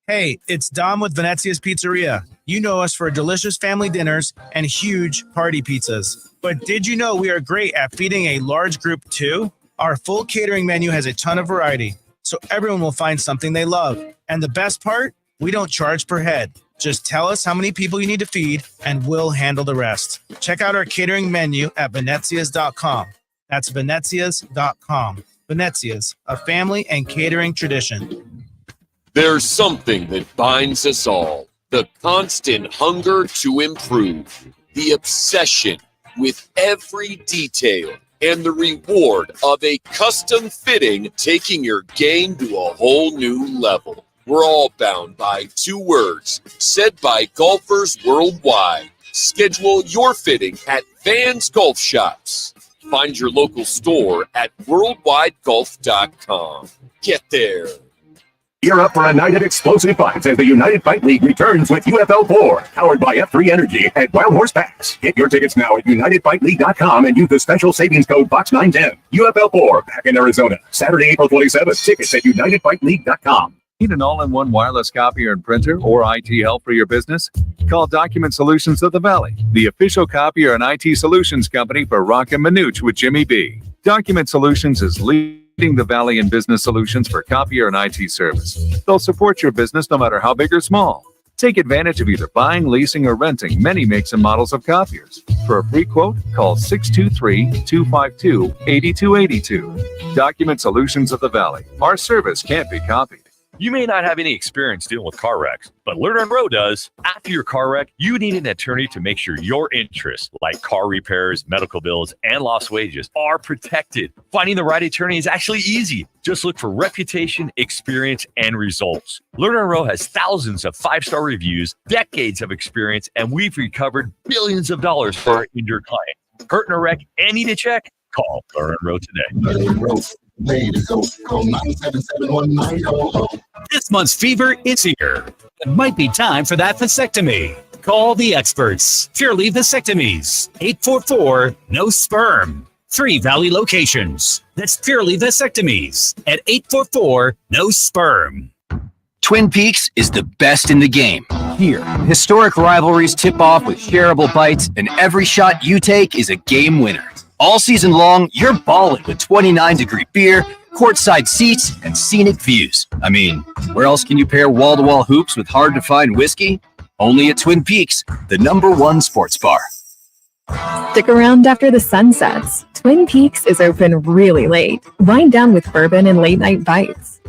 Hey, it's Dom with Venezia's Pizzeria. You know us for delicious family dinners and huge party pizzas. But did you know we are great at feeding a large group too? Our full catering menu has a ton of variety, so everyone will find something they love. And the best part? We don't charge per head. Just tell us how many people you need to feed, and we'll handle the rest. Check out our catering menu at venezias.com. That's venezias.com. Venezias, a family and catering tradition. There's something that binds us all. The constant hunger to improve. The obsession with every detail. And the reward of a custom fitting taking your game to a whole new level. We're all bound by 2 words said by golfers worldwide. Schedule your fitting at Vans Golf Shops. Find your local store at worldwidegolf.com. Get there. Gear up for a night of explosive fights as the United Fight League returns with UFL 4, powered by F3 Energy at Wild Horse Pass. Get your tickets now at UnitedFightLeague.com and use the special savings code FOX910. UFL 4 back in Arizona, Saturday, April 27th. Tickets at UnitedFightLeague.com. Need an all-in-one wireless copier and printer or IT help for your business? Call Document Solutions of the Valley, the official copier and IT solutions company for Roc and Manuch with Jimmy B. Document Solutions is leading the Valley in business solutions for copier and IT service. They'll support your business no matter how big or small. Take advantage of either buying, leasing, or renting many makes and models of copiers. For a free quote, call 623-252-8282. Document Solutions of the Valley. Our service can't be copied. You may not have any experience dealing with car wrecks, but Lerner and Rowe does. After your car wreck, you need an attorney to make sure your interests, like car repairs, medical bills, and lost wages, are protected. Finding the right attorney is actually easy. Just look for reputation, experience, and results. Lerner and Rowe has thousands of 5-star reviews, decades of experience, and we've recovered billions of dollars for our injured client. Hurt in a wreck and need a check? Call Lerner and Rowe today. This month's fever is here. It might be time for that vasectomy. Call the experts. Purely Vasectomies. 844-NO-SPERM. 3 Valley locations. That's Purely Vasectomies at 844-NO-SPERM. Twin Peaks is the best in the game. Here, historic rivalries tip off with shareable bites, and every shot you take is a game winner. All season long, you're balling with 29-degree beer, courtside seats, and scenic views. I mean, where else can you pair wall-to-wall hoops with hard-to-find whiskey? Only at Twin Peaks, the #1 sports bar. Stick around after the sun sets. Twin Peaks is open really late. Wind down with bourbon and late-night bites.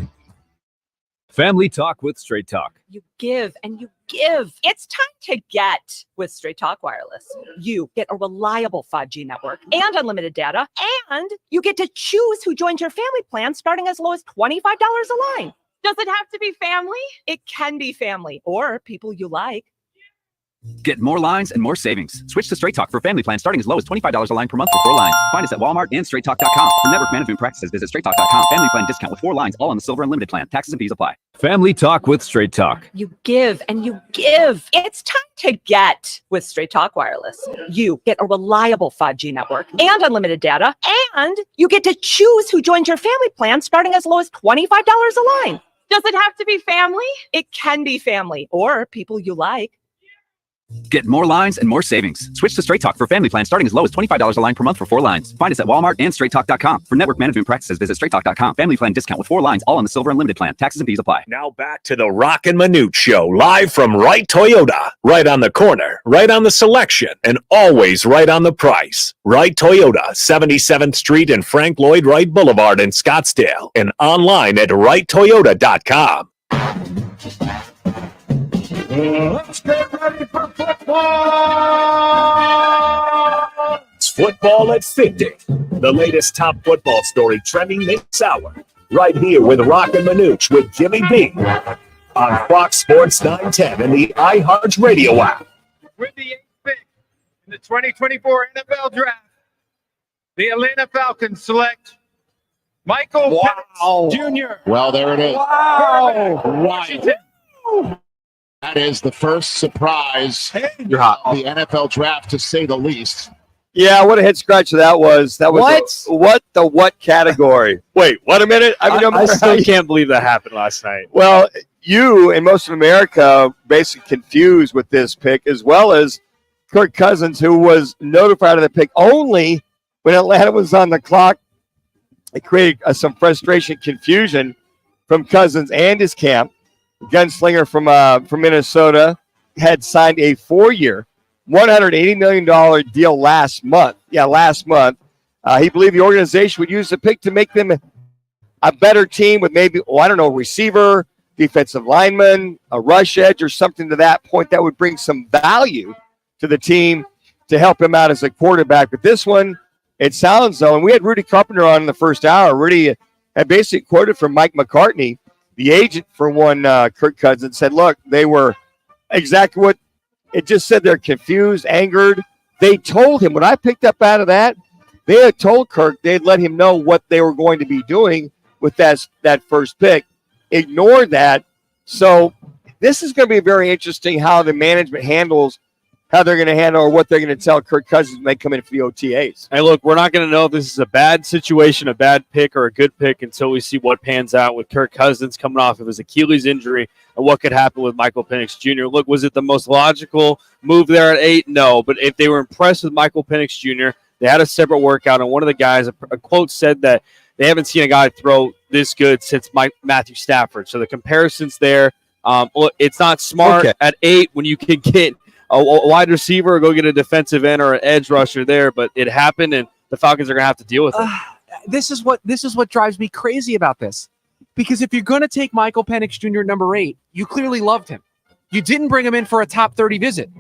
Family Talk with Straight Talk. You give and you give. It's time to get with Straight Talk Wireless. You get a reliable 5G network and unlimited data, and you get to choose who joins your family plan starting as low as $25 a line. Does it have to be family? It can be family or people you like. Get more lines and more savings. Switch to Straight Talk for family plan starting as low as $25 a line per month for 4 lines. Find us at Walmart and straighttalk.com. For network management practices, visit straighttalk.com. Family plan discount with 4 lines, all on the Silver Unlimited plan. Taxes and fees apply. Family Talk with Straight Talk. You give and you give. It's time to get with Straight Talk Wireless. You get a reliable 5G network and unlimited data, and you get to choose who joins your family plan starting as low as $25 a line. Does it have to be family? It can be family or people you like. Get more lines and more savings. Switch to Straight Talk for family plan starting as low as $25 a line per month for 4 lines. Find us at Walmart and straighttalk.com. For network management practices, visit straighttalk.com. Family plan discount with 4 lines, all on the Silver Unlimited plan. Taxes and fees apply. Now back to the Roc and Manuch Show, live from Wright Toyota. Right on the corner, right on the selection, and always right on the price. Wright Toyota, 77th Street and Frank Lloyd Wright Boulevard in Scottsdale, and online at wrighttoyota.com. Let's get ready for football! It's Football at 50, the latest top football story trending this hour. Right here with Roc and Manuch with Jimmy B on Fox Sports 910 and the iHeart Radio app. With the 8th pick in the 2024 NFL Draft, the Atlanta Falcons select Michael Penix Jr. Well, there it is. Wow. Washington. That is the first surprise You're hot. the NFL draft, to say the least. Yeah, what a head scratcher that was. That was what category? Wait, what a minute. I still can't believe that happened last night. Well, you and most of America basically confused with this pick, as well as Kirk Cousins, who was notified of the pick only when Atlanta was on the clock. It created some frustration, confusion from Cousins and his camp. Gunslinger from Minnesota had signed a 4-year, $180 million deal last month. Yeah, last month. He believed the organization would use the pick to make them a better team with maybe, a receiver, defensive lineman, a rush edge, or something to that point that would bring some value to the team to help him out as a quarterback. But this one, it sounds though, and we had Rudy Carpenter on in the first hour. Rudy had basically quoted from Mike McCartney, the agent for one Kirk Cousins, said, look, they were exactly what it just said. They're confused, angered. They told him, when I picked up out of that, they had told Kirk they'd let him know what they were going to be doing with that first pick. Ignored that. So this is going to be very interesting how the management handles, how they're going to handle, or what they're going to tell Kirk Cousins when they come in for the OTAs. Hey, look, we're not going to know if this is a bad situation, a bad pick, or a good pick until we see what pans out with Kirk Cousins coming off of his Achilles injury and what could happen with Michael Penix Jr. Look, was it the most logical move there at 8? No, but if they were impressed with Michael Penix Jr., they had a separate workout, and one of the guys, a quote said that they haven't seen a guy throw this good since Matthew Stafford. So the comparison's there. Look, it's not smart at 8 when you can get a wide receiver or go get a defensive end or an edge rusher there, but it happened, and the Falcons are going to have to deal with it. This is what drives me crazy about this. Because if you're going to take Michael Penix Jr. at number 8, you clearly loved him. You didn't bring him in for a top 30 visit.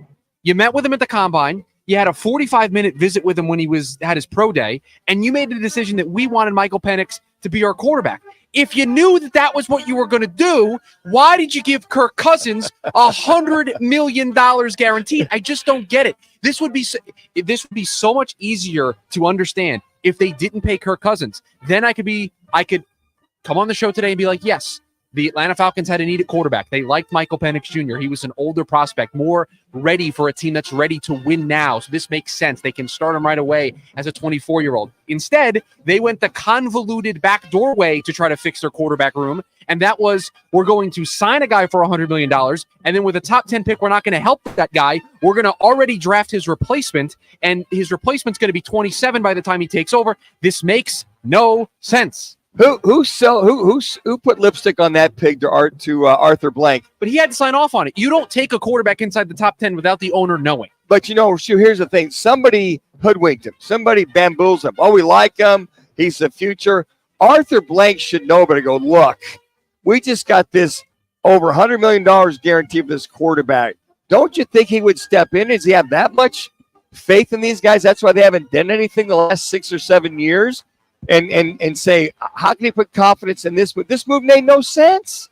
You met with him at the combine. You had a 45-minute visit with him when he had his pro day, and you made the decision that we wanted Michael Penix to be our quarterback. If you knew that was what you were going to do, why did you give Kirk Cousins $100 million guaranteed? I just don't get it. This would be so much easier to understand if they didn't pay Kirk Cousins. Then I could come on the show today and be like, yes, the Atlanta Falcons had a need at quarterback. They liked Michael Penix Jr. He was an older prospect, more ready for a team that's ready to win now. So this makes sense. They can start him right away as a 24-year-old. Instead, they went the convoluted backdoor way to try to fix their quarterback room. And that was, we're going to sign a guy for $100 million. And then with a top 10 pick, we're not going to help that guy. We're going to already draft his replacement. And his replacement's going to be 27 by the time he takes over. This makes no sense. Who put lipstick on that pig to Arthur Blank? But he had to sign off on it. You don't take a quarterback inside the top 10 without the owner knowing. But here's the thing: somebody hoodwinked him. Somebody bamboozled him. Oh, we like him. He's the future. Arthur Blank should know better. Go look. We just got this over $100 million guaranteed for this quarterback. Don't you think he would step in? Does he have that much faith in these guys? That's why they haven't done anything the last 6 or 7 years. And say, how can he put confidence in this move? This move made no sense.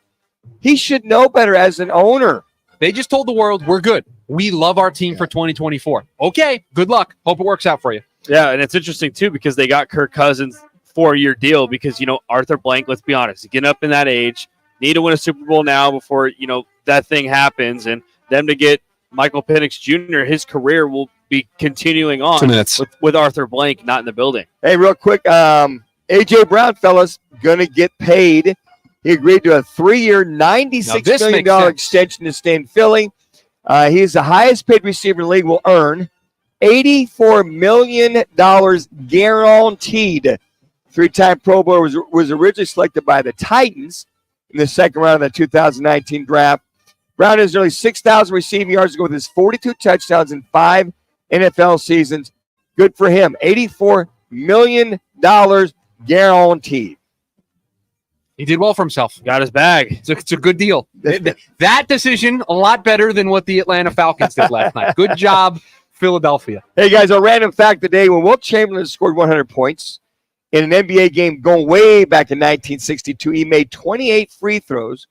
He should know better as an owner. They just told the world, we're good. We love our team for 2024. Okay, good luck. Hope it works out for you. Yeah, and it's interesting, too, because they got Kirk Cousins 4-year deal because, Arthur Blank, let's be honest, getting up in that age, need to win a Super Bowl now before, that thing happens. And them to get Michael Penix Jr., his career will be continuing on with Arthur Blank not in the building. Hey, real quick, A.J. Brown, fellas, going to get paid. He agreed to a 3-year, $96 million extension to stay in Philly. He's the highest paid receiver in the league, will earn $84 million guaranteed. 3-time Pro Bowler was originally selected by the Titans in the second round of the 2019 draft. Brown has nearly 6,000 receiving yards to go with his 42 touchdowns in 5 NFL seasons. Good for him. $84 million guaranteed. He did well for himself. Got his bag. It's a good deal. That decision, a lot better than what the Atlanta Falcons did last night. Good job, Philadelphia. Hey, guys, a random fact today. When Wilt Chamberlain scored 100 points in an NBA game going way back in 1962, he made 28 free throws.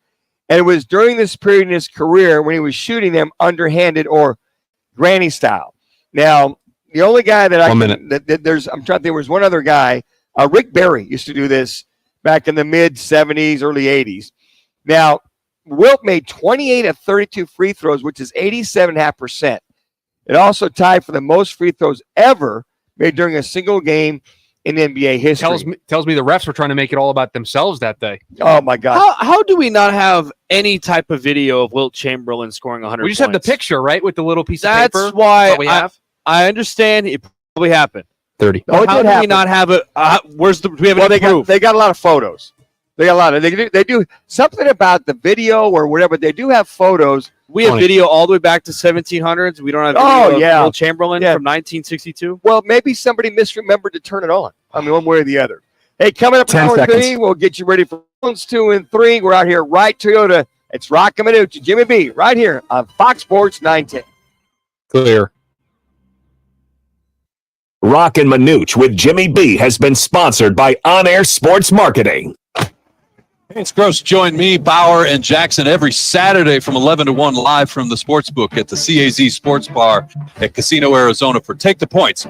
And it was during this period in his career when he was shooting them underhanded or granny style. Now, the only guy that I'm trying to think, there was one other guy, Rick Barry used to do this back in the mid-'70s, early 80s. Now, Wilt made 28 of 32 free throws, which is 87.5%. It also tied for the most free throws ever made during a single game in NBA history. Tells me the refs were trying to make it all about themselves that day. Oh, my God. How do we not have any type of video of Wilt Chamberlain scoring 100 We just points? have the picture, right, with the little piece of paper. That's why I understand it probably happened. 30. Oh, How do we not have it? Do we have any proof? They got a lot of photos. They got a lot of. They do something about the video or whatever. They do have photos. We have video all the way back to 1700s. We don't have video of Wilt Chamberlain from 1962. Well, maybe somebody misremembered to turn it on. I mean, one way or the other. Hey, coming up in 10 hour seconds. 3, we'll get you ready for rounds 2 and 3. We're out here, right Toyota. It's Roc and Manuch and Jimmy B right here on Fox Sports 910. Clear. Roc and Manuch with Jimmy B has been sponsored by On Air Sports Marketing. Hey, it's Gross. Join me, Bauer, and Jackson every Saturday from 11 to 1 live from the Sportsbook at the CAZ Sports Bar at Casino, Arizona for Take the Points.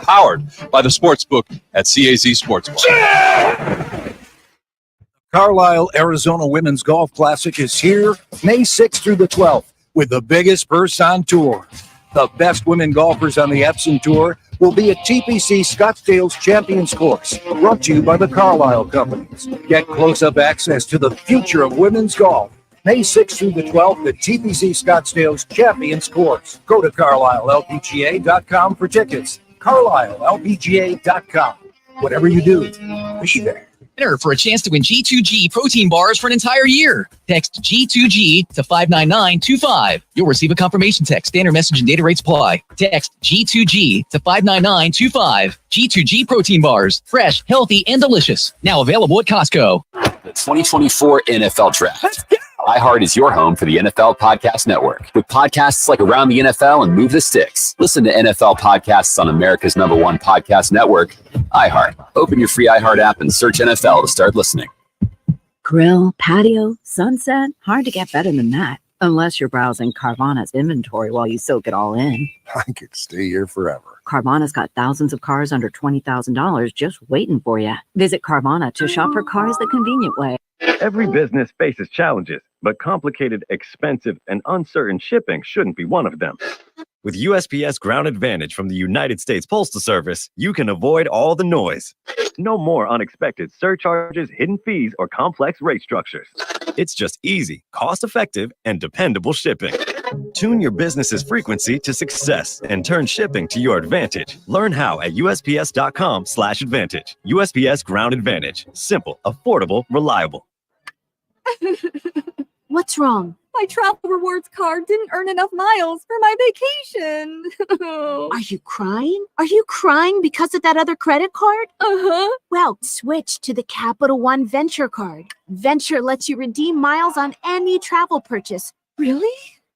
Powered by the Sportsbook at CAZ Sports Bar. Carlisle, Arizona Women's Golf Classic is here May 6th through the 12th with the biggest purse on tour. The best women golfers on the Epson Tour will be at TPC Scottsdale's Champions Course, brought to you by the Carlisle Companies. Get close-up access to the future of women's golf. May 6th through the 12th at TPC Scottsdale's Champions Course. Go to CarlisleLPGA.com for tickets. CarlisleLPGA.com. Whatever you do, be there. Enter for a chance to win G2G protein bars for an entire year. Text G2G to 59925. You'll receive a confirmation text. Standard message and data rates apply. Text G2G to 59925. G2G protein bars. Fresh, healthy, and delicious. Now available at Costco. the 2024 NFL Draft. iHeart is your home for the NFL Podcast Network. With podcasts like Around the NFL and Move the Sticks. Listen to NFL podcasts on America's #1 podcast network, iHeart. Open your free iHeart app and search NFL to start listening. Grill, patio, sunset. Hard to get better than that. Unless you're browsing Carvana's inventory while you soak it all in. I could stay here forever. Carvana's got thousands of cars under $20,000 just waiting for you. Visit Carvana to shop for cars the convenient way. Every business faces challenges, but complicated, expensive, and uncertain shipping shouldn't be one of them. With USPS Ground Advantage from the United States Postal Service, you can avoid all the noise. No more unexpected surcharges, hidden fees, or complex rate structures. It's just easy, cost-effective, and dependable shipping. Tune your business's frequency to success and turn shipping to your advantage. Learn how at USPS.com/advantage. USPS Ground Advantage. Simple, affordable, reliable. What's wrong? My travel rewards card didn't earn enough miles for my vacation. Are you crying? Are you crying because of that other credit card? Uh-huh. Well, switch to the Capital One Venture card. Venture lets you redeem miles on any travel purchase. Really?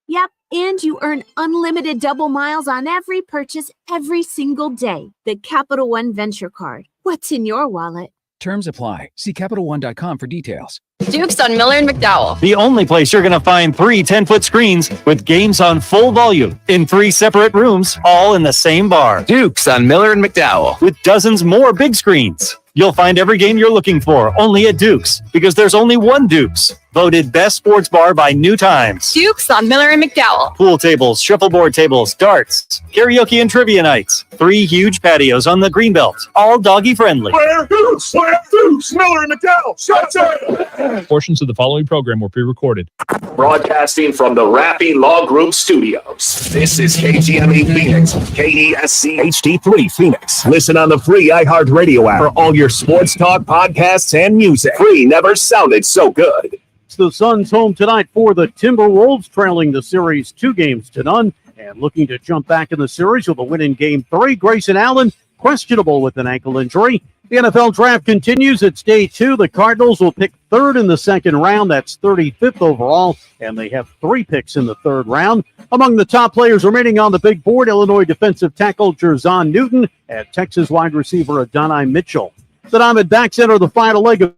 Yep, and you earn unlimited double miles on every purchase every single day. The Capital One Venture card. What's in your wallet? Terms apply. See CapitalOne.com for details. Dukes on Miller and McDowell. The only place you're going to find 3 10-foot screens with games on full volume in 3 separate rooms, all in the same bar. Dukes on Miller and McDowell. With dozens more big screens. You'll find every game you're looking for only at Dukes, because there's only one Dukes. Voted best sports bar by New Times. Dukes on Miller and McDowell. Pool tables, shuffleboard tables, darts, karaoke and trivia nights. 3 huge patios on the Greenbelt, all doggy friendly. Where Dukes? Miller and McDowell. Shut up! Portions of the following program were pre-recorded. Broadcasting from the Rappy Law Group Studios. This is KGME Phoenix, KESC HD3 Phoenix. Listen on the free iHeartRadio app for all your sports talk, podcasts, and music. Free never sounded so good. The Suns home tonight for the Timberwolves, trailing the series 2-0 and looking to jump back in the series with a win in Game 3. Grayson Allen, questionable with an ankle injury. The NFL Draft continues. It's day 2. The Cardinals will pick 3rd in the second round. That's 35th overall, and they have 3 picks in the 3rd round. Among the top players remaining on the big board, Illinois defensive tackle Jerzon Newton and Texas wide receiver Adonai Mitchell. The Diamondbacks enter the final leg of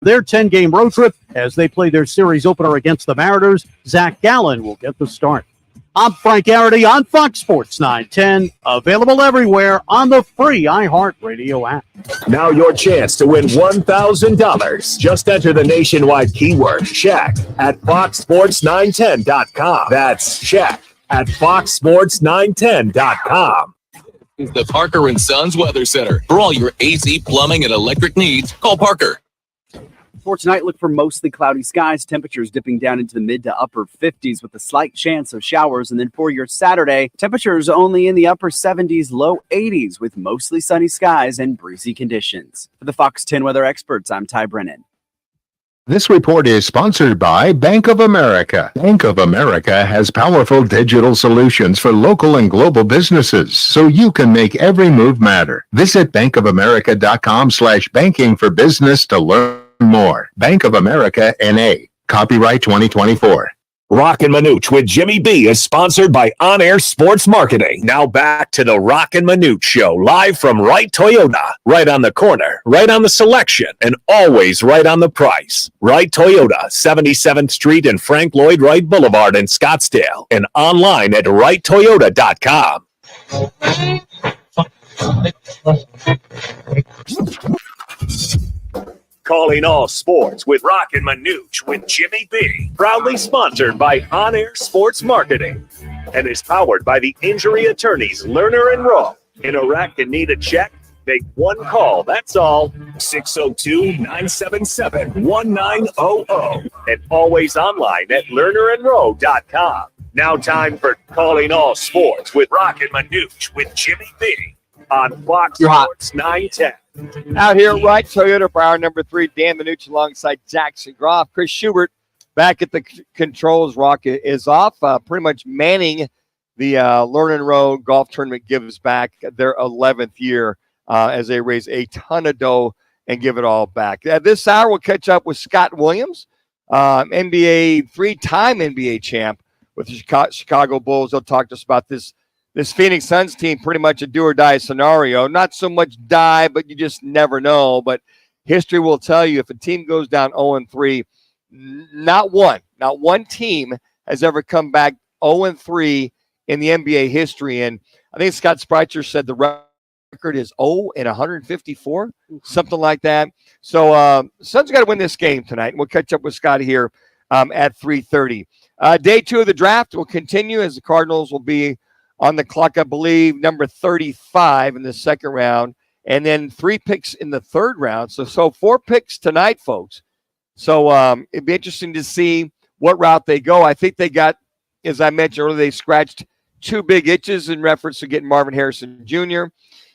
their 10-game road trip as they play their series opener against the Mariners. Zach Gallen will get the start. I'm Frank Garrity on Fox Sports 910, available everywhere on the free iHeartRadio app. Now your chance to win $1,000. Just enter the nationwide keyword Shaq at foxsports910.com. That's Shaq at foxsports910.com. Is the Parker & Sons Weather Center. For all your AC, plumbing, and electric needs, call Parker. For tonight, look for mostly cloudy skies, temperatures dipping down into the mid to upper 50s with a slight chance of showers. And then for your Saturday, temperatures only in the upper 70s, low 80s with mostly sunny skies and breezy conditions. For the Fox 10 weather experts, I'm Ty Brennan. This report is sponsored by Bank of America. Bank of America has powerful digital solutions for local and global businesses, so you can make every move matter. Visit bankofamerica.com/banking for business to learn more. Bank of America, N.A. Copyright 2024. Roc and Manuch with Jimmy B is sponsored by On Air Sports Marketing. Now back to the Roc and Manuch Show, live from Wright Toyota. Right on the corner, right on the selection, and always right on the price. Wright Toyota, 77th Street and Frank Lloyd Wright Boulevard in Scottsdale, and online at wrighttoyota.com. Calling all sports with Roc and Manuch with Jimmy B. Proudly sponsored by On Air Sports Marketing and is powered by the injury attorneys Lerner and Rowe. In a wreck and need a check? Make one call, that's all. 602-977-1900. And always online at lernerandrowe.com. Now time for Calling All Sports with Roc and Manuch with Jimmy B. On Fox Sports 910. Out here at Wright Toyota for hour number 3, Dan Manuch alongside Jackson Groff. Chris Schubert back at the controls. Rock is off, pretty much manning the Lerner and Rowe Golf Tournament gives back their 11th year as they raise a ton of dough and give it all back. This hour, we'll catch up with Scott Williams, NBA, 3-time NBA champ with the Chicago Bulls. They'll talk to us about this Phoenix Suns team, pretty much a do-or-die scenario. Not so much die, but you just never know. But history will tell you if a team goes down 0-3, not one team has ever come back 0-3 in the NBA history. And I think Scott Spreitzer said the record is 0-154, something like that. So Suns got to win this game tonight. We'll catch up with Scott here at 3:30. Day 2 of the draft will continue as the Cardinals will be on the clock, I believe, number 35 in the second round, and then 3 picks in the third round. So 4 picks tonight, folks. So it'd be interesting to see what route they go. I think they got, as I mentioned earlier, they scratched 2 big itches in reference to getting Marvin Harrison Jr.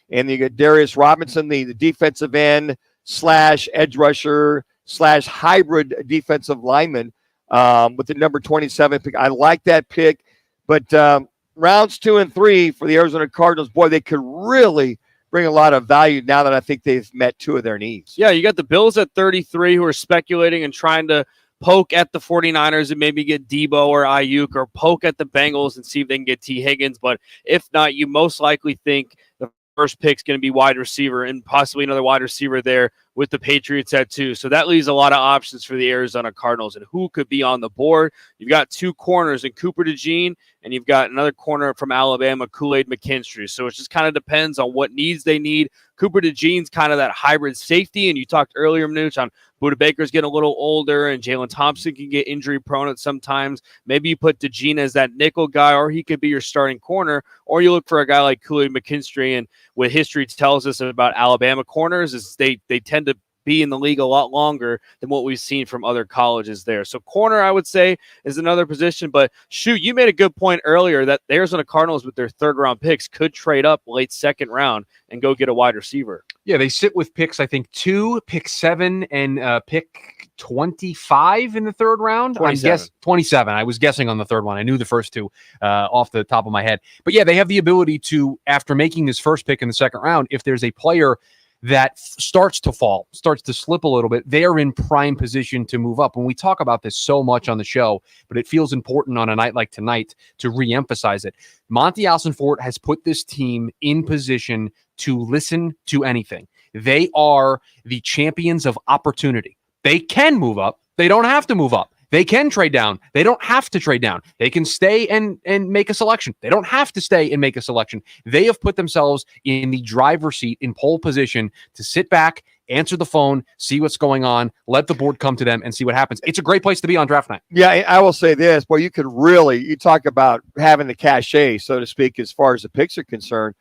And you got Darius Robinson, the defensive end / edge rusher / hybrid defensive lineman with the number 27 pick. I like that pick. But rounds 2 and 3 for the Arizona Cardinals, boy, they could really bring a lot of value now that I think they've met 2 of their needs. Yeah, you got the Bills at 33 who are speculating and trying to poke at the 49ers and maybe get Debo or Ayuk, or poke at the Bengals and see if they can get T. Higgins. But if not, you most likely think the first pick's going to be wide receiver and possibly another wide receiver there with the Patriots at 2. So that leaves a lot of options for the Arizona Cardinals and who could be on the board. You've got 2 corners in Cooper DeJean, and you've got another corner from Alabama, Kool-Aid McKinstry. So it just kind of depends on what needs they need. Cooper DeJean's kind of that hybrid safety, and you talked earlier, Manuch, on Budda Baker's getting a little older, and Jalen Thompson can get injury prone at sometimes. Maybe you put DeJean as that nickel guy, or he could be your starting corner, or you look for a guy like Kool-Aid McKinstry. And what history tells us about Alabama corners is they tend to be in the league a lot longer than what we've seen from other colleges there. So corner, I would say, is another position. But shoot, you made a good point earlier that the Arizona Cardinals with their third-round picks could trade up late second round and go get a wide receiver. Yeah, they sit with picks, I think, 2, pick 7, and pick 25 in the third round. 27. 27. I was guessing on the third one. I knew the first 2 off the top of my head. But yeah, they have the ability to, after making this first pick in the second round, if there's a player that starts to fall, starts to slip a little bit, they are in prime position to move up. When we talk about this so much on the show, but it feels important on a night like tonight to reemphasize it. Monty Alcenfort has put this team in position to listen to anything. They are the champions of opportunity. They can move up. They don't have to move up. They can trade down. They don't have to trade down. They can stay and make a selection. They don't have to stay and make a selection. They have put themselves in the driver's seat, in pole position, to sit back, answer the phone, see what's going on, let the board come to them, and see what happens. It's a great place to be on draft night. Yeah, I will say this. Boy, you could really, you talk about having the cachet, so to speak, as far as the picks are concerned,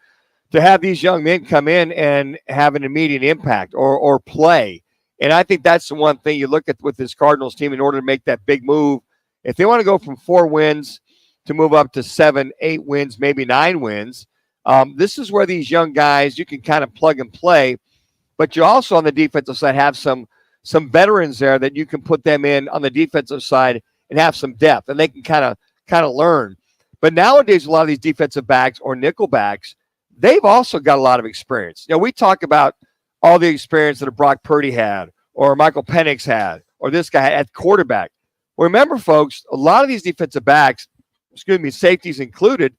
to have these young men come in and have an immediate impact or play. And I think that's the one thing you look at with this Cardinals team in order to make that big move. If they want to go from 4 wins to move up to 7, 8 wins, maybe 9 wins, this is where these young guys, you can kind of plug and play. But you also on the defensive side have some veterans there that you can put them in on the defensive side and have some depth, and they can kind of learn. But nowadays, a lot of these defensive backs or nickel backs, they've also got a lot of experience. You know, we talk about all the experience that a Brock Purdy had, or Michael Penix had, or this guy had at quarterback. Well, remember, folks, a lot of these defensive backs, safeties included,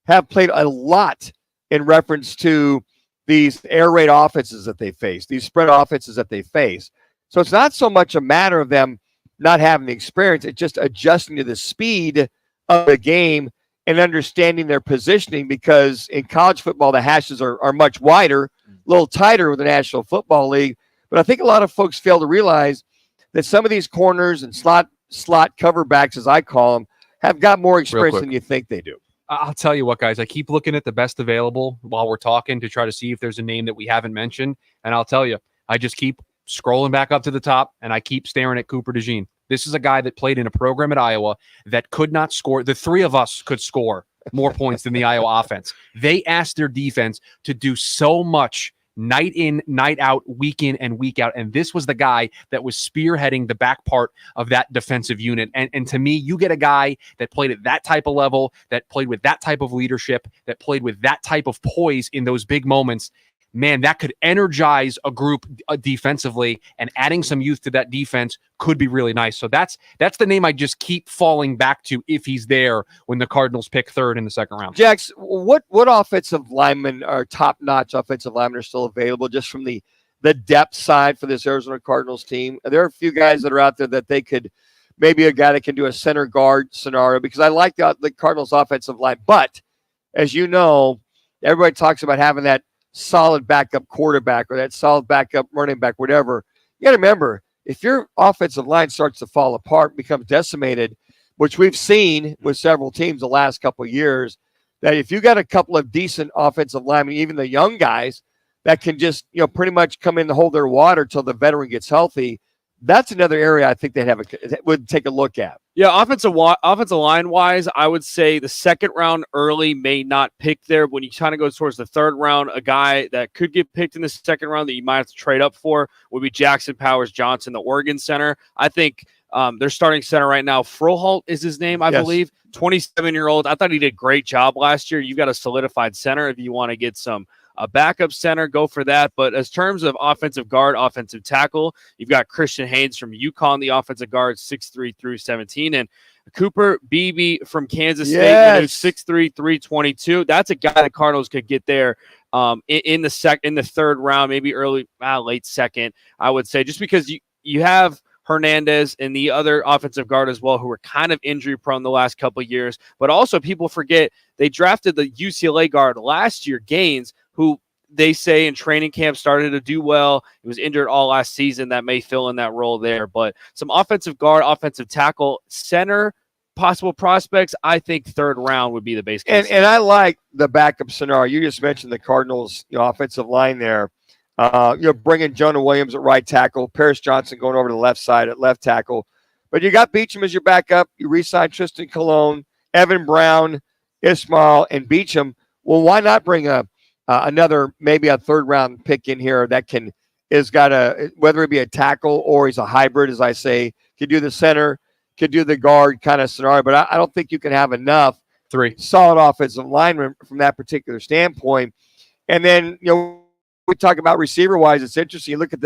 have played a lot in reference to these air raid offenses that they face, these spread offenses that they face. So it's not so much a matter of them not having the experience, it's just adjusting to the speed of the game and understanding their positioning, because in college football, the hashes are much wider, a little tighter with the National Football League. But I think a lot of folks fail to realize that some of these corners and slot cover backs, as I call them, have got more experience than you think they do. I'll tell you what, guys, I keep looking at the best available while we're talking to try to see if there's a name that we haven't mentioned. And I'll tell you, I just keep scrolling back up to the top, and I keep staring at Cooper DeJean. This is a guy that played in a program at Iowa that could not score. The 3 of us could score more points than the Iowa offense. They asked their defense to do so much night in, night out, week in and week out. And this was the guy that was spearheading the back part of that defensive unit. And to me, you get a guy that played at that type of level, that played with that type of leadership, that played with that type of poise in those big moments. man, that could energize a group defensively, and adding some youth to that defense could be really nice. So that's the name I just keep falling back to if he's there when the Cardinals pick third in the second round. Jax, what offensive linemen are top-notch offensive linemen are still available just from the depth side for this Arizona Cardinals team? There are a few guys that are out there that they could, maybe a guy that can do a center guard scenario, because I like the Cardinals offensive line. But as you know, everybody talks about having that solid backup quarterback or that solid backup running back, whatever. You got to remember, if your offensive line starts to fall apart, becomes decimated, which we've seen with several teams the last couple of years, that if you got a couple of decent offensive linemen, even the young guys that can just, pretty much come in to hold their water till the veteran gets healthy, that's another area I think would take a look at. Yeah, offensive line wise, I would say the second round early may not pick there. When you kind of go towards the third round, a guy that could get picked in the second round that you might have to trade up for would be Jackson Powers-Johnson, the Oregon center. I think their starting center right now, Froholt is his name, I believe. 27-year-old. I thought he did a great job last year. You've got a solidified center. If you want to get a backup center, go for that. But as terms of offensive guard, offensive tackle, you've got Christian Haynes from UConn, the offensive guard, 6'3", 317, and Cooper Beebe from Kansas State, who's 6'3", 322. That's a guy the Cardinals could get there in the third round, maybe late second, I would say, just because you have Hernandez and the other offensive guard as well, who were kind of injury prone the last couple of years. But also people forget they drafted the UCLA guard last year, Gaines, who they say in training camp started to do well. He was injured all last season. That may fill in that role there. But some offensive guard, offensive tackle, center, possible prospects, I think third round would be the base case. And I like the backup scenario. You just mentioned the Cardinals offensive line there. Bringing Jonah Williams at right tackle, Paris Johnson going over to the left side at left tackle. But you got Beecham as your backup. You re-signed Tristan Colon, Evan Brown, Ismail, and Beecham. Well, why not bring another, maybe a third round pick in here that is got whether it be a tackle or he's a hybrid, as I say, could do the center, could do the guard kind of scenario. But I don't think you can have enough solid offensive linemen from that particular standpoint. And then, we talk about receiver wise, it's interesting. You look at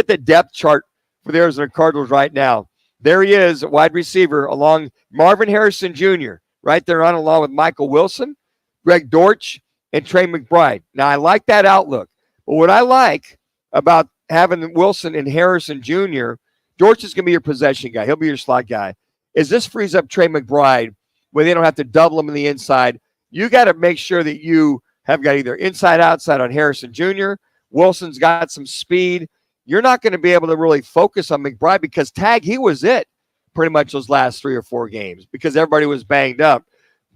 the depth chart for the Arizona Cardinals right now. There he is, a wide receiver, along Marvin Harrison Jr. right there on, along with Michael Wilson, Greg Dortch, and Trey McBride. Now, I like that outlook. But what I like about having Wilson and Harrison Jr., Dortch is going to be your possession guy. He'll be your slot guy. Is this frees up Trey McBride where they don't have to double him in the inside? You got to make sure that you have got either inside, outside on Harrison Jr. Wilson's got some speed. You're not going to be able to really focus on McBride because he was it pretty much those last 3 or 4 games because everybody was banged up.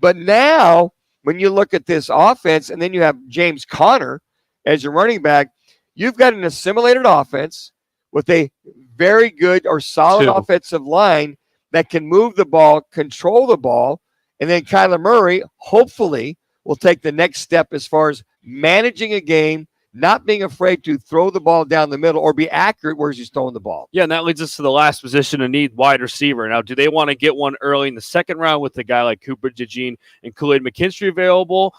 But now, when you look at this offense and then you have James Conner as your running back, you've got an assimilated offense with a very good or solid offensive line that can move the ball, control the ball, and then Kyler Murray, hopefully, will take the next step as far as managing a game, not being afraid to throw the ball down the middle or be accurate where he's throwing the ball. Yeah, and that leads us to the last position of need, wide receiver. Now, do they want to get one early in the second round with a guy like Cooper DeJean and Kool-Aid McKinstry available?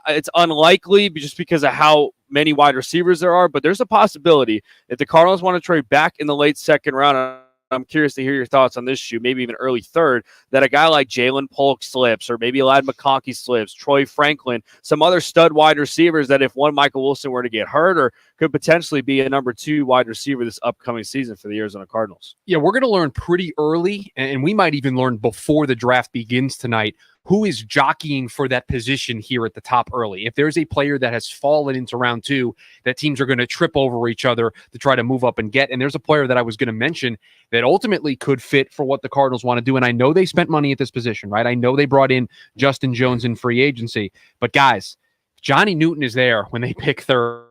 It's unlikely just because of how many wide receivers there are, but there's a possibility if the Cardinals want to trade back in the late second round. I'm curious to hear your thoughts on this shoe, maybe even early third, that a guy like Jalen Polk slips, or maybe Ladd McConkey slips, Troy Franklin, some other stud wide receivers that if one Michael Wilson were to get hurt or could potentially be a number 2 wide receiver this upcoming season for the Arizona Cardinals. Yeah, we're going to learn pretty early, and we might even learn before the draft begins tonight, who is jockeying for that position here at the top early. If there's a player that has fallen into round 2, that teams are going to trip over each other to try to move up and get. And there's a player that I was going to mention that ultimately could fit for what the Cardinals want to do. And I know they spent money at this position, right? I know they brought in Justin Jones in free agency. But guys, Johnny Newton is there when they pick third.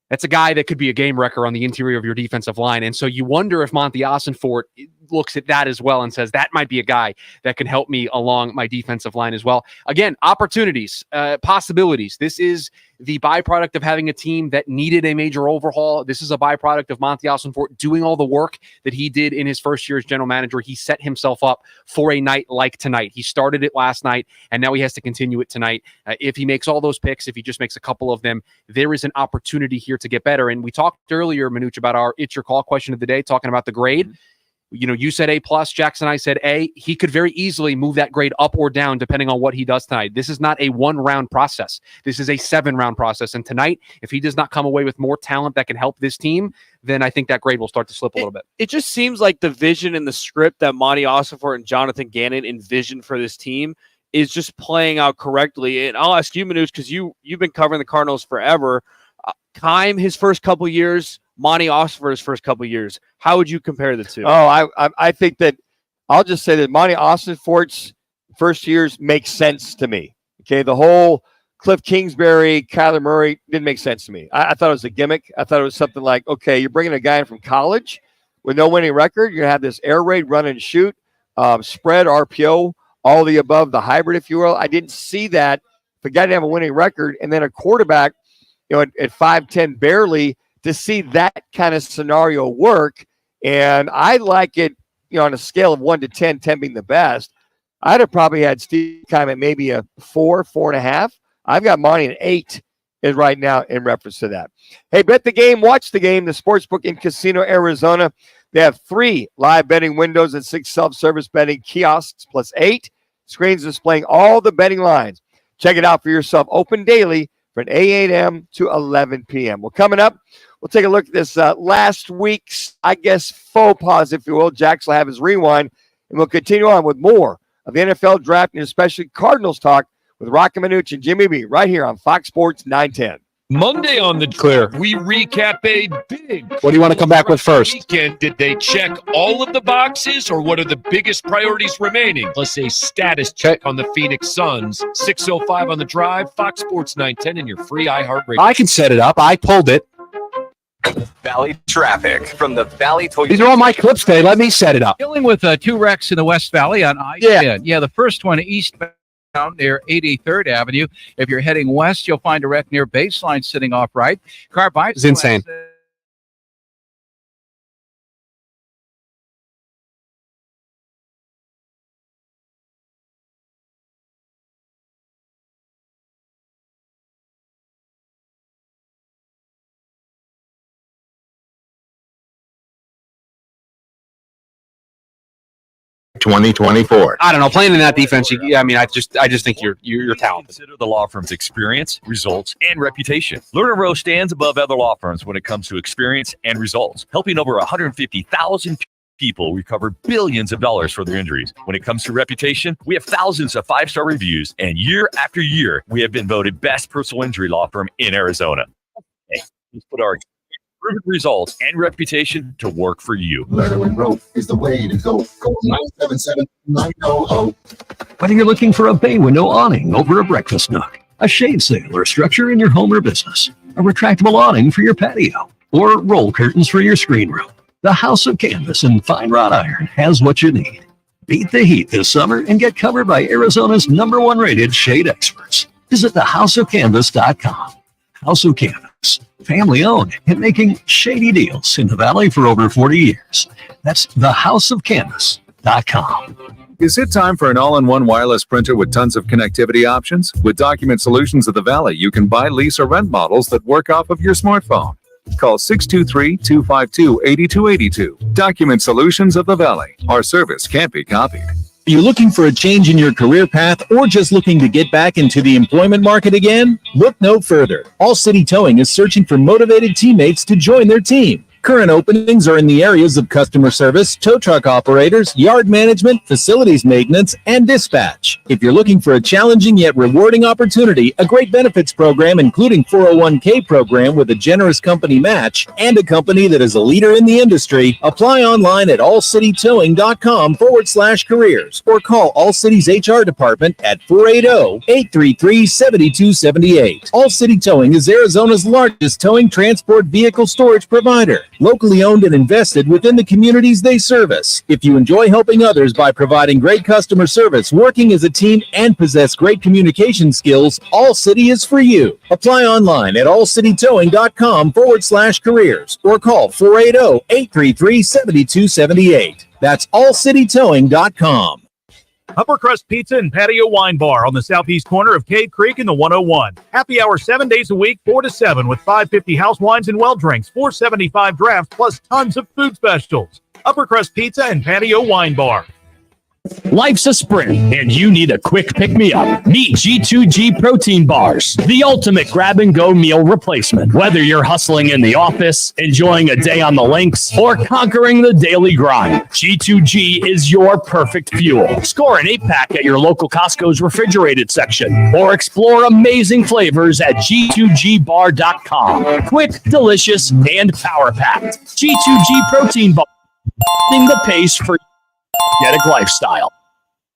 That's a guy that could be a game wrecker on the interior of your defensive line. And so you wonder if Monty Ossenfort looks at that as well and says that might be a guy that can help me along my defensive line as well. Again, opportunities, possibilities. This is the byproduct of having a team that needed a major overhaul. This is a byproduct of Monty Ossenfort doing all the work that he did in his first year as general manager. He set himself up for a night like tonight. He started it last night, and now he has to continue it tonight. If he makes all those picks, if he just makes a couple of them, there is an opportunity here to get better. And we talked earlier, Manuch, about our It's Your Call question of the day, talking about the grade. You know, you said A+, Jackson and I said A. He could very easily move that grade up or down depending on what he does tonight. This is not a 1-round process. This is a 7-round process. And tonight, if he does not come away with more talent that can help this team, then I think that grade will start to slip a little bit. It just seems like the vision and the script that Monty Ossenfort and Jonathan Gannon envisioned for this team is just playing out correctly. And I'll ask you, Manuch, because you've been covering the Cardinals forever. Keim, his first couple years, Monty Ossenfort's first couple years. How would you compare the two? Oh, I think that I'll just say that Monty Ossenfort's first years make sense to me. Okay, the whole Cliff Kingsbury, Kyler Murray didn't make sense to me. I thought it was a gimmick. I thought it was something like, okay, you're bringing a guy in from college with no winning record. You're going to have this air raid, run and shoot, spread, RPO, all the above, the hybrid, if you will. I didn't see that. If a guy didn't have a winning record and then a quarterback, you know, at 5'10", barely, to see that kind of scenario work. And I like it, you know, on a scale of 1 to 10, 10 being the best. I'd have probably had Steve Keim at maybe a 4, 4.5. I've got Monty at 8 is right now in reference to that. Hey, bet the game, watch the game. The Sportsbook in Casino, Arizona. They have 3 live betting windows and 6 self-service betting kiosks plus 8 screens displaying all the betting lines. Check it out for yourself. Open daily from 8 a.m. to 11 p.m. Well, coming up, we'll take a look at this last week's, I guess, faux pas, if you will. Jax will have his rewind, and we'll continue on with more of the NFL draft and especially Cardinals talk with Roc and Manuch and Jimmy B right here on Fox Sports 910. Monday on the Clear, we recap a big. What do you want to come back with first? Weekend. Did they check all of the boxes, or what are the biggest priorities remaining? Plus a status check on the Phoenix Suns. 6:05 on the Drive, Fox Sports 910, and your free iHeartRadio. I can set it up. I pulled it. Valley traffic from the Valley Toyota. These are all my clips today. Let me set it up. Dealing with 2 wrecks in the West Valley on I-10. Yeah, the first one eastbound near 83rd Avenue. If you're heading west, you'll find a wreck near Baseline sitting off right. Car by It's insane. I don't know. Playing in that defense, I just think you're talented. Consider the law firm's experience, results, and reputation. Lerner Rowe stands above other law firms when it comes to experience and results, helping over 150,000 people recover billions of dollars for their injuries. When it comes to reputation, we have thousands of 5-star reviews, and year after year, we have been voted best personal injury law firm in Arizona. Hey, let's put our proven results and reputation to work for you. Lerner Rowe is the way to go. Call 977-900. Whether you're looking for a bay window awning over a breakfast nook, a shade sail or structure in your home or business, a retractable awning for your patio, or roll curtains for your screen room, the House of Canvas and Fine Wrought Iron has what you need. Beat the heat this summer and get covered by Arizona's #1 rated shade experts. Visit thehouseofcanvas.com. House of Canvas, family owned and making shady deals in the Valley for over 40 years. That's thehouseofcanvas.com. Is it time for an all-in-one wireless printer with tons of connectivity options? With Document Solutions of the Valley, you can buy, lease, or rent models that work off of your smartphone. Call 623-252-8282. Document Solutions of the Valley. Our service can't be copied. Are you looking for a change in your career path or just looking to get back into the employment market again? Look no further. All City Towing is searching for motivated teammates to join their team. Current openings are in the areas of customer service, tow truck operators, yard management, facilities maintenance, and dispatch. If you're looking for a challenging yet rewarding opportunity, a great benefits program including 401k program with a generous company match, and a company that is a leader in the industry, apply online at allcitytowing.com/careers or call All City's HR department at 480-833-7278. All City Towing is Arizona's largest towing transport vehicle storage provider. locally owned and invested within the communities they service. If you enjoy helping others by providing great customer service, working as a team, and possess great communication skills, All City is for you. Apply online at allcitytowing.com/careers or call 480-833-7278. That's allcitytowing.com. Upper Crust Pizza and Patio Wine Bar on the southeast corner of Cave Creek and the 101. Happy hour 7 days a week, 4 to 7, with $5.50 house wines and well drinks, $4.75 draft, plus tons of food specials. Upper Crust Pizza and Patio Wine Bar. Life's a sprint, and you need a quick pick-me-up. Meet G2G Protein Bars, the ultimate grab-and-go meal replacement. Whether you're hustling in the office, enjoying a day on the links, or conquering the daily grind, G2G is your perfect fuel. Score an 8-pack at your local Costco's refrigerated section, or explore amazing flavors at G2GBar.com. Quick, delicious, and power-packed. G2G Protein Bar, setting the pace for energetic lifestyle.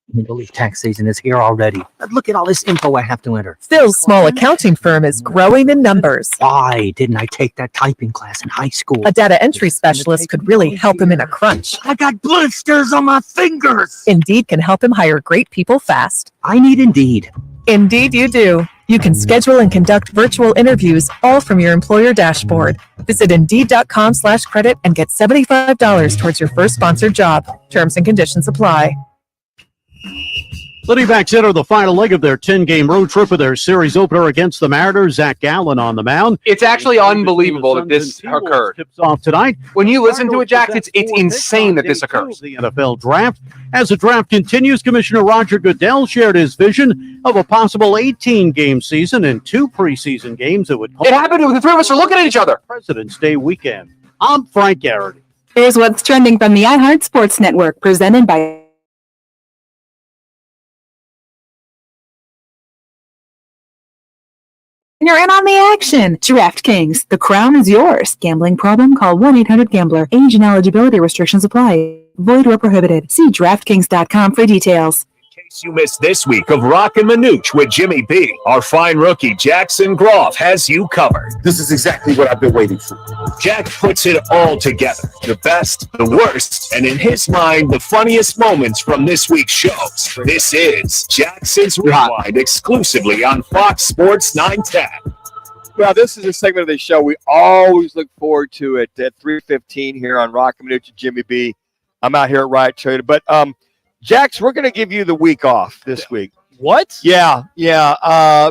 I can't believe tax season is here already. Look at all this info I have to enter. Phil's small accounting firm is growing in numbers. Why didn't I take that typing class in high school? A data entry specialist could really help him in a crunch. I got blisters on my fingers. Indeed can help him hire great people fast. I need Indeed. Indeed you do. You can schedule and conduct virtual interviews all from your employer dashboard. Visit Indeed.com/credit and get $75 towards your first sponsored job. Terms and conditions apply. The D-backs enter the final leg of their 10-game road trip with their series opener against the Mariners. Zach Gallen on the mound. It's actually unbelievable that this occurred. Tips off tonight. When you listen to it, Jack, it's insane that this occurs. The NFL draft. As the draft continues, Commissioner Roger Goodell shared his vision of a possible 18-game season and 2 preseason games that would. It happened when the three of us are looking at each other. President's Day weekend. I'm Frank Garrity. Here's what's trending from the iHeart Sports Network, presented by. You're in on the action. DraftKings, the crown is yours. Gambling problem? Call 1-800-GAMBLER. Age and eligibility restrictions apply. Void where prohibited. See DraftKings.com for details. In case you missed this week of Roc and Manuch with Jimmy B, our fine rookie Jackson Groff has you covered. This is exactly what I've been waiting for. Jack puts it all together. The best, the worst, and in his mind, the funniest moments from this week's shows. This is Jackson's Rewind, exclusively on Fox Sports 910. Well, this is a segment of the show we always look forward to at 3:15 here on Roc and Manuch and Jimmy B. I'm out here at Riot Trader. But, Jax, we're going to give you the week off this week. What? Yeah.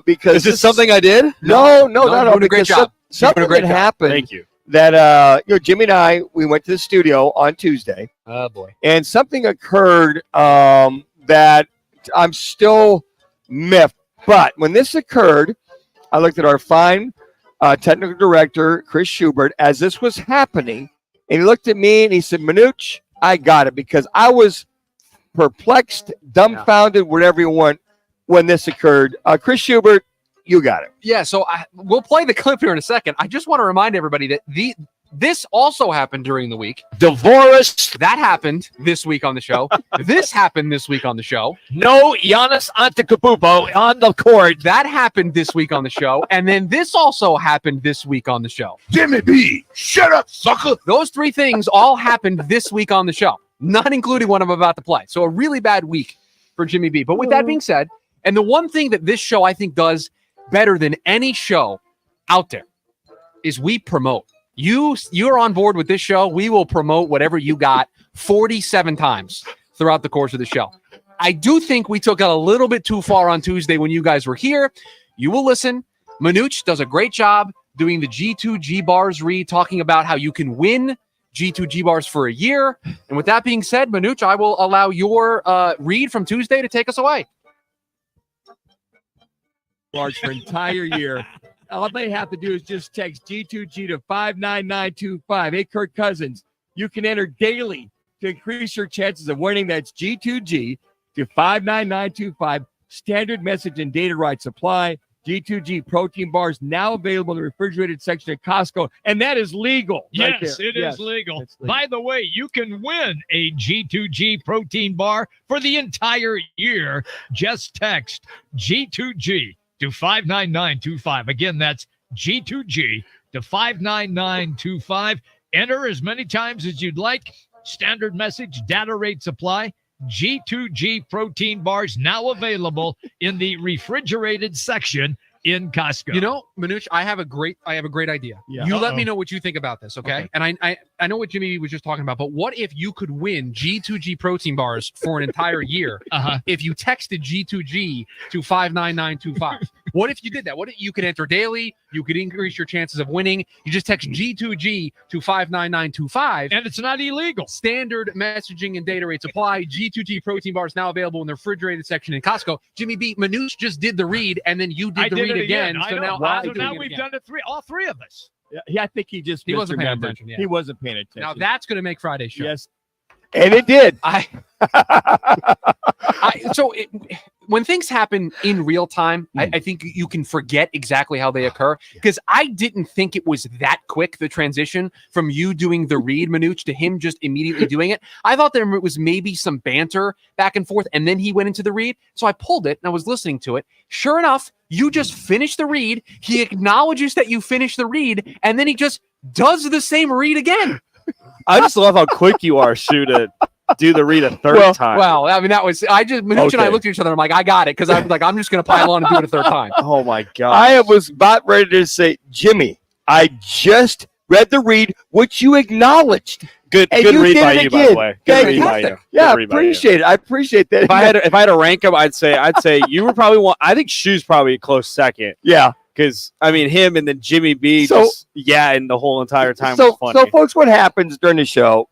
Because is this something I did? No. Doing a great job. Something that happened. Thank you. That Jimmy and I, we went to the studio on Tuesday. Oh boy. And something occurred that I'm still miffed. But when this occurred, I looked at our fine technical director, Chris Schubert, as this was happening, and he looked at me and he said, Manuch, I got it, because I was perplexed, dumbfounded, whatever you want, when this occurred. Chris Schubert, you got it. Yeah, so we'll play the clip here in a second. I just want to remind everybody that this also happened during the week. Divorced. That happened this week on the show. This happened this week on the show. No Giannis Antetokounmpo on the court. That happened this week on the show. And then this also happened this week on the show. Jimmy B, shut up, sucker. Those 3 things all happened this week on the show, not including one I'm about to play. So a really bad week for Jimmy B. But with that being said, and the one thing that this show I think does better than any show out there is we promote. You're on board with this show. We will promote whatever you got 47 times throughout the course of the show. I do think we took it a little bit too far on Tuesday when you guys were here. You will listen. Manuch does a great job doing the G2G bars read, talking about how you can win G2G bars for a year. And with that being said, Manuch, I will allow your read from Tuesday to take us away. Bars for entire year. All they have to do is just text G2G to 59925. Hey, Kirk Cousins, you can enter daily to increase your chances of winning. That's G2G to 59925. Standard message and data rights apply. G2G protein bars now available in the refrigerated section at Costco, and that is legal. Yes, right it is legal. By the way, you can win a G2G protein bar for the entire year. Just text G2G to 59925. Again, that's G2G to 59925. Enter as many times as you'd like. Standard message, data rates apply. G2G protein bars now available in the refrigerated section in Costco. You know, Manuch, I have a great idea. Yeah. You let me know what you think about this, okay? And I know what Jimmy was just talking about, but what if you could win G2G protein bars for an entire year if you texted G2G to 59925? What if you did that? What if you could enter daily? You could increase your chances of winning. You just text G2G to 59925. And it's not illegal. Standard messaging and data rates apply. G2G protein bars now available in the refrigerated section in Costco. Jimmy B, Manuch just did the read, and then you did the read again. So now we've done it all three of us. Yeah, I think he wasn't paying attention. Yeah. He wasn't paying attention. Now that's going to make Friday's show. Yes. And it did. When things happen in real time, I think you can forget exactly how they occur, because I didn't think it was that quick, the transition from you doing the read, Manuch, to him just immediately doing it. I thought there was maybe some banter back and forth, and then he went into the read. So I pulled it and I was listening to it. Sure enough, you just finished the read. He acknowledges that you finished the read, and then he just does the same read again. I just love how quick you are, Shu, to do the read a third time. Well, I mean, Manuch and I looked at each other, and I'm like, I got it, because I'm like, I'm just going to pile on and do it a third time. Oh, my God. I was about ready to say, Jimmy, I just read the read, which you acknowledged. Good read by you, by the way. Good read by you. Yeah, appreciate it. I appreciate that. If I had to rank them, I'd say you were probably one. I think Shu's probably a close second. Yeah. Because, I mean, him and then Jimmy B and the whole entire time was funny. So, folks, what happens during the show,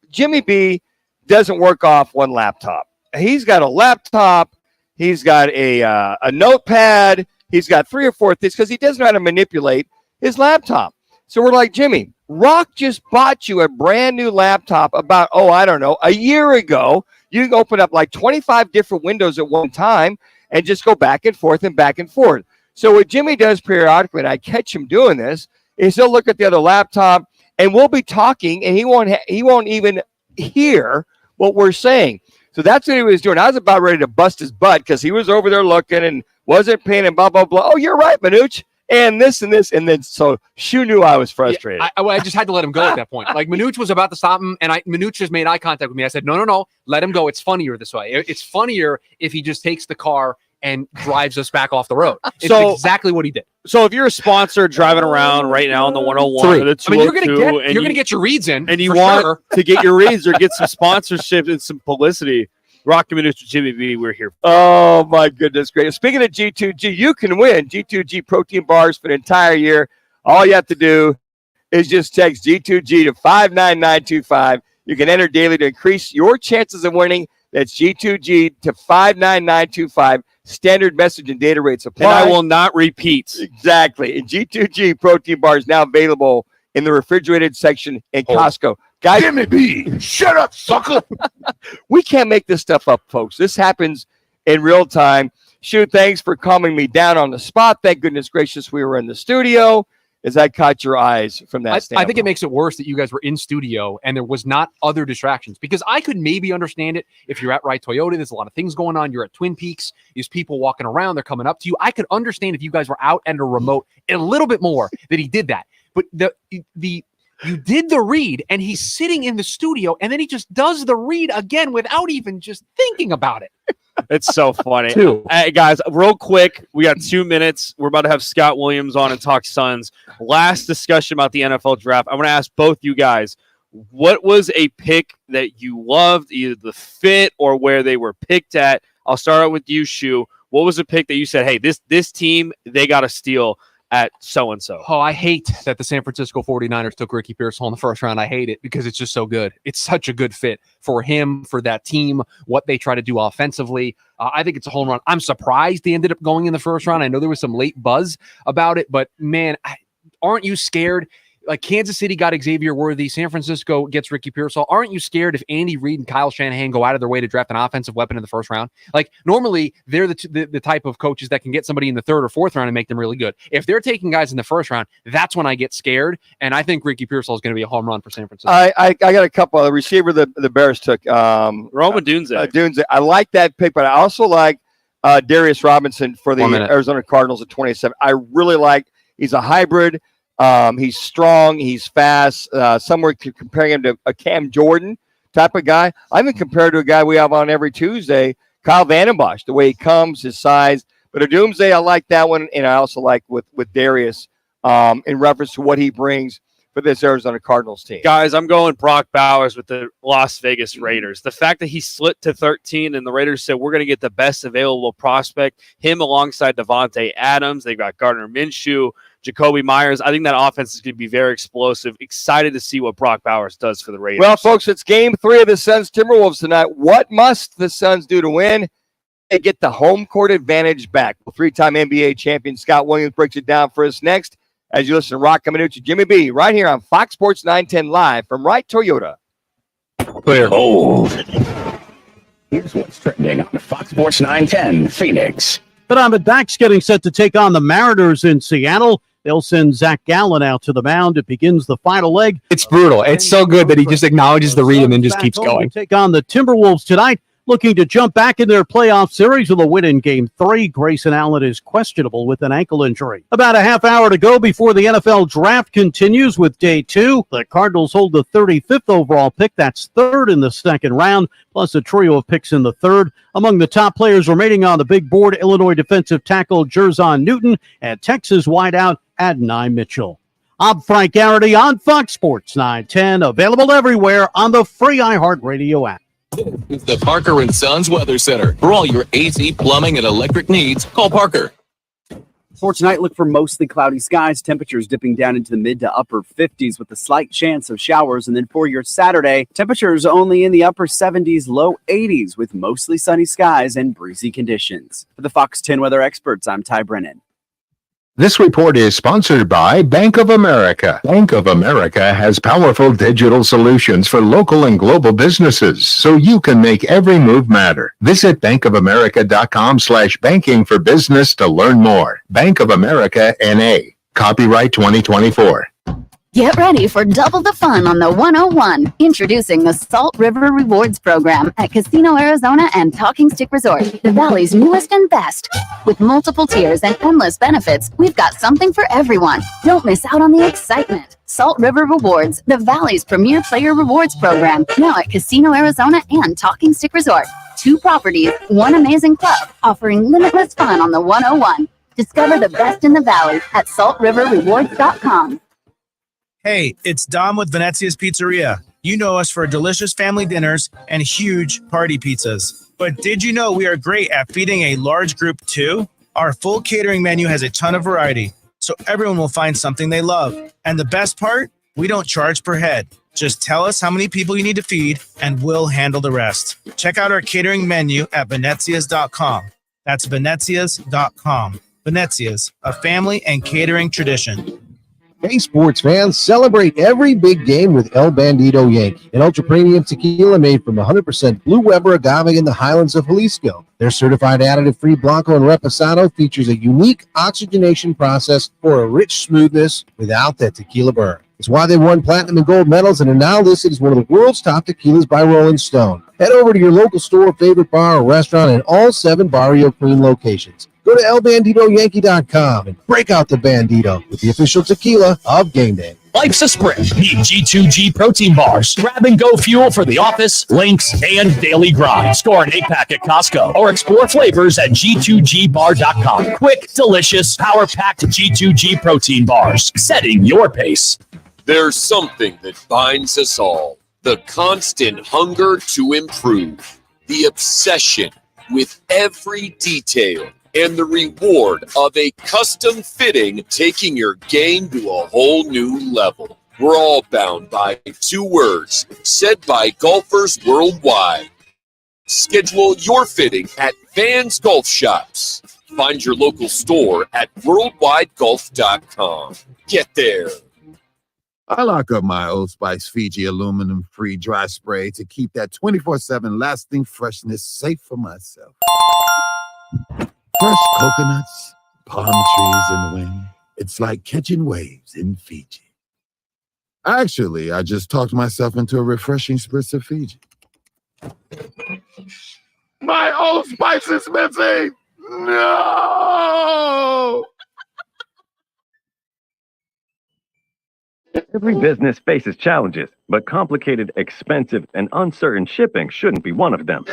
Jimmy B doesn't work off one laptop. He's got a laptop. He's got a notepad. He's got 3 or 4 things because he doesn't know how to manipulate his laptop. So we're like, Jimmy, Roc just bought you a brand new laptop about, a year ago. You can open up like 25 different windows at one time and just go back and forth and back and forth. So what Jimmy does periodically, and I catch him doing this, is he'll look at the other laptop and we'll be talking and he won't even hear what we're saying. So that's what he was doing. I was about ready to bust his butt because he was over there looking and wasn't paying and blah, blah, blah. Oh, you're right, Manuch. And this and this. And then so Shu knew I was frustrated. Yeah, I just had to let him go at that point. Like Manuch was about to stop him, and Manuch just made eye contact with me. I said, no, let him go. It's funnier this way. It's funnier if he just takes the car and drives us back off the road. It's exactly what he did. So if you're a sponsor driving around right now on the 101 or the 202, you're gonna get your reads in, and you want to get your reads or get some sponsorship and some publicity. Roc and Manuch with Jimmy B, we're here. Oh my goodness, great! Speaking of G2G, you can win G2G protein bars for an entire year. All you have to do is just text G2G to 59925. You can enter daily to increase your chances of winning. That's G2G to 59925. Standard message and data rates apply. And I will not repeat. Exactly. And G2G protein bars now available in the refrigerated section in Costco. Guys, Jimmy B, shut up, sucker. We can't make this stuff up, folks. This happens in real time. Shu, thanks for calming me down on the spot. Thank goodness gracious we were in the studio as I caught your eyes from that standpoint. I think it makes it worse that you guys were in studio and there was not other distractions, because I could maybe understand it if you're at Wright Toyota. There's a lot of things going on. You're at Twin Peaks. There's people walking around. They're coming up to you. I could understand if you guys were out at a remote a little bit more that he did that. But you did the read, and he's sitting in the studio, and then he just does the read again without even just thinking about it. It's so funny. Hey, guys, real quick, we got 2 minutes. We're about to have Scott Williams on and talk Suns. Last discussion about the NFL draft. I want to ask both you guys, what was a pick that you loved, either the fit or where they were picked at? I'll start out with you, Shu. What was a pick that you said, hey, this team, they got to steal at so-and-so? Oh, I hate that the San Francisco 49ers took Ricky Pearsall in the first round. I hate it because it's just so good. It's such a good fit for him, for that team, what they try to do offensively. I think it's a home run. I'm surprised they ended up going in the first round. I know there was some late buzz about it, but man, aren't you scared? Like Kansas City got Xavier Worthy. San Francisco gets Ricky Pearsall. Aren't you scared if Andy Reid and Kyle Shanahan go out of their way to draft an offensive weapon in the first round? Like normally they're the type of coaches that can get somebody in the third or fourth round and make them really good. If they're taking guys in the first round, that's when I get scared. And I think Ricky Pearsall is going to be a home run for San Francisco. I got a couple. The receiver the Bears took. Roma Dunze. Dunze. I like that pick, but I also like Darius Robinson for the Arizona Cardinals at 27. I really like. He's a hybrid. He's strong. He's fast. Somewhere comparing him to a Cam Jordan type of guy. I even compared to a guy we have on every Tuesday, Kyle Vandenbosch, the way he comes, his size. But a Doomsday, I like that one, and I also like with Darius in reference to what he brings for this Arizona Cardinals team. Guys, I'm going Brock Bowers with the Las Vegas Raiders. The fact that he slipped to 13 and the Raiders said we're going to get the best available prospect, him alongside Devontae Adams. They've got Gardner Minshew, Jacoby Myers. I think that offense is going to be very explosive. Excited to see what Brock Bowers does for the Raiders. Well, folks, it's game 3 of the Suns-Timberwolves tonight. What must the Suns do to win? They get the home court advantage back. Well, 3-time NBA champion Scott Williams breaks it down for us next as you listen to Roc and Manuch and Jimmy B right here on Fox Sports 910 live from Wright Toyota. Clear. Hold. Here's what's trending on Fox Sports 910 Phoenix. Diamondbacks getting set to take on the Mariners in Seattle. They'll send Zach Gallen out to the mound. It begins the final leg. It's brutal. It's so good that he just acknowledges the read and then just keeps going. Take on the Timberwolves tonight, looking to jump back in their playoff series with a win in Game 3. Grayson Allen is questionable with an ankle injury. About a half hour to go before the NFL Draft continues with Day 2. The Cardinals hold the 35th overall pick. That's third in the second round, plus a trio of picks in the third. Among the top players remaining on the big board, Illinois defensive tackle Jerzon Newton and Texas wideout Adonai Mitchell. I'm Frank Garrity on Fox Sports 910, available everywhere on the free iHeartRadio app. It's the Parker & Sons Weather Center. For all your AC, plumbing, and electric needs, call Parker. For tonight, look for mostly cloudy skies, temperatures dipping down into the mid to upper 50s with a slight chance of showers. And then for your Saturday, temperatures only in the upper 70s, low 80s with mostly sunny skies and breezy conditions. For the Fox 10 weather experts, I'm Ty Brennan. This report is sponsored by Bank of America. Bank of America has powerful digital solutions for local and global businesses, so you can make every move matter. Visit bankofamerica.com/banking for business to learn more. Bank of America, N.A. Copyright 2024. Get ready for double the fun on the 101. Introducing the Salt River Rewards Program at Casino Arizona and Talking Stick Resort, the Valley's newest and best. With multiple tiers and endless benefits, we've got something for everyone. Don't miss out on the excitement. Salt River Rewards, the Valley's premier player rewards program, now at Casino Arizona and Talking Stick Resort. 2 properties, 1 amazing club, offering limitless fun on the 101. Discover the best in the Valley at saltriverrewards.com. Hey, it's Dom with Venezia's Pizzeria. You know us for delicious family dinners and huge party pizzas. But did you know we are great at feeding a large group too? Our full catering menu has a ton of variety, so everyone will find something they love. And the best part? We don't charge per head. Just tell us how many people you need to feed, and we'll handle the rest. Check out our catering menu at venezias.com. That's venezias.com. Venezia's, a family and catering tradition. Hey, sports fans, celebrate every big game with El Bandito Yankee, an ultra-premium tequila made from 100% Blue Weber agave in the highlands of Jalisco. Their certified additive-free Blanco and Reposado features a unique oxygenation process for a rich smoothness without that tequila burn. It's why they won platinum and gold medals and are now listed as one of the world's top tequilas by Rolling Stone. Head over to your local store, favorite bar, or restaurant in all 7 Barrio Queen locations. Go to elbanditoyankee.com and break out the Bandito with the official tequila of game day. Life's a sprint. Need G2G protein bars. Grab and go fuel for the office, links, and daily grind. Score an 8-pack at Costco or explore flavors at G2GBar.com. Quick, delicious, power-packed G2G protein bars. Setting your pace. There's something that binds us all. The constant hunger to improve. The obsession with every detail. And the reward of a custom fitting taking your game to a whole new level. We're all bound by 2 words said by golfers worldwide. Schedule your fitting at Vans Golf Shops. Find your local store at worldwidegolf.com. Get there. I lock up my Old Spice Fiji aluminum-free dry spray to keep that 24/7 lasting freshness safe for myself. Fresh coconuts, palm trees in the wind. It's like catching waves in Fiji. Actually, I just talked myself into a refreshing spritz of Fiji. My Old Spice is missing! No! Every business faces challenges, but complicated, expensive, and uncertain shipping shouldn't be one of them.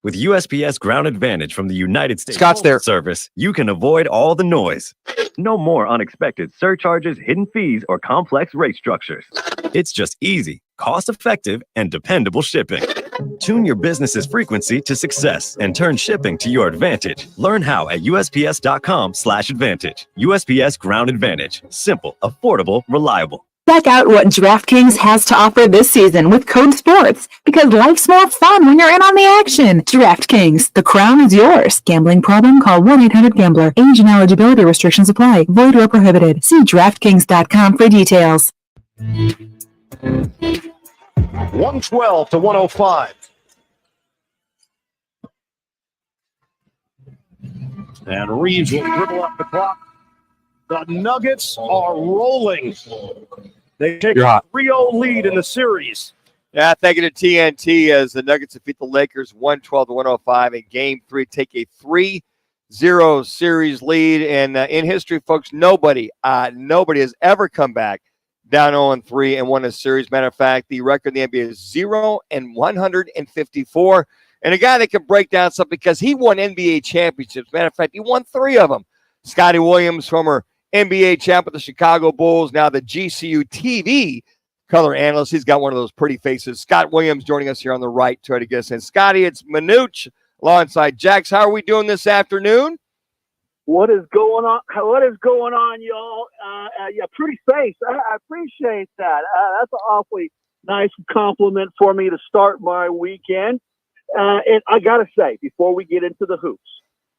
With USPS Ground Advantage from the United States Scott's there. Postal Service, you can avoid all the noise. No more unexpected surcharges, hidden fees, or complex rate structures. It's just easy, cost-effective, and dependable shipping. Tune your business's frequency to success and turn shipping to your advantage. Learn how at USPS.com/advantage. USPS Ground Advantage. Simple, affordable, reliable. Check out what DraftKings has to offer this season with Code Sports, because life's more fun when you're in on the action. DraftKings, the crown is yours. Gambling problem? Call 1-800-GAMBLER. Age and eligibility restrictions apply. Void where prohibited. See DraftKings.com for details. 112 to 105. And Reeves will dribble up the clock. The Nuggets are rolling. They take a 3-0 lead in the series. Yeah, thank you to TNT as the Nuggets defeat the Lakers 112 to 105 in Game 3. Take a 3-0 series lead. And in history, folks, nobody has ever come back down 0-3 and won a series. Matter of fact, the record in the NBA is 0-154. And a guy that can break down something because he won NBA championships. Matter of fact, he won 3 of them. Scotty Williams, former NBA champ with the Chicago Bulls, now the GCU TV color analyst. He's got one of those pretty faces. Scott Williams joining us here on the right. Try to get us in. Scotty, it's Manuch alongside Jax. How are we doing this afternoon? What is going on? What is going on, y'all? Yeah, pretty face. I appreciate that. That's an awfully nice compliment for me to start my weekend. And I got to say, before we get into the hoops,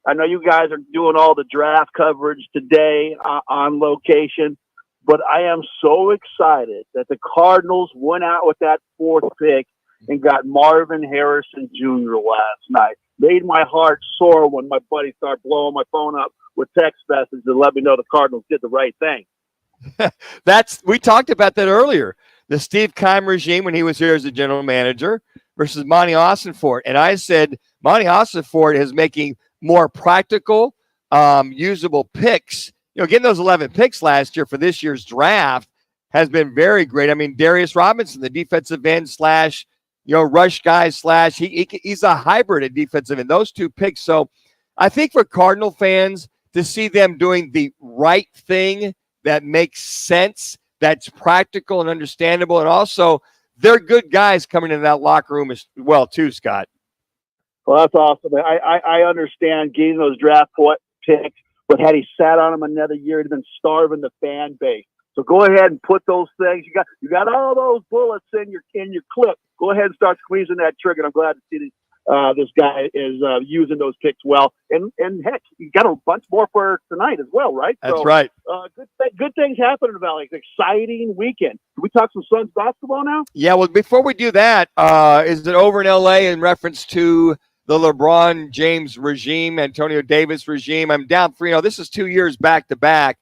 I know you guys are doing all the draft coverage today on location, but I am so excited that the Cardinals went out with that 4th pick and got Marvin Harrison Jr. last night. Made my heart sore when my buddy started blowing my phone up with text messages to let me know the Cardinals did the right thing. We talked about that earlier. The Steve Keim regime when he was here as a general manager versus Monty Austinfort. And I said Monty Austinfort is making more practical, usable picks. You know, getting those 11 picks last year for this year's draft has been very great. I mean, Darius Robinson, the defensive end slash, rush guy slash, he's a hybrid at defensive end. Those 2 picks. So I think for Cardinal fans to see them doing the right thing that makes sense, that's practical and understandable, and also they're good guys coming into that locker room as well too, Scott. Well, that's awesome. I understand getting those draft picks, but had he sat on them another year, he'd been starving the fan base. So go ahead and put those things. You got all those bullets in your clip. Go ahead and start squeezing that trigger. And I'm glad to see this guy is using those picks well. And heck, you got a bunch more for tonight as well, right? That's right. Good things happen in the Valley. It's an exciting weekend. Can we talk some Suns basketball now? Yeah. Well, before we do that, is it over in LA in reference to the LeBron James regime, Antonio Davis regime? I'm down 3-0. This is 2 years back to back.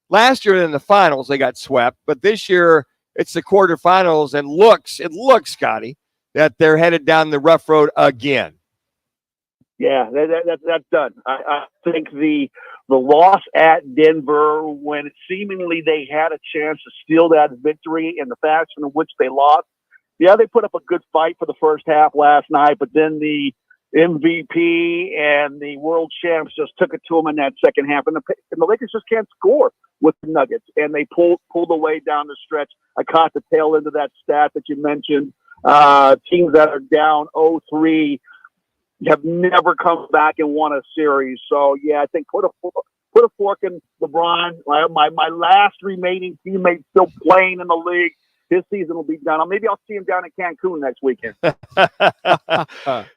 Last year in the finals, they got swept, but this year it's the quarterfinals, and it looks, Scotty, that they're headed down the rough road again. Yeah, that's done. I think the loss at Denver, when seemingly they had a chance to steal that victory in the fashion in which they lost. Yeah, they put up a good fight for the first half last night, but then the MVP and the world champs just took it to them in that second half, and the Lakers just can't score with the Nuggets, and they pulled away down the stretch. I caught the tail end of that stat that you mentioned. Teams that are down 0-3 have never come back and won a series. So yeah, I think put a fork in LeBron. My last remaining teammate still playing in the league. His season will be done. Maybe I'll see him down in Cancun next weekend. All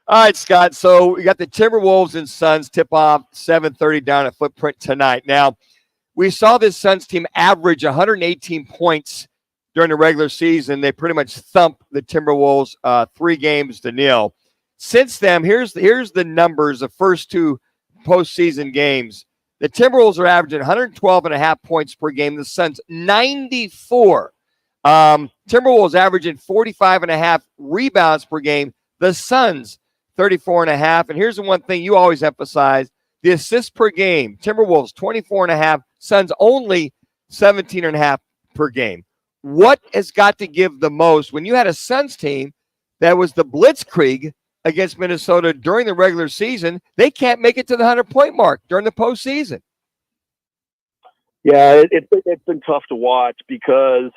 right, Scott. So we got the Timberwolves and Suns tip off 7:30 down at Footprint tonight. Now, we saw this Suns team average 118 points during the regular season. They pretty much thumped the Timberwolves 3-0. Since then, here's the numbers, the first 2 postseason games. The Timberwolves are averaging 112.5 points per game. The Suns, 94. Timberwolves averaging 45.5 rebounds per game. The Suns, 34.5. And here's the one thing you always emphasize, the assists per game. Timberwolves, 24.5. Suns only 17.5 per game. what has got to give the most when you had a Suns team that was the blitzkrieg against Minnesota during the regular season? They can't make it to the 100-point mark during the postseason. Yeah, it's been tough to watch because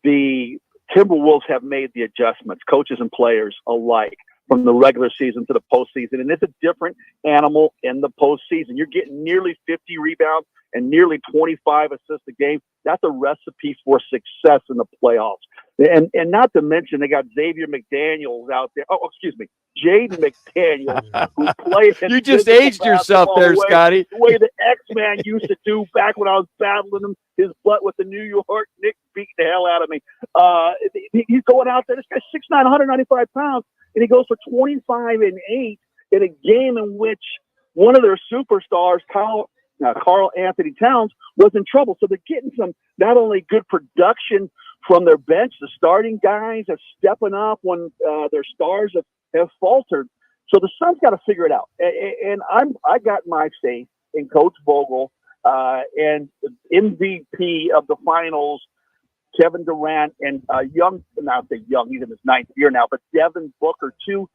the Timberwolves have made the adjustments, coaches and players alike, from the regular season to the postseason. And it's a different animal in the postseason. You're getting nearly 50 rebounds and nearly 25 assists a game. That's a recipe for success in the playoffs. And not to mention, they got Xavier McDaniels out there. Oh, excuse me, Jaden McDaniels, who played. You just aged yourself there, Scotty. The way the X-Man used to do back when I was battling him, his butt with the New York Knicks beat the hell out of me. He's going out there. This guy's 6'9", 195 pounds, and he goes for 25 and 8 in a game in which one of their superstars, Karl Anthony Towns, was in trouble. So they're getting some not only good production from their bench, the starting guys are stepping up when their stars have faltered. So the Suns got to figure it out. And I got my faith in Coach Vogel and MVP of the finals, Kevin Durant, and he's in his 9th year now, but Devin Booker, 2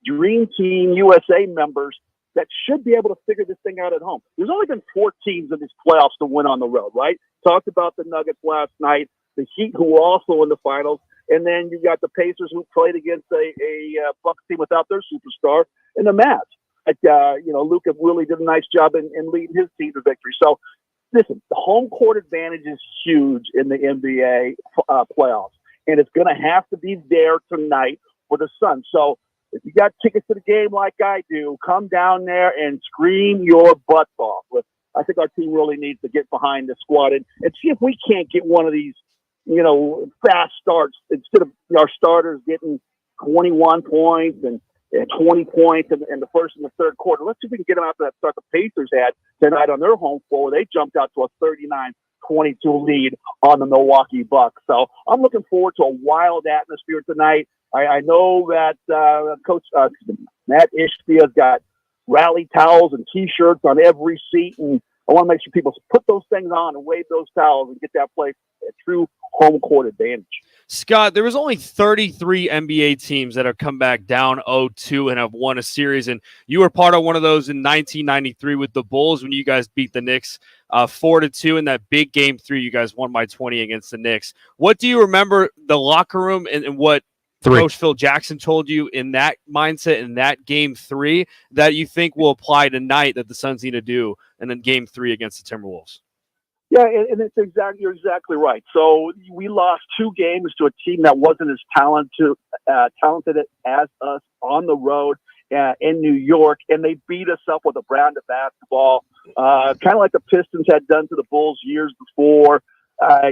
Dream Team USA members that should be able to figure this thing out at home. There's only been 4 teams in these playoffs to win on the road, right? Talked about the Nuggets last night, the Heat, who were also in the finals, and then you got the Pacers, who played against a Bucks team without their superstar, and the Mavs. Luka really did a nice job in leading his team to victory. So, listen, the home court advantage is huge in the NBA playoffs, and it's going to have to be there tonight for the Suns. So, if you got tickets to the game like I do, come down there and scream your butts off. I think our team really needs to get behind the squad and see if we can't get one of these, fast starts instead of our starters getting 21 points and 20 points in the first and the third quarter. Let's see if we can get them out to that start the Pacers had tonight on their home floor. They jumped out to a 39-22 lead on the Milwaukee Bucks. So I'm looking forward to a wild atmosphere tonight. I know that Coach Matt Ishbia's got rally towels and T-shirts on every seat, and I want to make sure people put those things on and wave those towels and get that place a true home court advantage. Scott, there was only 33 NBA teams that have come back down 0-2 and have won a series, and you were part of one of those in 1993 with the Bulls when you guys beat the Knicks 4-2 in that big Game 3. You guys won by 20 against the Knicks. What do you remember the locker room and what Coach Phil Jackson told you in that mindset in that Game 3 that you think will apply tonight that the Suns need to do and then Game 3 against the Timberwolves? Yeah, and you're exactly right. So we lost 2 games to a team that wasn't as talented as us on the road in New York, and they beat us up with a brand of basketball, kind of like the Pistons had done to the Bulls years before.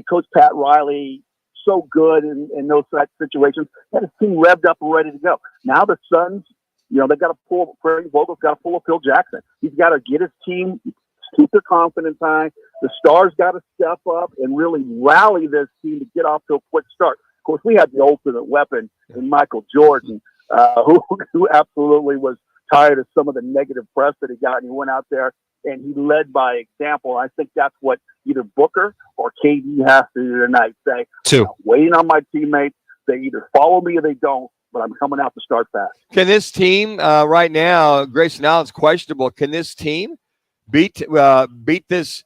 Coach Pat Riley, so good in those situations, had his team revved up and ready to go. Now the Suns, they got to pull. Frank Vogel's got to pull a Phil Jackson. He's got to get his team, keep their confidence high. The stars got to step up and really rally this team to get off to a quick start. Of course, we had the ultimate weapon in Michael Jordan, who absolutely was tired of some of the negative press that he got, and he went out there and he led by example. I think that's what either Booker or KD has to do tonight. Say, I'm waiting on my teammates. They either follow me or they don't, but I'm coming out to start fast. Can this team right now, Grayson Allen's questionable, can this team beat this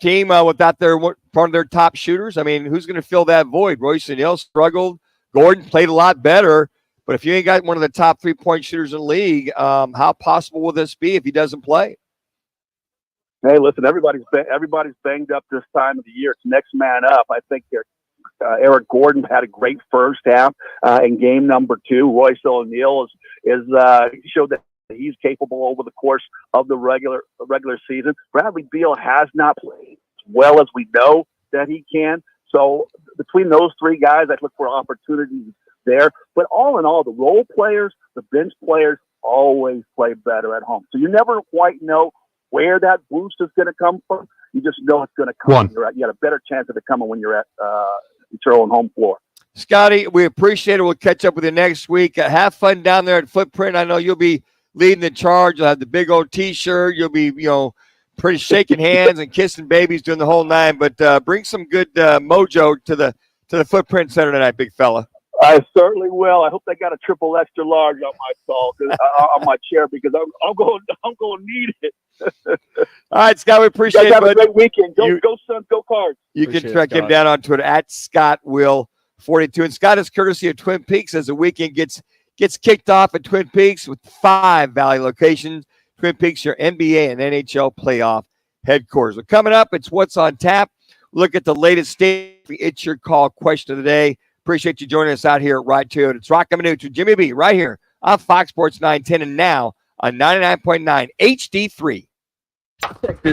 team without part of their top shooters? I mean, who's going to fill that void? Royce O'Neal struggled. Gordon played a lot better. But if you ain't got one of the top 3-point shooters in the league, how possible will this be if he doesn't play? Hey, listen, everybody's banged up this time of the year. It's next man up. I think Eric Gordon had a great first half in game number 2. Royce O'Neal is showed that he's capable over the course of the regular season. Bradley Beal has not played as well as we know that he can. So between those 3 guys, I look for opportunities there. But all in all, the role players, the bench players always play better at home. So you never quite know where that boost is going to come from. You just know it's going to come. You got a better chance of it coming when you're at your own home floor. Scotty, we appreciate it. We'll catch up with you next week. Have fun down there at Footprint. I know you'll be leading the charge. You'll have the big old T-shirt. You'll be, pretty shaking hands and kissing babies doing the whole 9. But bring some good mojo to the to the Footprint Center tonight, big fella. I certainly will. I hope they got a triple extra large on my stall, on my chair, because I'm going to need it. All right, Scott, we appreciate it. You guys have a great weekend. Go Suns, go Cards. You can track him down on Twitter at ScottWill42. And Scott is courtesy of Twin Peaks as the weekend gets kicked off at Twin Peaks with 5 Valley locations. Twin Peaks, your NBA and NHL playoff headquarters. So coming up, it's What's on Tap. Look at the latest state. It's your call question of the day. Appreciate you joining us out here at Right To It. It's Roc and Manuch with Jimmy B right here on Fox Sports 910 and now on 99.9 HD3.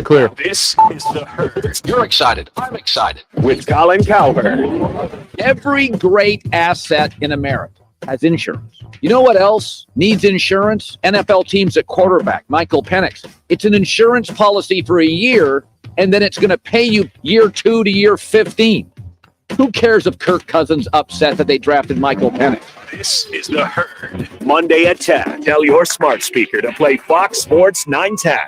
Clear. This is the Herd. You're excited. I'm excited. With Colin Cowherd. Every great asset in America has insurance. You know what else needs insurance? NFL teams at quarterback, Michael Penix. It's an insurance policy for a year, and then it's going to pay you year 2 to year 15. Who cares if Kirk Cousins upset that they drafted Michael Penix? This is the Herd. Monday at 10. Tell your smart speaker to play Fox Sports 910.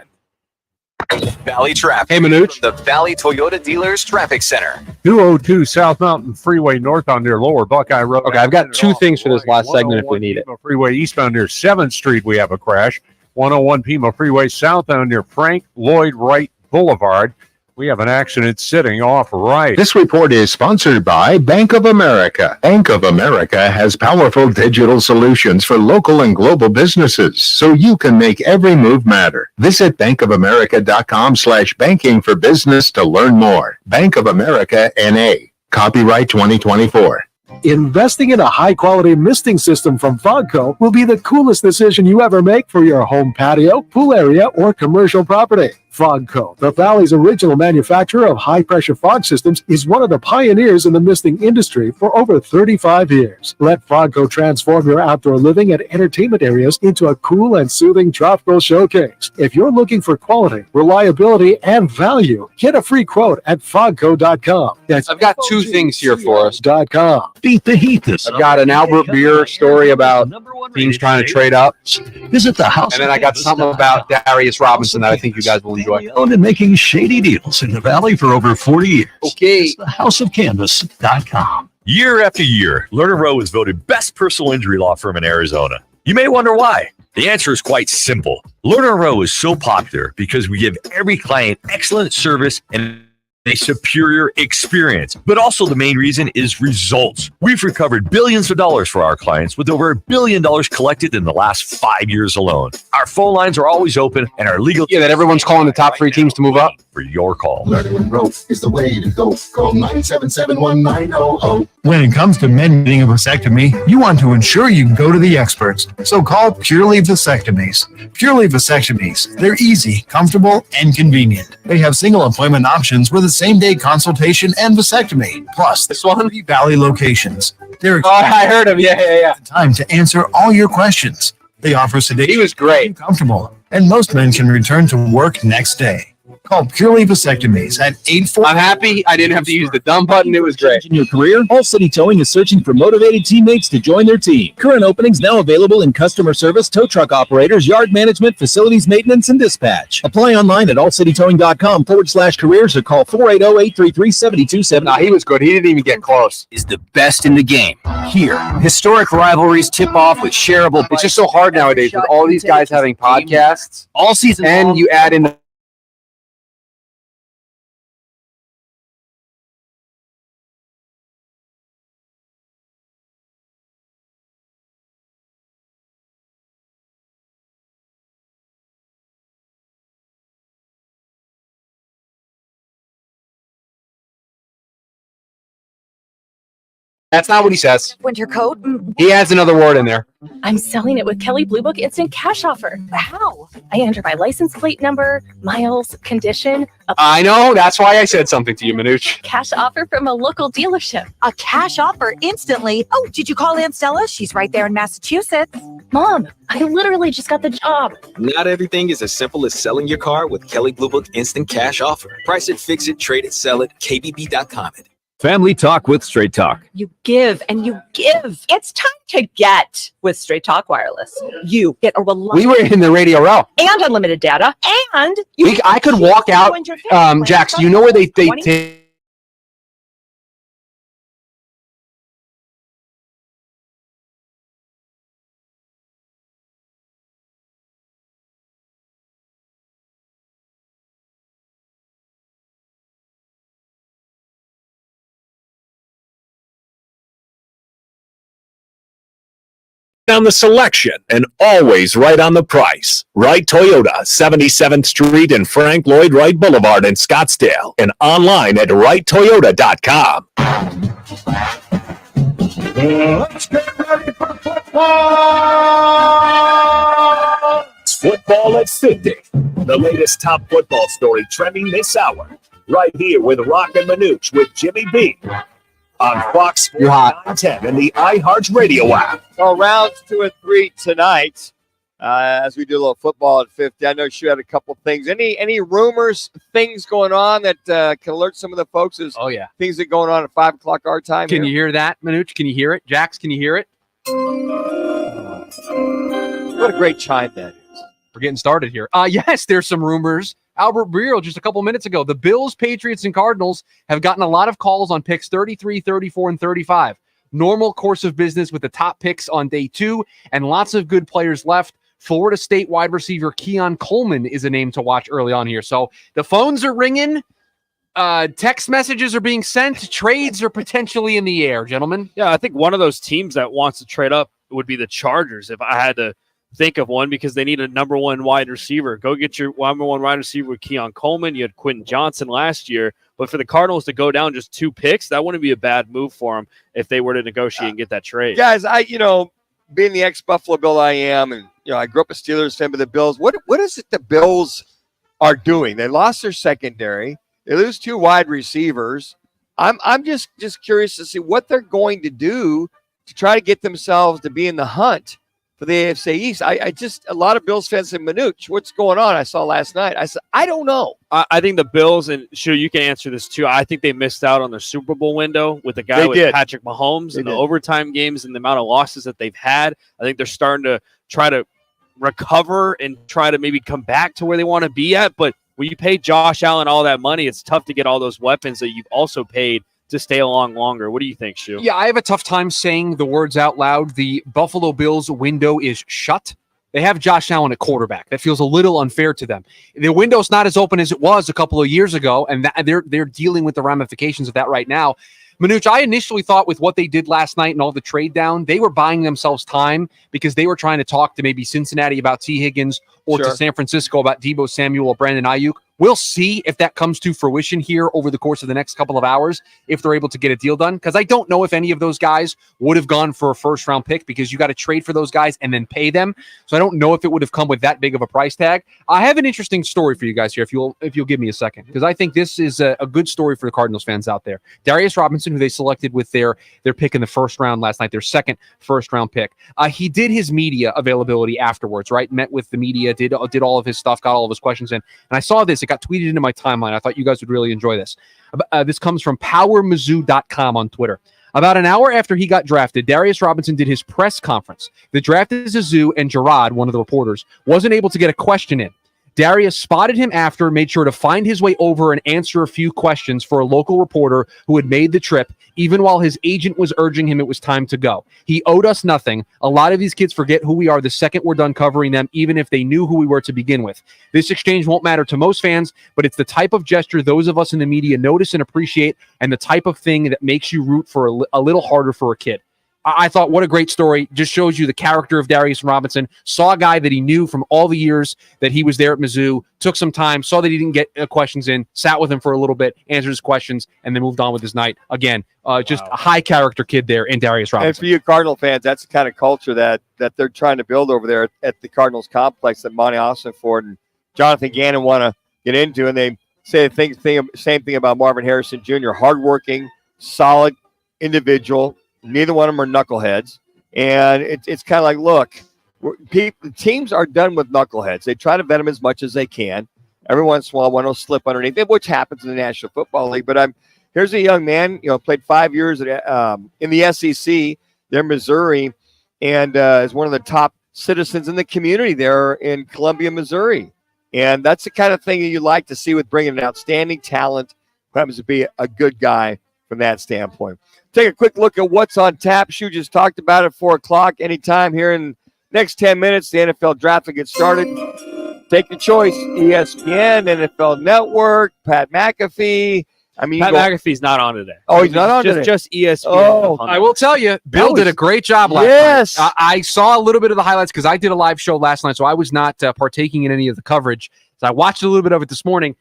Valley Traffic. Hey, Manuch. The Valley Toyota Dealers Traffic Center. 202 South Mountain Freeway northbound near Lower Buckeye Road. Okay, I've got 2 things for this last segment if we need it. Freeway eastbound near 7th Street, we have a crash. 101 Pima Freeway southbound near Frank Lloyd Wright Boulevard. We have an accident sitting off right. This report is sponsored by Bank of America. Bank of America has powerful digital solutions for local and global businesses, so you can make every move matter. Visit bankofamerica.com/banking for business to learn more. Bank of America, N.A. Copyright 2024. Investing in a high-quality misting system from Fogco will be the coolest decision you ever make for your home patio, pool area, or commercial property. Fogco, the Valley's original manufacturer of high-pressure fog systems, is one of the pioneers in the misting industry for over 35 years. Let Fogco transform your outdoor living and entertainment areas into a cool and soothing tropical showcase. If you're looking for quality, reliability, and value, get a free quote at fogco.com. That's I've got 2 things here for us. .com. Beat the heat this I've got an Albert Beer story about teams trying to trade up. Visit the house. And then I got something about Darius Robinson that I think you guys will enjoy. Owned and making shady deals in the Valley for over 40 years. Okay. It's thehouseofcanvas.com. Year after year, Lerner Rowe is voted best personal injury law firm in Arizona. You may wonder why. The answer is quite simple. Lerner Rowe is so popular because we give every client excellent service and a superior experience. But also the main reason is results. We've recovered billions of dollars for our clients with over $1 billion collected in the last 5 years alone. Our phone lines are always open and our legal that everyone's calling the top 3 teams to move up. For your call. Lerner & Rowe is the way to go. Call 977-1900. When it comes to men getting a vasectomy, you want to ensure you go to the experts. So call Purely Vasectomies. Purely Vasectomies. They're easy, comfortable, and convenient. They have single appointment options with a same-day consultation and vasectomy. Plus, this one 3 Valley locations. They're I heard him. Yeah. time to answer all your questions. They offer sedation. He was great. Comfortable. And most men can return to work next day. Call Purely Vasectomies at 840. I'm happy I didn't have to use the dumb button. It was great. In your career, All City Towing is searching for motivated teammates to join their team. Current openings now available in customer service, tow truck operators, yard management, facilities maintenance, and dispatch. Apply online at allcitytowing.com/careers or call 480-833-7270. Nah, he was good. He didn't even get close. Is the best in the game. Here, historic rivalries tip off with shareable. It's just so hard nowadays with all these guys having podcasts all season and long. You add in the That's not what he says. Winter coat? He adds another word in there. I'm selling it with Kelley Blue Book Instant Cash Offer. How? I enter my license plate number, miles, condition. I know. That's why I said something to you, Manuch. Cash offer from a local dealership. A cash offer instantly. Oh, did you call Aunt Stella? She's right there in Massachusetts. Mom, I literally just got the job. Not everything is as simple as selling your car with Kelley Blue Book Instant Cash Offer. Price it, fix it, trade it, sell it. KBB.com. Family Talk with Straight Talk. You give and you give. It's time to get with Straight Talk Wireless. You get a reliable. We were in the Radio Row. And unlimited data. And I could walk out. Jax, do you know where they on the selection and always right on the price. Wright Toyota, 77th Street and Frank Lloyd Wright Boulevard in Scottsdale, and online at wrighttoyota.com. Let's get ready for football! It's football at 50. The latest top football story trending this hour. Right here with Roc and Manuch with Jimmy B. On Fox Sports 910 and the iHeartRadio app. Well, rounds 2 and 3 tonight. As we do a little football at 50. I know she had a couple things. Any rumors, things going on that can alert some of the folks? As things that are going on at 5 o'clock our time. Can you hear that, Manuch? Can you hear it? Jax, can you hear it? What a great chime that is. We're getting started here. Yes, there's some rumors. Albert Breer just a couple minutes ago. The Bills, Patriots, and Cardinals have gotten a lot of calls on picks 33, 34, and 35. Normal course of business with the top picks on day 2 and lots of good players left. Florida State wide receiver Keon Coleman is a name to watch early on here. So the phones are ringing. Text messages are being sent. Trades are potentially in the air, gentlemen. Yeah, I think one of those teams that wants to trade up would be the Chargers if I had to think of one, because they need a number 1 wide receiver. Go get your number 1 wide receiver with Keon Coleman. You had Quentin Johnson last year. But for the Cardinals to go down just 2 picks, that wouldn't be a bad move for them if they were to negotiate and get that trade. Guys, being the ex-Buffalo Bill I am, and I grew up a Steelers fan, but the Bills, what is it the Bills are doing? They lost their secondary. They lose 2 wide receivers. I'm just curious to see what they're going to do to try to get themselves to be in the hunt for the AFC East. I just, a lot of Bills fans say, Manuch, what's going on? I saw last night. I said, I don't know. I think the Bills, and sure, you can answer this too. I think they missed out on their Super Bowl window with the guy with Patrick Mahomes and the overtime games and the amount of losses that they've had. I think they're starting to try to recover and try to maybe come back to where they want to be at. But when you pay Josh Allen all that money, it's tough to get all those weapons that you've also paid to stay along longer. What do you think, Shu? Yeah, I have a tough time saying the words out loud. The Buffalo Bills window is shut. They have Josh Allen at quarterback. That feels a little unfair to them. The window's not as open as it was a couple of years ago, and they're dealing with the ramifications of that right now. Manuch, I initially thought with what they did last night and all the trade down, they were buying themselves time because they were trying to talk to maybe Cincinnati about T. Higgins or to San Francisco about Deebo Samuel or Brandon Ayuk. We'll see if that comes to fruition here over the course of the next couple of hours, if they're able to get a deal done. Because I don't know if any of those guys would have gone for a first-round pick, because you got to trade for those guys and then pay them. So I don't know if it would have come with that big of a price tag. I have an interesting story for you guys here, if you'll give me a second, because I think this is a good story for the Cardinals fans out there. Darius Robinson, who they selected with their pick in the first round last night, their second first-round pick. He did his media availability afterwards, right? Met with the media, did all of his stuff, got all of his questions in. And I saw this. It got tweeted into my timeline. I thought you guys would really enjoy this. This comes from PowerMizzou.com on Twitter. About an hour after he got drafted, Darius Robinson did his press conference. The draft is a zoo, and Gerard, one of the reporters, wasn't able to get a question in. Darius spotted him after, made sure to find his way over and answer a few questions for a local reporter who had made the trip, even while his agent was urging him it was time to go. He owed us nothing. A lot of these kids forget who we are the second we're done covering them, even if they knew who we were to begin with. This exchange won't matter to most fans, but it's the type of gesture those of us in the media notice and appreciate, and the type of thing that makes you root for a little harder for a kid. I thought, what a great story. Just shows you the character of Darius Robinson. Saw a guy that he knew from all the years that he was there at Mizzou, took some time, saw that he didn't get questions in, sat with him for a little bit, answered his questions, and then moved on with his night. Again, just a high-character kid there in Darius Robinson. And for you Cardinal fans, that's the kind of culture that they're trying to build over there at the Cardinals complex that Monty Ossenford and Jonathan Gannon want to get into, and they say the same thing about Marvin Harrison Jr., hardworking, solid individual. Neither one of them are knuckleheads. And it's kind of like, look, the teams are done with knuckleheads. They try to vet them as much as they can. Every once in a while, one will slip underneath it, which happens in the National Football League. But here's a young man, played 5 years in the SEC there in Missouri, and is one of the top citizens in the community there in Columbia, Missouri. And that's the kind of thing that you like to see with bringing an outstanding talent who happens to be a good guy from that standpoint. Take a quick look at what's on tap. Shu just talked about it, 4 o'clock. Anytime here in the next 10 minutes, the NFL draft will get started. Take your choice. ESPN, NFL Network, Pat McAfee, I mean, Pat McAfee's not on today. Oh, he's not on today. Just ESPN. Oh, I will tell you, Bill did a great job last Yes. night. I saw a little bit of the highlights because I did a live show last night, so I was not partaking in any of the coverage. So I watched a little bit of it this morning.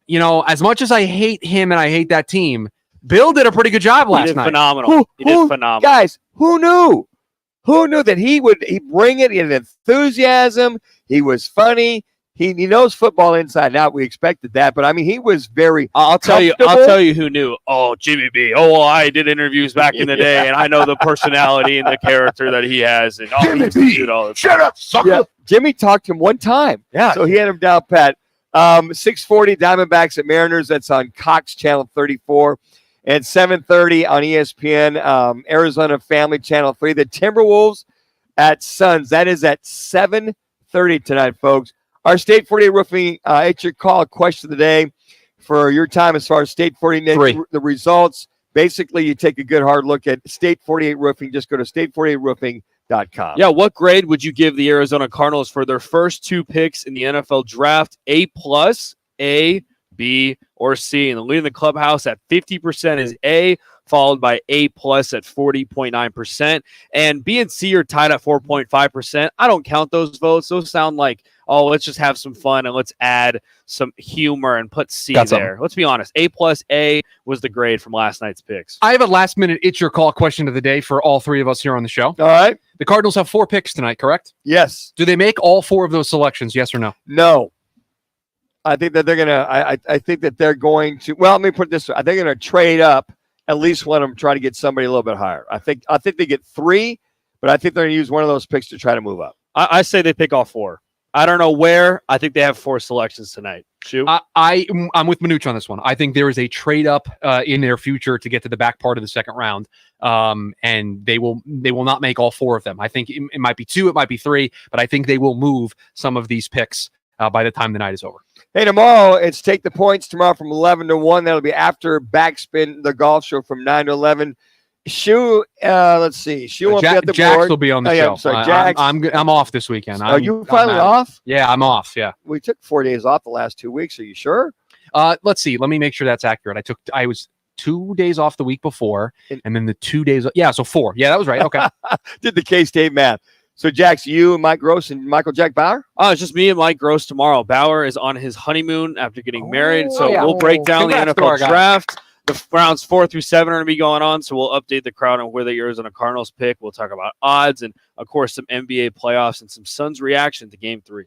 You know, as much as I hate him and I hate that team, Bill did a pretty good job last night. Phenomenal. He did phenomenal. Guys, who knew? Who knew that he'd bring it in enthusiasm? He was funny. He knows football inside and out. We expected that, but I mean, he was very. I'll tell you who knew. Oh, Jimmy B. Oh, well, I did interviews back in the day, and I know the personality and the character that he has. And Jimmy B. Shut up, sucker. Yeah, Jimmy talked to him one time. Yeah, so he had him down pat. 6:40 Diamondbacks at Mariners. That's on Cox Channel 34. And 7:30 on ESPN, Arizona Family Channel 3. The Timberwolves at Suns. That is at 7:30 tonight, folks. Our State 48 Roofing, it's your call, question of the day for your time as far as State 48, the results. Basically, you take a good hard look at State 48 Roofing. Just go to state48roofing.com. Yeah, what grade would you give the Arizona Cardinals for their first 2 picks in the NFL draft? A+, A, B, or C? And the lead in the clubhouse at 50% is A, followed by A+ at 40.9%. And B and C are tied at 4.5%. I don't count those votes. Those sound like, oh, let's just have some fun and let's add some humor and put C there. Let's be honest. A+ was the grade from last night's picks. I have a last-minute It's Your Call question of the day for all 3 of us here on the show. All right. The Cardinals have 4 picks tonight, correct? Yes. Do they make all 4 of those selections, yes or no? No. I think that they're going to – I think that they're going to – well, let me put it this way. I think they're going to trade up at least one of them, try to get somebody a little bit higher. I think they get 3, but I think they're going to use one of those picks to try to move up. I say they pick all 4. I don't know where. I think they have 4 selections tonight. Shoot. I'm with Manuch on this one. I think there is a trade up in their future to get to the back part of the second round, and they will not make all 4 of them. I think it might be 2, it might be 3, but I think they will move some of these picks by the time the night is over. Hey, tomorrow it's Take the Points tomorrow from 11 to 1. That'll be after Backspin, the golf show from 9 to 11. Shu, let's see. Shu won't be at the Jax board. will be on the show. I'm sorry, Jax. I'm off this weekend. Are you finally off? Yeah, I'm off. Yeah. We took 4 days off the last 2 weeks. Are you sure? Let's see. Let me make sure that's accurate. I was 2 days off the week before, and then the 2 days. Yeah, so 4. Yeah, that was right. Okay. Did the K-State math. So, Jax, you, Mike Gross, and Michael Jack Bauer? It's just me and Mike Gross tomorrow. Bauer is on his honeymoon after getting married, so we'll break down the NFL draft. The rounds 4 through 7 are going to be going on, so we'll update the crowd on where the Arizona Cardinals pick. We'll talk about odds and, of course, some NBA playoffs and some Suns reaction to Game 3.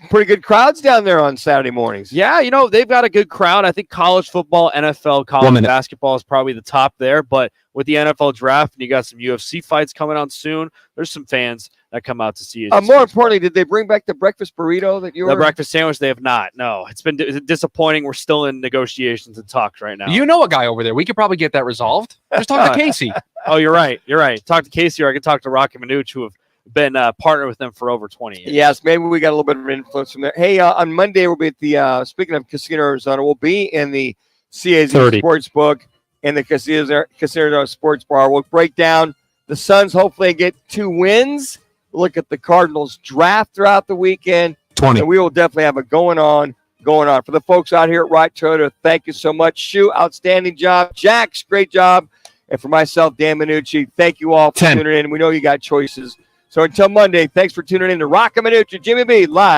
Pretty good crowds down there on Saturday mornings. Yeah, they've got a good crowd. I think college football, NFL, college basketball is probably the top there, but with the NFL draft and you got some UFC fights coming on soon, there's some fans that come out to see it. More importantly, did they bring back the breakfast burrito that you were? The breakfast sandwich, they have not. No, it's been disappointing. We're still in negotiations and talks right now. You know a guy over there. We could probably get that resolved. Just talk to Casey. Oh, you're right. You're right. Talk to Casey, or I can talk to Roc and Manuch, who have been partnered with them for over 20 years. Yes, maybe we got a little bit of influence from there. Hey, on Monday, we'll be at the, speaking of Casino Arizona, we'll be in the CAZ Sportsbook and the Casino Arizona Sports Bar. We'll break down the Suns. Hopefully get 2 wins. Look at the Cardinals draft throughout the weekend. 20. And we will definitely have it going on. For the folks out here at Right Toyota, thank you so much. Shu, outstanding job. Jax, great job. And for myself, Dan Manucci, thank you all for tuning in. We know you got choices. So until Monday, thanks for tuning in to Roc and Manuch and Jimmy B live.